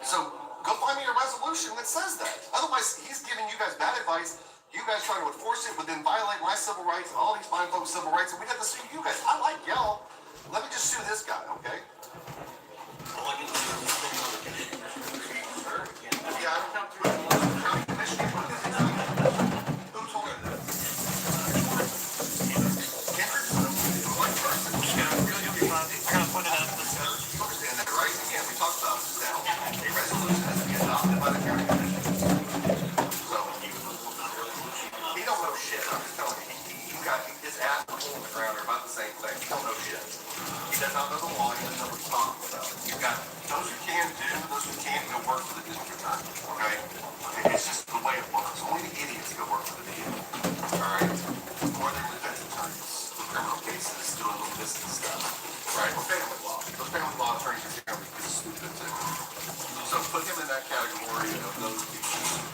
So go find me a resolution that says that. Otherwise, he's giving you guys bad advice. You guys trying to enforce it, but then violate my civil rights and all these fine folks' civil rights, and we have to sue you guys. I like y'all. Let me just sue this guy, okay? Yeah, I come to county commission. Who told me that? Kendrick? One person. You'll be fine. I gotta point it out. You understand that, right? Again, we talked about this now. A resolution has to be adopted by the county commission. So, he don't know shit. I'm just telling you. He got his ass and a hole in the ground are about the same thing. He don't know shit. He does not know the law. He doesn't know what he's talking about. You've got those who can do, those who can't go work for the district attorney. Okay? It's just the way it works. Only the idiots go work for the DA. Alright? Or they're defense attorneys with criminal cases doing little business stuff. Right? Or family law. Those family law attorneys are stupid too. So put him in that category of those people.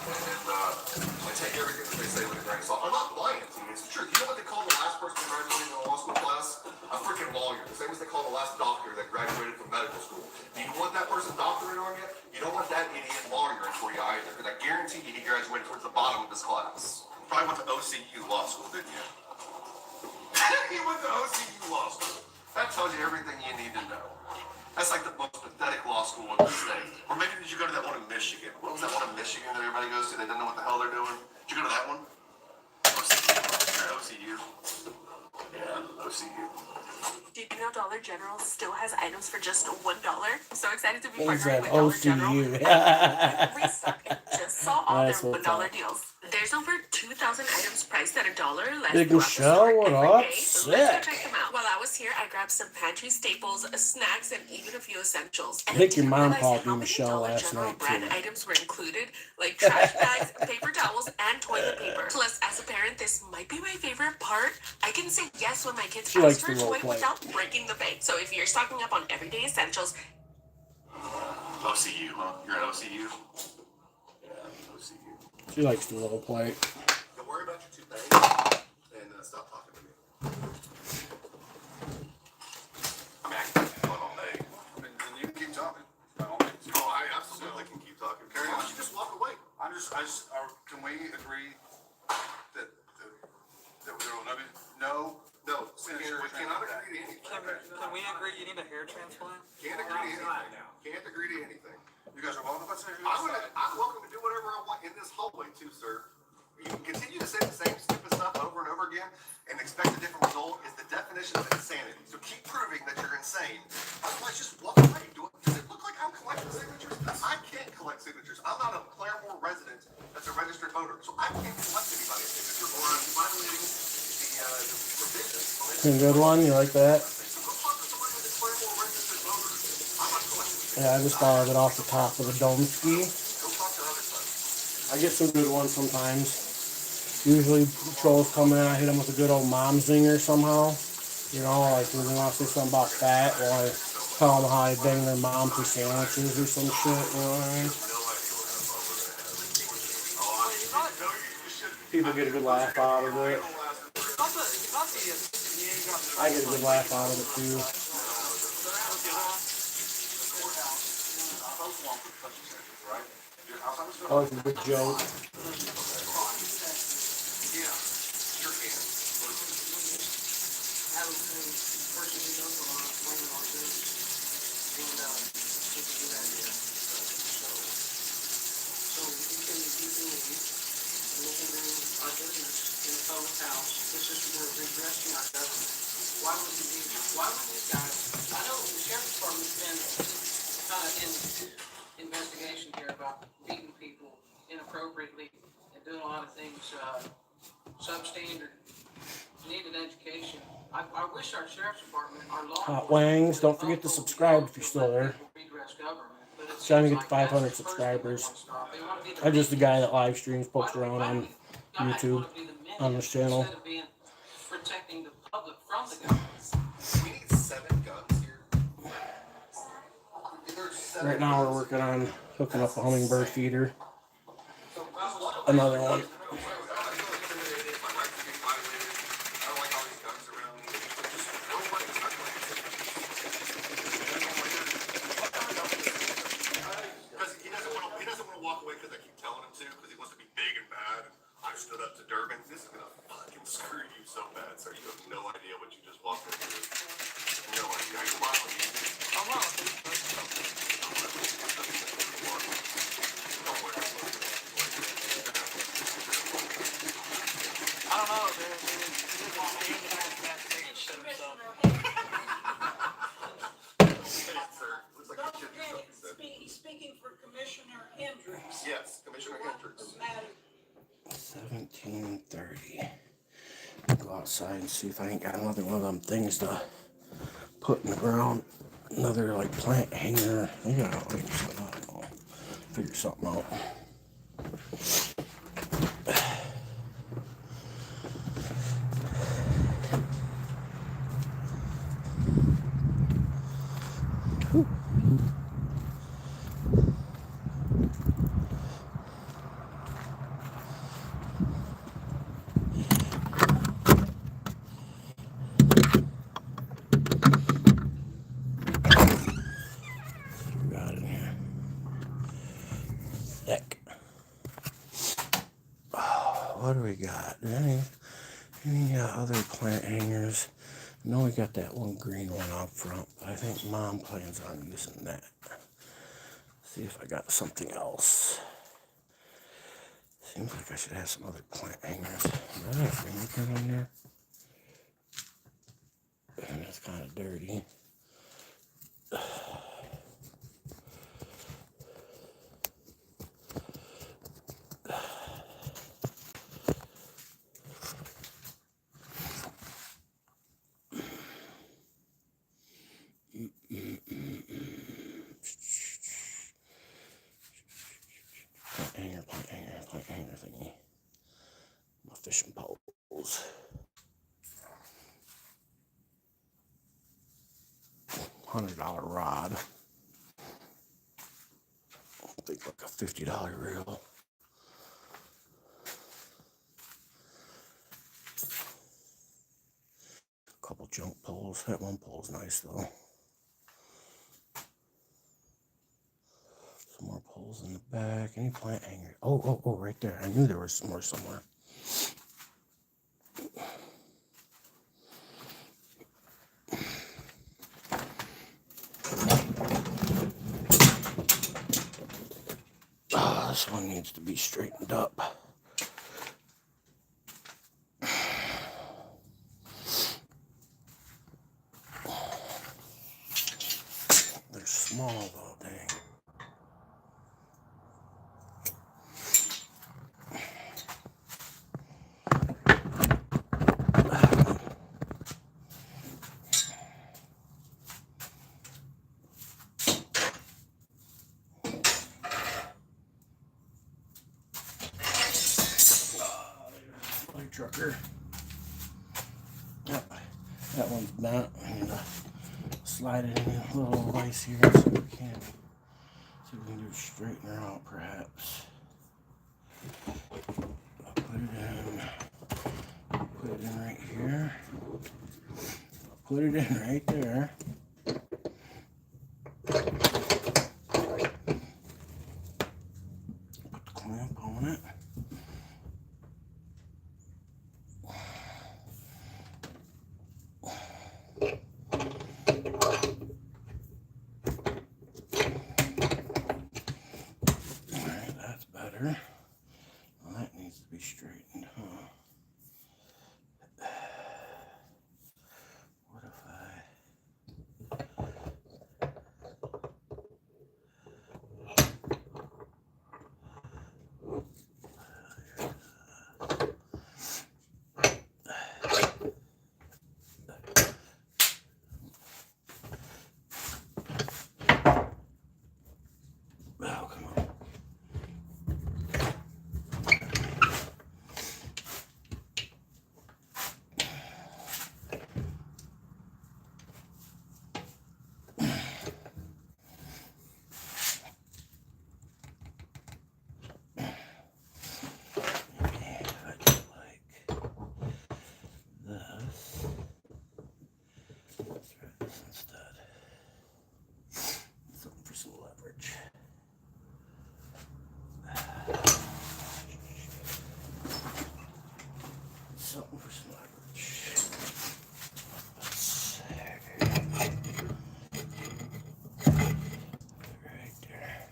And take everything that they say with a grain of salt. I'm not lying to you. It's the truth. You know what they call the last person who graduated in a law school class? A freaking lawyer. The same as they call the last doctor that graduated from medical school. Do you want that person doctorate on you? You don't want that idiot lawyering for you either. Because I guarantee you he graduated towards the bottom of his class. Probably went to OCU law school, didn't you? He went to OCU law school. That tells you everything you need to know. That's like the most pathetic law school in the state. Or maybe did you go to that one in Michigan? What was that one in Michigan that everybody goes to? They don't know what the hell they're doing. Did you go to that one? OCU. Yeah, OCU. Did you know Dollar General still has items for just $1? I'm so excited to be He partnering said with Dollar General. OCU. Restock and just saw all That's their what's $1 up. deals. There's over 2,000 items priced at $1 less Big throughout the Michelle, store what every up? day. So Sick. let's go check them out. While I was here, I grabbed some pantry staples, snacks, and even a few essentials. I And think your didn't mom realize called how me many Michelle Dollar last General night brand too. items were included, like trash bags, paper towels, and toilet paper. Plus, as a parent, this might be my favorite part. I can say yes when my kids She ask likes for a the role toy play. without breaking the bank. So if you're stocking up on everyday essentials, OCU, huh? You're at OCU? Yeah, OCU. She likes the little plate. Don't worry about your toupee and stop talking to me. I mean, I can keep going all day. And you can keep talking. Oh, I absolutely can keep talking. Carrie, why don't you just walk away? Can we agree that there will no, we cannot agree to anything. Can we agree you need a hair transplant? Can't agree to anything. Can't agree to anything. You guys are welcome. I'm welcome to do whatever I want in this hallway too, sir. You can continue to say the same stupid stuff over and over again and expect a different result is the definition of insanity. So keep proving that you're insane. Otherwise, just walk away. Does it look like I'm collecting signatures? I can't collect signatures. I'm not a Claremore resident that's a registered voter. So I can't collect anybody's signature or I'm violating the provisions. It's a good one. You like that? Yeah, I just followed it off the top of the dome ski. I get some good ones sometimes. Usually trolls come in, I hit them with a good old mom zinger somehow. You know, like when they want to say something about fat, or I tell them how I bang their mom for sandwiches or some shit, you know what I mean? People get a good laugh out of it. I get a good laugh out of it too. Always a good joke. Why would these guys, I know the sheriff's department's been in investigation here about beating people inappropriately and doing a lot of things substandard, needed education. I wish our sheriff's department, our law Hot Wangs, don't forget to subscribe if you're still there. Trying to get to 500 subscribers. I'm just a guy that live streams, pokes around on YouTube on this channel. Instead of being protecting the public from the government. We need 7 guns here. Right now we're working on hooking up a hummingbird feeder. Another one. Speaking for Commissioner Hendricks. Yes, Commissioner Hendricks. 17:30. Go outside and see if I ain't got another one of them things to put in the ground. Another like plant hanger. I gotta like, I don't know, figure something out. What do we got? Any other plant hangers? No, we got that one green one out front. I think Mom plans on using that. See if I got something else. Seems like I should have some other plant hangers. Do I have a fingerprint on there? And that's kind of dirty. Plant hanger thingy. My fishing poles. $100 rod. I think like a $50 reel. Couple junk poles. That one pole's nice though. Some more poles in the back. Any plant hanger? Oh, right there. I knew there was some more somewhere. Oh, this one needs to be straightened up. They're small though, dang. Trucker. Yep. That one's bent. I'm gonna slide it in a little vise here so we can do straighten her out perhaps. I'll put it in right here. I'll put it in right there. Put the clamp on it. Alright, that's better. Well, that needs to be straightened, huh? What if oh, come on. Something for some leverage. Right there.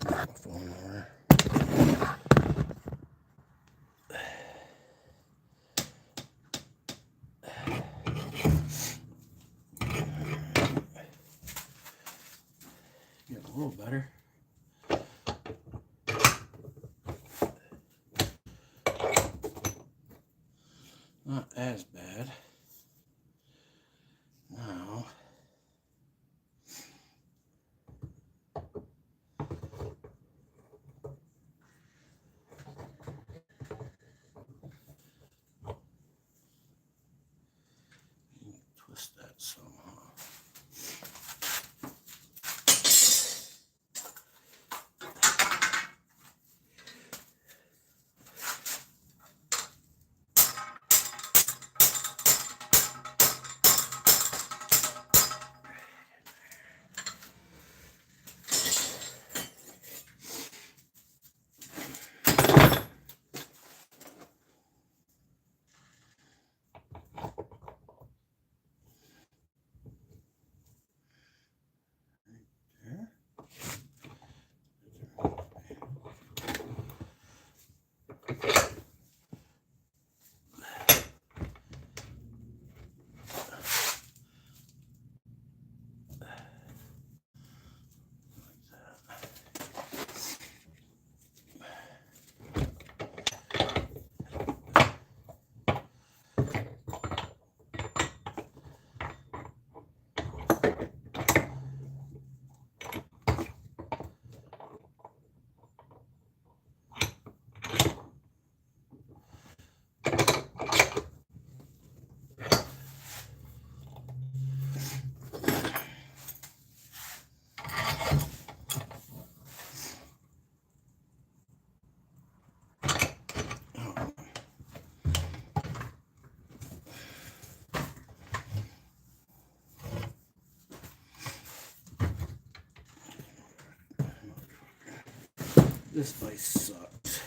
My phone over. Getting a little better. Not as bad. Now, twist that somehow. There. This place sucks.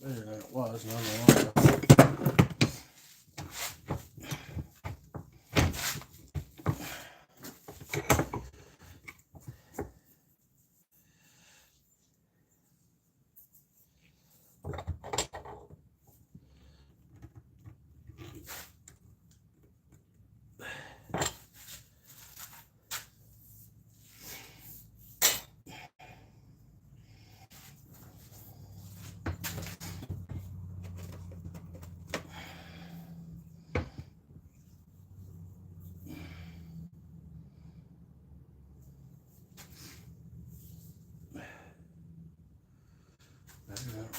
Better than it was, nonetheless.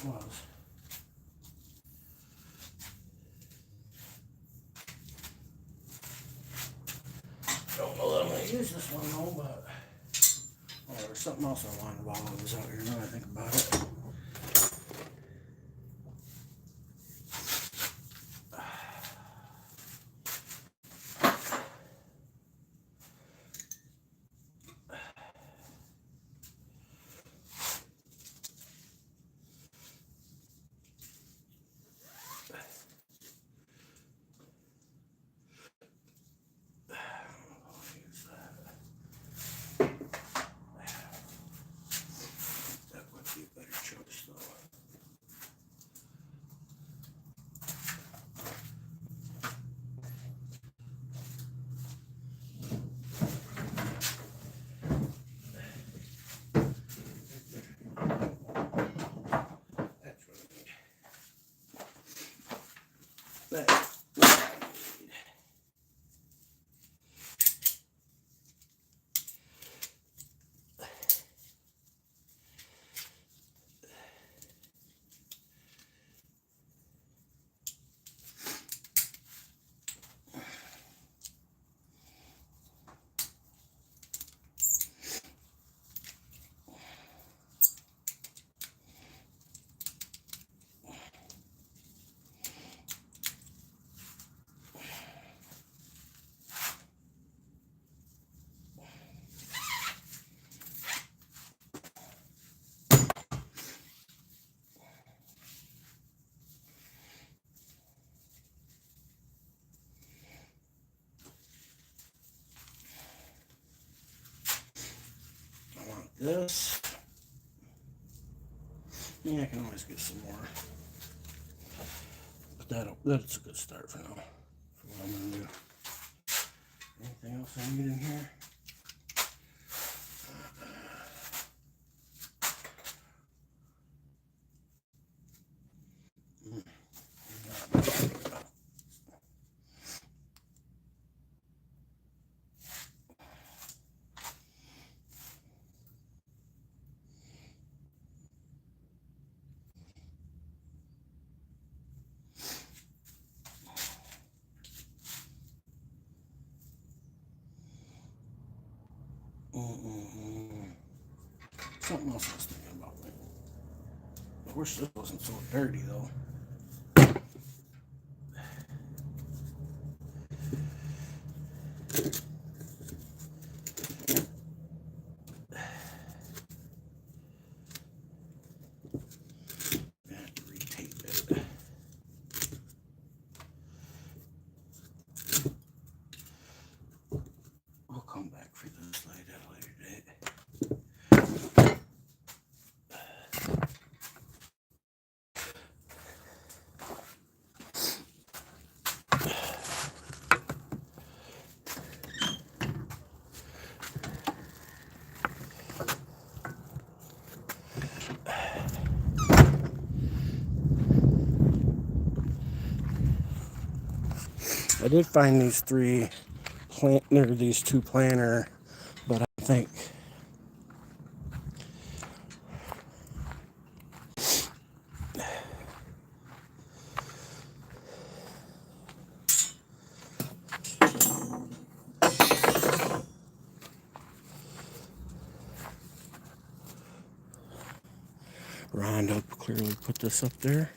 was. Don't know that I'm going to use this one though, but oh, there's something else I wanted while I was out here now I think about it. That would be a better choice though. That's what I need. That's what I need. I want this. Yeah, I can always get some more. But that's a good start for now. For what I'm gonna do. Anything else I need in here? Something else I was thinking about. I wish this wasn't so dirty though. I have to retape it. We'll come back for this at a later date. I did find these these two planter, but I think Rhonda clearly put this up there.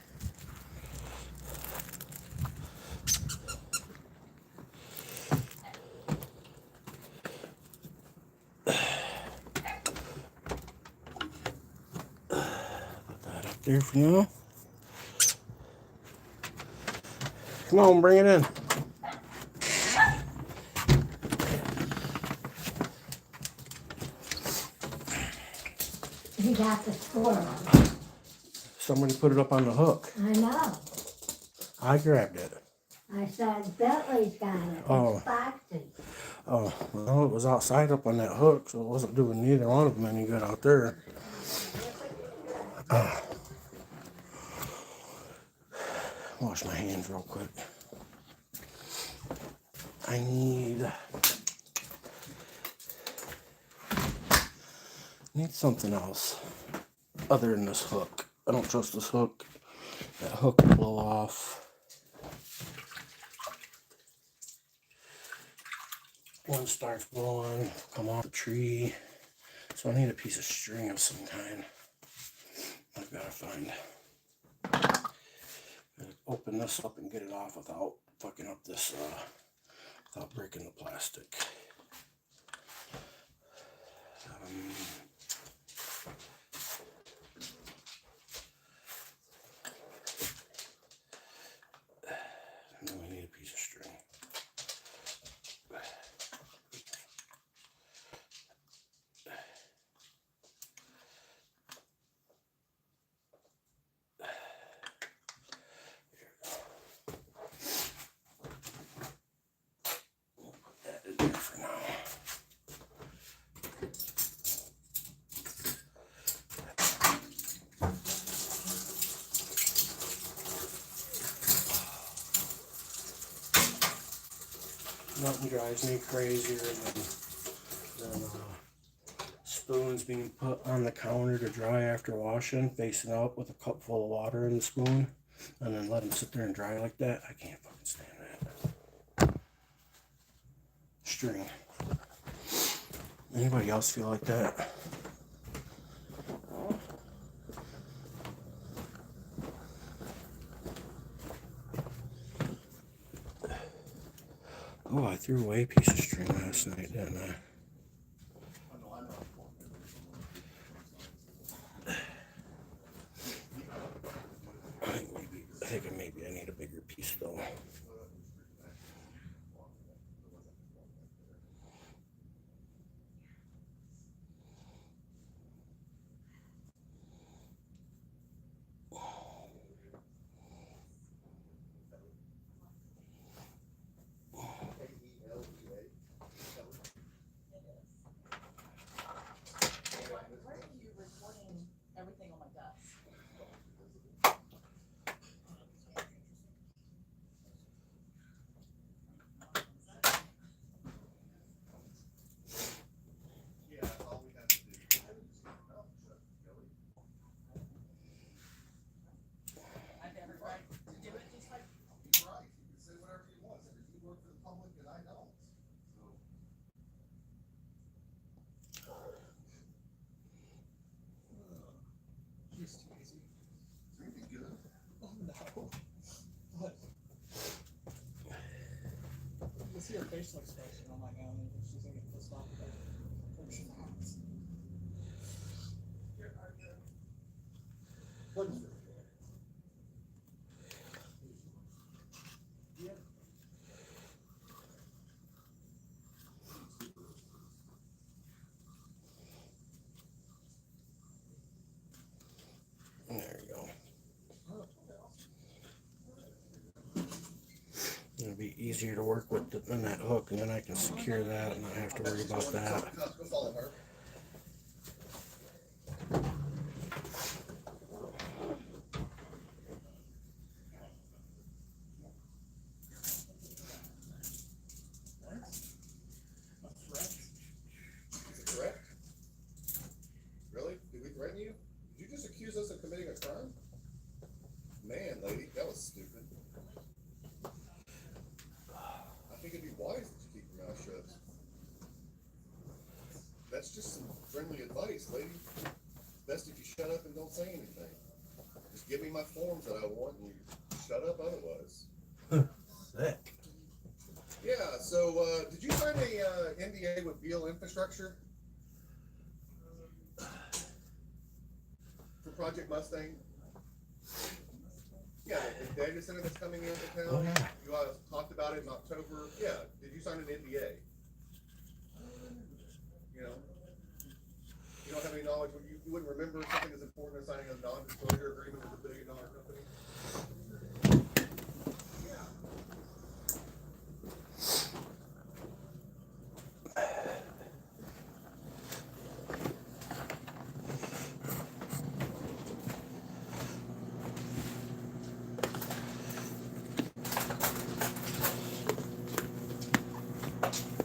There for now. Come on, bring it in. He got the squirrel. Somebody put it up on the hook. I know. I grabbed it. I said Bentley's got it. Oh. It's boxy. Oh, well, it was outside up on that hook, so it wasn't doing neither one of them any good out there. Wash my hands real quick. I need something else other than this hook. I don't trust this hook. That hook will blow off. One starts blowing, come off the tree. So I need a piece of string of some kind. I've got to find. Open this up and get it off without fucking up this, without breaking the plastic. And then we need a piece of string. Nothing drives me crazier than spoons being put on the counter to dry after washing, facing out with a cup full of water in the spoon, and then let them sit there and dry like that. I can't fucking stand that. String. Anybody else feel like that? Oh, I threw away a piece of string last night, didn't I? I think maybe I need a bigger piece though. See her facial expression. Oh my god, she's gonna get pissed off with her. What is it? There you go. It'll be easier to work with than that hook, and then I can secure that and not have to worry about that. Is it correct? Really? Did we threaten you? Did you just accuse us of committing a crime? Man, lady, that was stupid. I think it'd be wise that you keep your mouth shut. That's just some friendly advice, lady. Best if you shut up and don't say anything. Just give me my forms that I want and you shut up otherwise. Sick. Yeah, so did you sign a NDA with Beal Infrastructure? For Project Mustang? Yeah, the data center that's coming into town. Oh, yeah. You guys talked about it in October. Yeah, did you sign an NDA? You don't have any knowledge. You wouldn't remember something as important as signing a non-disclosure agreement with a $1 billion company?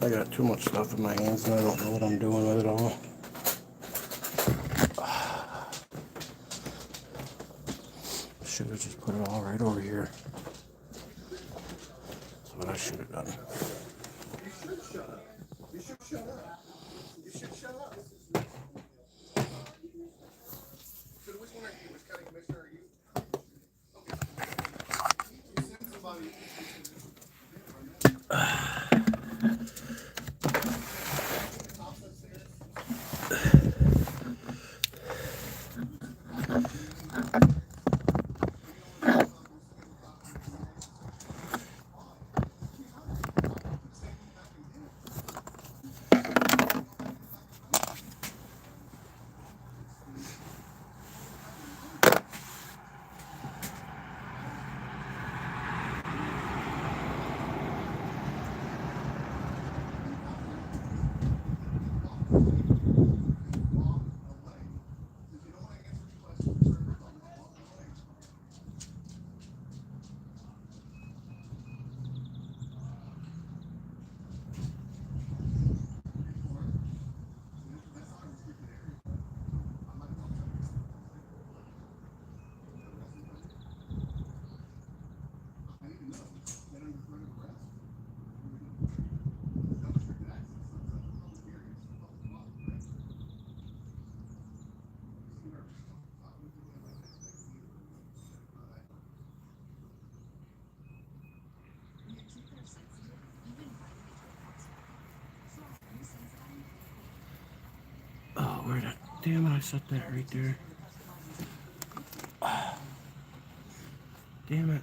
I got too much stuff in my hands and I don't know what I'm doing with it all. put it all right over here. That's what I should have done. You should shut up. You should shut up. You should shut up. So which one are you? Which county commissioner are you? Okay. You send somebody. Oh, where the damn it, I set that right there. Damn it.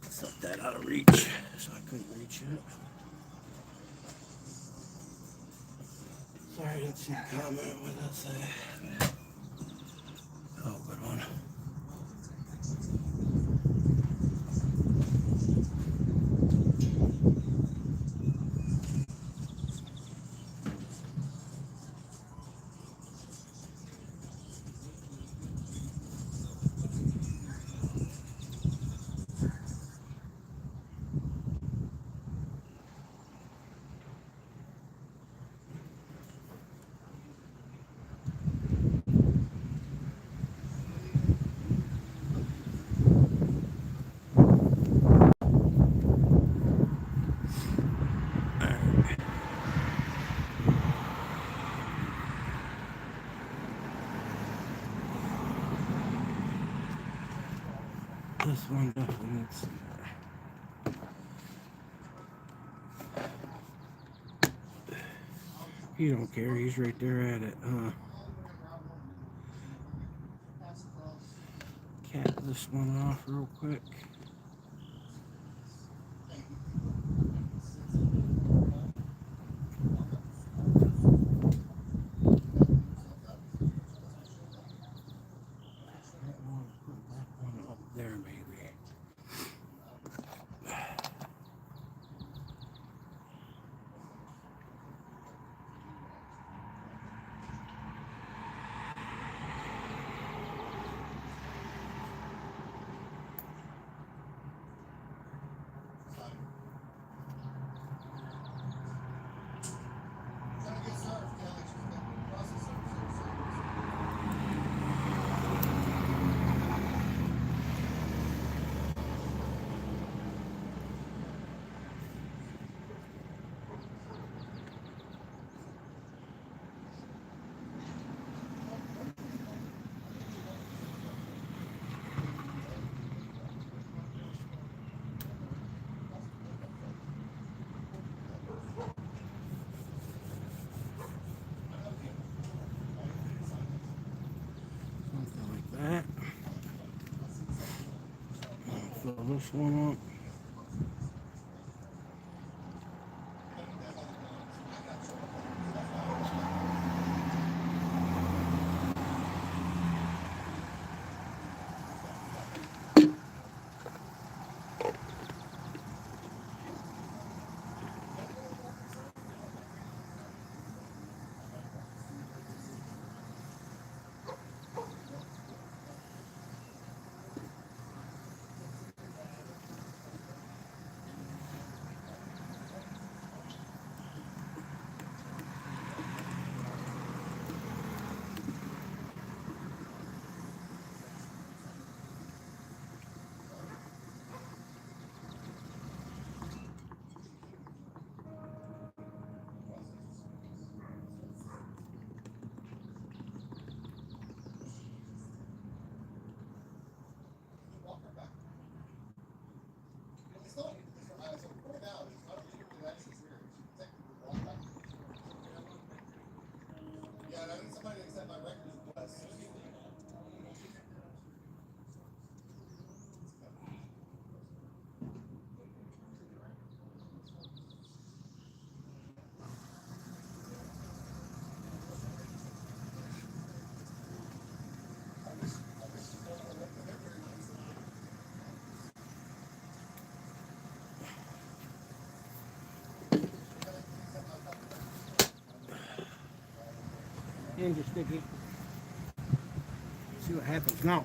Set that out of reach, so I couldn't reach it. Sorry, I didn't see a comment. What did that say? Oh, good one. This one definitely needs some more. He don't care, he's right there at it, huh? Cap this one off real quick. There, maybe. Something like that. Fill this one up. Hands are sticky. See what happens now.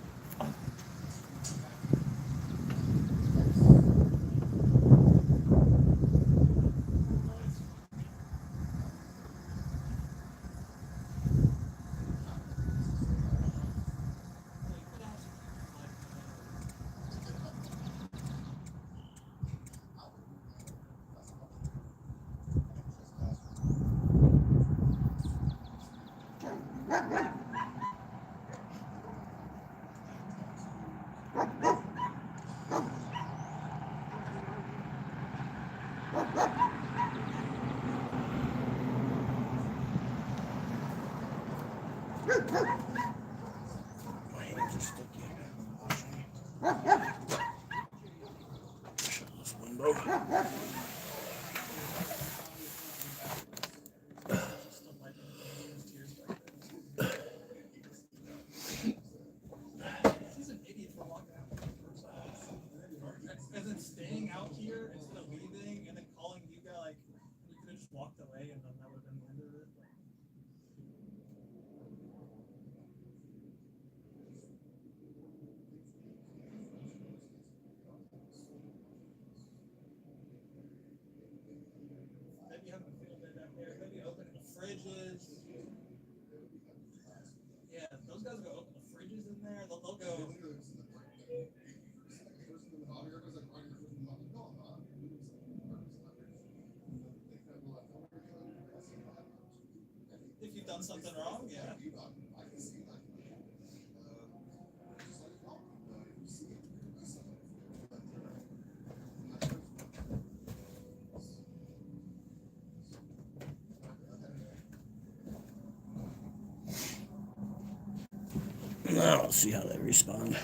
My hands are sticky. Shut this window. He's an idiot for walking out in the first place. And then staying out here instead of leaving and then calling you guys, like, you could have just walked away and then that would have been the end of it. Like, maybe having a field day back there, maybe opening the fridges. Yeah, those guys will go open the fridges in there. They'll go. If you've done something wrong, yeah. Now let's see how they respond.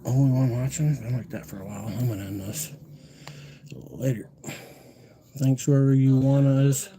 Only one watching? Been like that for a while. I'm gonna end this a little later. Thanks whoever you wanna is.